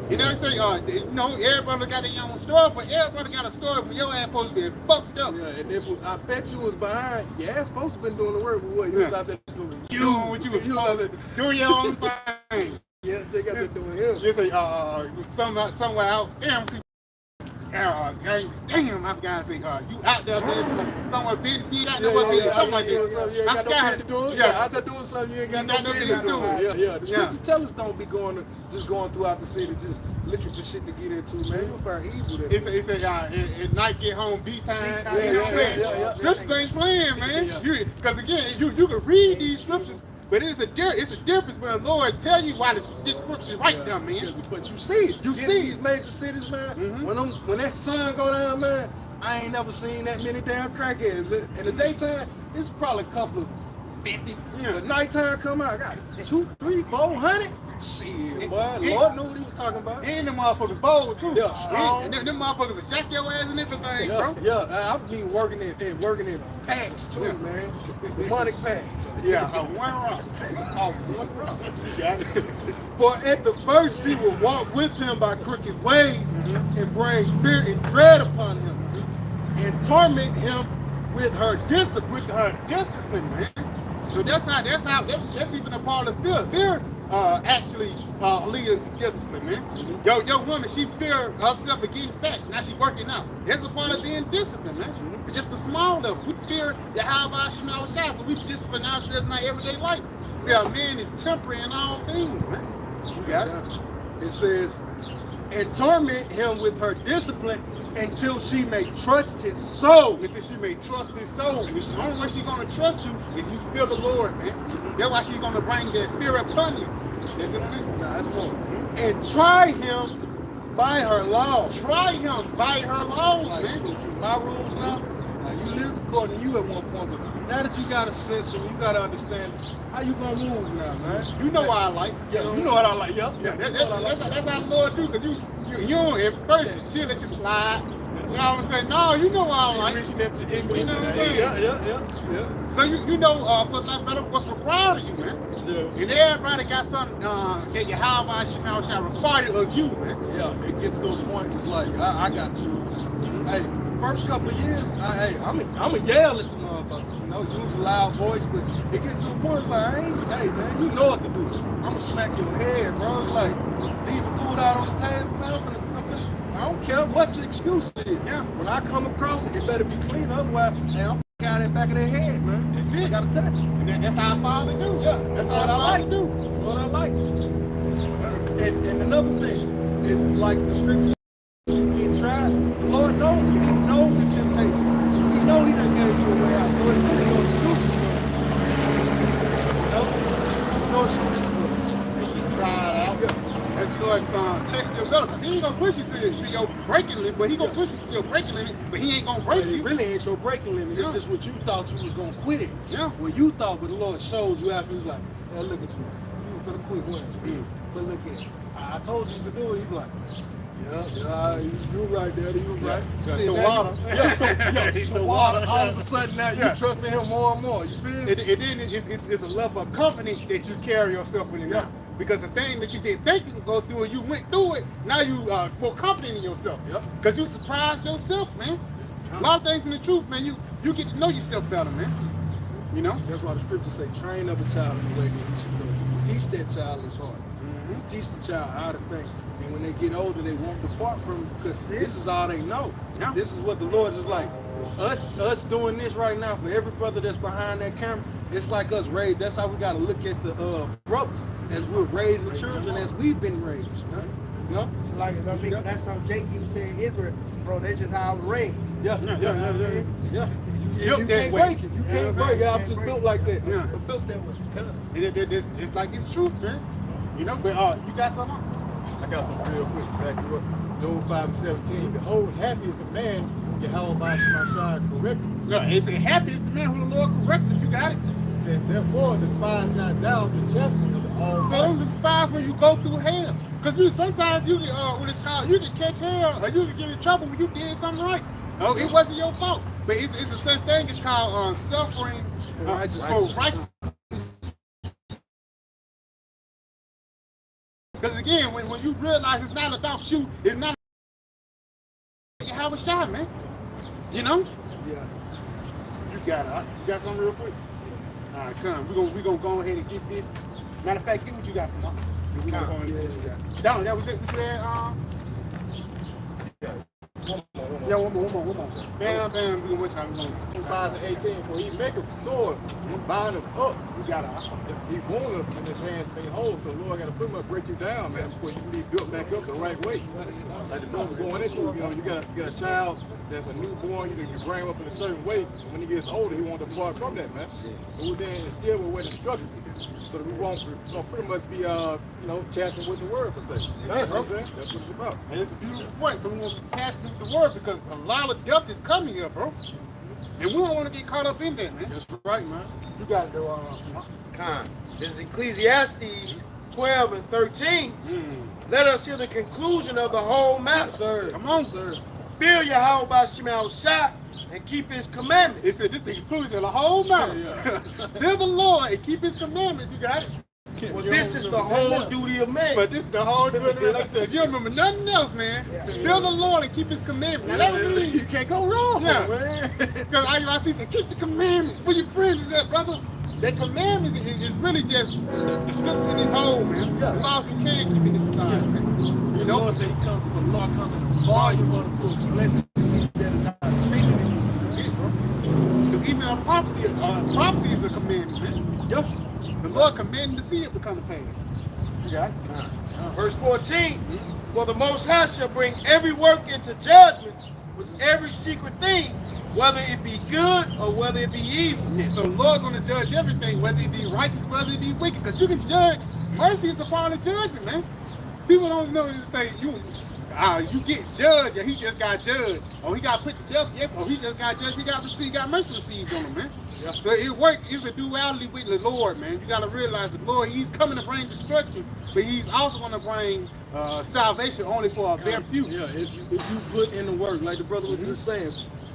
You know what I'm saying? You know, everybody got their own story, but everybody got a story when your ass supposed to be fucked up. Yeah, and I bet you was behind. Your ass supposed to been doing the work, but what? You was out there doing doing what you was supposed to do. Doing your own thing. Yeah, Jay got there doing him. You say, somewhere out, damn, people. Damn, I forgot to say, you out there doing somewhere big, you ain't got no business, something like that. You ain't got no business doing it. Yeah, out there doing something you ain't got no business doing. Yeah. The scripture tell us don't be going throughout the city just looking for shit to get into, man. You'll find evil there. It say, at night get home, beat time. Yeah. Scriptures ain't playing, man. Because again, you can read these scriptures, but it's a difference when the Lord tell you why this scripture is right there, man. But you see it. You see these major cities, man. When that sun go down, man, I ain't never seen that many damn crackheads. In the daytime, it's probably a couple of 50. The nighttime come out, I got 200, 300, 400. Shit, boy, Lord knew what he was talking about. And them motherfuckers bold too. Yeah, strong. And them motherfuckers will jack your ass and everything, bro. Yeah, I've been working in packs too, man. Demonic packs. Yeah, one rock. One rock. You got it. For at the first she will walk with him by crooked ways and bring fear and dread upon him and torment him with her discipline. Man. So that's even a part of fear. Fear actually leads to discipline, man. Your woman, she fear herself of getting fat. Now she's working out. That's a part of being disciplined, man. It's just the small level. We fear Yahawashi, so we discipline ourselves in our everyday life. See, our man is temporary in all things, man. You got it? It says, and torment him with her discipline until she may trust his soul. Until she may trust his soul. The only way she's going to trust you is you fear the Lord, man. That's why she's going to bring that fear upon you. That's it, man. Nah, that's more. And try him by her laws. Try him by her laws, Like, man. you keep my rules now. Now you lived according to you at one point, but now that you got a sense of, you got to understand how you gonna move now, man. You know what I like. Yeah, you know what I like. Yep. Yeah, that's how the Lord do, because you don't at first she'll let you slide. Now I'm saying, no, you know what I like. Reaching at your English. You know what I'm saying? Yeah. So you know for life better what's required of you, man. Yeah. And everybody got something that Yahawah shall require of you, man. Yeah, it gets to a point, it's like, I got to, hey, the first couple of years, I'm a yell at the motherfuckers, you know, use a loud voice, but it gets to a point, like, hey, man, you know what to do. I'm gonna smack your head, bro. It's like, leave the food out on the table, man. I don't care what the excuse is. Yeah. When I come across it, it better be clean. Otherwise, hey, I'm out in the back of their head, man. That's it. I gotta touch it. And that's how a father do. Yeah. That's how I like do. What I like. And another thing is like the scriptures get tried. The Lord knows. He knows the temptations. He knows He done gave you a way out. So it's really no excuses for us. No, there's no excuses for us. They get tried out. Yeah. That's Lord test your brother, because He ain't gonna push you to your breaking limit, but He gonna push you to your breaking limit, but He ain't gonna break But it you. really ain't your breaking limit. Yeah. It's just what you thought you was gonna quit it. Yeah. What you thought, but the Lord shows you after. He's like, hey, look at you. You for the quit once. But look at it. I told you you could do it. You be like, yeah, you right there. You was right. See, The now water. the water. All of a sudden now you trusting Him more and more. You feel me? And then it's a level of confidence that you carry yourself in. Yeah. Because the thing that you didn't think you could go through and you went through it, now you are more confident in yourself. Yep. Because you surprised yourself, man. A lot of things in the truth, man, you get to know yourself better, man. You know? That's why the scriptures say, train up a child in the way that he should go. Teach that child his heart. Teach the child how to think. And when they get older, they won't depart from it because this is all they know. Yeah. This is what the Lord is like. Us doing this right now for every brother that's behind that camera, it's like us raised. That's how we got to look at the brothers as we're raising children as we've been raised. Right? You know? It's like, I mean, that's something Jake even said in Israel, bro. That's just how I was raised. Yeah. You that can't way. break it. You can't break it. I'm just built like that. Yeah. I'm built that way. Just like it's truth, man. You know, but you got something? I got some real quick. Back you up. Job 5:17. Behold, happy is the man whom Yahawashi corrected. No, it said happy is the man who the Lord corrected. You got it. It said, therefore, despise not thou the chastening of the So Almighty. don't despise when you go through hell. Because sometimes you get what it's called, you can catch hell or you can get in trouble when you did something right. Oh, it wasn't your fault. But it's a such thing, it's called suffering for righteousness. Because again, when you realize it's not about you, it's not Yahawashi, man. You know? Yeah. You got it. You got something real quick? All right, come. We're gonna go ahead and get this. Matter of fact, get what you got, some. We're gonna go ahead and get what you got. Down, that was it. What you had? Yeah, one more. Bam, bam. We gonna watch how we gonna. 5:18. For he maketh sore and bindeth up. We got it. He woundeth and his hands made whole. So Lord got to pretty much break you down, man, before you can be built back up the right way. Like the brother going into, you got a child that's a newborn, you bring him up in a certain way. And when he gets older, he won't depart from that, man. So we then instill with what instructions, so that we won't pretty much be, chastening with the word per se. That's what I'm saying. That's what it's about. And it's a beautiful point. So we want to be chastened with the word because a lot of death is coming here, bro. And we don't want to get caught up in that, man. That's right, man. You got to do Con. This is Ecclesiastes 12 and 13. Let us hear the conclusion of the whole matter. Yes, sir. Come on, sir. Fear Yahawashi and keep his commandments. It said this is the conclusion of the whole matter. Yeah. Fear the Lord and keep his commandments. You got it. Well, this is the whole duty of man. But this is the whole duty. Like I said, if you remember nothing else, man, fear the Lord and keep his commandments. Now, that was mean. You can't go wrong, man. Because I see said, keep the commandments. Where your friends is at, brother? That commandments is really just the scriptures in his whole, man. The laws we can keep in this society, man. You know, say he comes for the law coming in the volume of the book. Blessed is he that is not faithful in you. That's it, bro. Because even a prophecy is a commandment, man. Yep. The Lord commanded to see it become to pass. You got it? Verse 14. For the Most High shall bring every work into judgment with every secret thing, whether it be good or whether it be evil. Yeah, so the Lord's going to judge everything, whether it be righteous, whether it be wicked. Because you can judge. Mercy is a part of judgment, man. People don't know anything. You get judged, and he just got judged. Or he got put to death, yes, or he just got judged, he got mercy received on him, man. Yeah. So it works, it's a duality with the Lord, man. You gotta realize the Lord, he's coming to bring destruction, but he's also gonna bring salvation only for a very few. Yeah, if you put in the work, like the brother was just saying,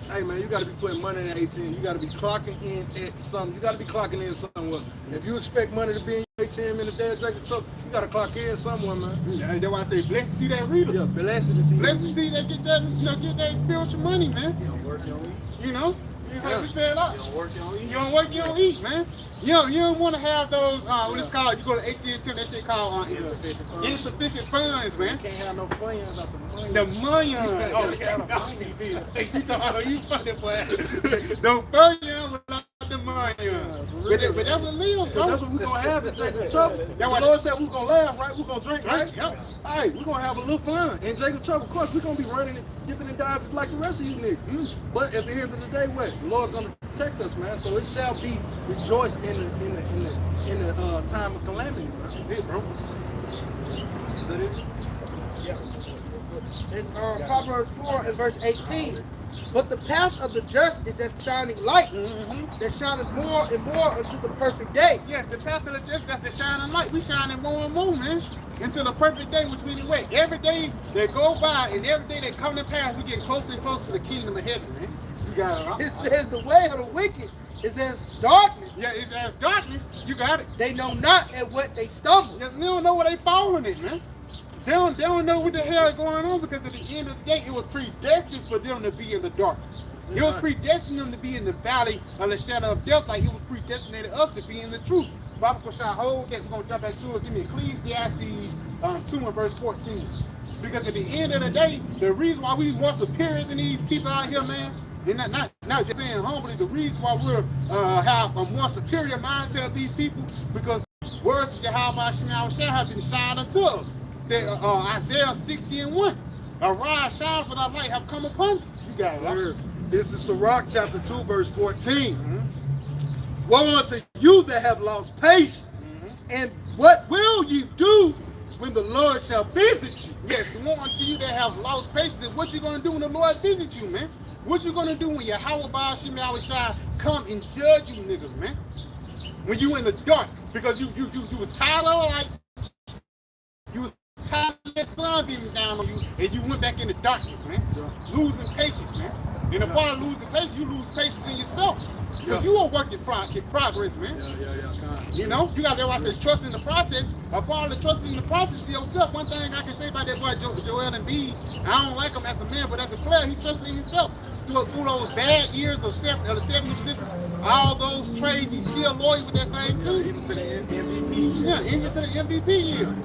hey man, you gotta be putting money in the ATM, you gotta be clocking in at something, you gotta be clocking in somewhere. If you expect money to be in your ATM in the day of Jacob truck, you gotta clock in somewhere, man. Yeah, that's why I say, blessed to see that reader. Yeah, blessed to see Blessed to see that get that, get that spiritual money, man. You don't work, you don't eat. You know? You know what I'm saying? You don't work, you don't eat. You don't work, you don't eat, man. You don't want to have those, what it's called, you go to AT&T, that shit called insufficient funds, man. You can't have no funds out the money. The money. Oh, yeah. You talking about, you funny boy. The money without the money. But that's what Leo's That's what we're gonna have in Jacob trouble. The Lord said we're gonna laugh, right? We're gonna drink, right? Yep. Hey, we're gonna have a little fun. In Jacob trouble, of course, we're gonna be running and dipping and dodging like the rest of you niggas. But at the end of the day, what? The Lord's gonna protect us, man. So it shall be rejoiced in the time of calamity, man. That's it, bro. Is that it? Yeah. It's Proverbs 4 and verse 18. But the path of the just is as shining light that shineth more and more unto the perfect day. Yes, the path of the just, that's the shining light. We shining more and more, man. Until the perfect day, which we wait. Every day that go by and every day that come to pass, we get closer and closer to the kingdom of heaven, man. You got it, right? It says the way of the wicked is as darkness. Yeah, it's as darkness. You got it. They know not at what they stumble. They don't know where they falling in, man. They don't know what the hell is going on, because at the end of the day, it was predestined for them to be in the dark. It was predestined them to be in the valley of the shadow of death, like it was predestinated us to be in the truth. Bible shall hold that. We're going to jump back to it. Give me Ecclesiastes 2 and verse 14. Because at the end of the day, the reason why we more superior than these people out here, man, and not just saying humbly, the reason why we're have a more superior mindset of these people, because words of Yahawashi have been shined unto us. Isaiah 60 and 1. Arise, shine, for thy light have come upon you. You got it, right? This is Rawchaa chapter 2, verse 14. Woe unto you that have lost patience, and what will you do when the Lord shall visit you? Yes, woe unto you that have lost patience. And what you gonna do when the Lord visit you, man? What you gonna do when Yahawashi come and judge you niggas, man? When you in the dark, because you was tired of the light. You was tired of that sun beating down on you, and you went back into darkness, man. Losing patience, man. And a part of losing patience, you lose patience in yourself. Because you are working progress, man. You know, you got to, I say, trust in the process. A part of the trusting in the process to yourself. One thing I can say about that boy Joel Embiid, I don't like him as a man, but as a player, he trusted in himself. Through those bad years of the 70s, all those trades, he's still loyal with that same team. Even to the MVP. Yeah, even to the MVP years.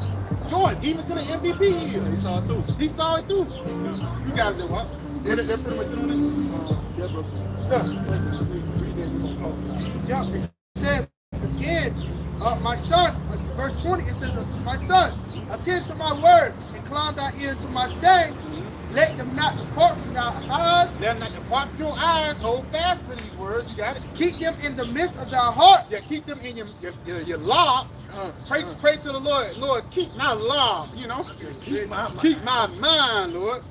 Jordan, even to the MVP years. He saw it through. He saw it through. You got to do what? They're pretty much doing it. Yeah, bro. Yeah, it says again, my son, verse 20, it says, my son, attend to my words, incline thy ear to my saying, let them not depart from thy eyes. Let them not depart from your eyes. Hold fast to these words. You got it. Keep them in the midst of thy heart. Yeah, keep them in your law. Pray to the Lord. Lord, keep my law, you know. Keep my mind. Keep my mind, Lord.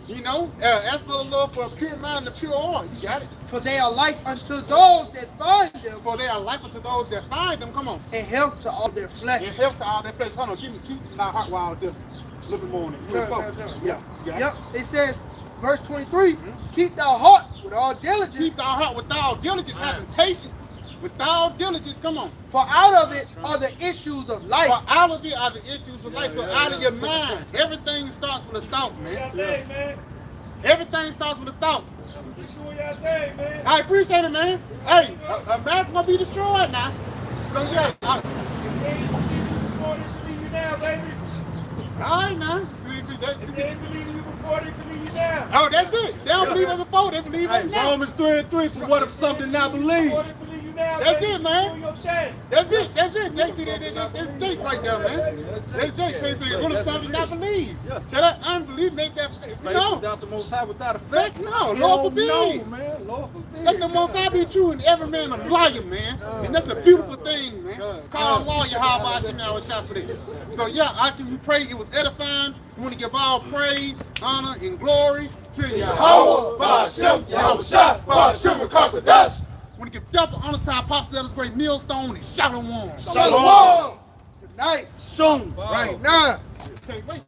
You know, ask for the Lord for a pure mind and a pure heart. You got it. For they are life unto those that find them. For they are life unto those that find them. Come on. And health to all their flesh. And health to all their flesh. Hold on, keep my heart wild difference. A little bit more on it. Yeah. Yeah. Yep. It says, verse 23, keep thy heart with all diligence. Keep thy heart with all diligence, having patience. With all diligence, come on. For out of it are the issues of life. For out of it are the issues of life. So out of your mind, everything starts with a thought, man. Everything starts with a thought. I appreciate it, man. Hey, America gonna be destroyed now. So yeah. All right now. Oh, that's it. They don't believe us before. They believe us now. Romans 3 and 3, for what if some did not believe? That's it, man. That's it. Jake, see, that's Jake right there, man. That's Jake. Say, you're going to something not believe. Yeah. Shall that unbelief make that faith? Faith No. without the Most High, without a faith. No, Lord forbid. No, man. Lord forbid. Let the Most High be true and every man a liar, man. And that's a beautiful thing, man. Call Allah Yahawashi Yahawashi for this. So yeah, we pray it was edifying. We want to give all praise, honor, and glory to Yahawah, Ba'ashem, Yahawashi, Ba'ashem, Qadash. We want to give double honor to our apostle, this great millstone, and Shalom. Shalom. Tonight, Soon. right now. Can't wait.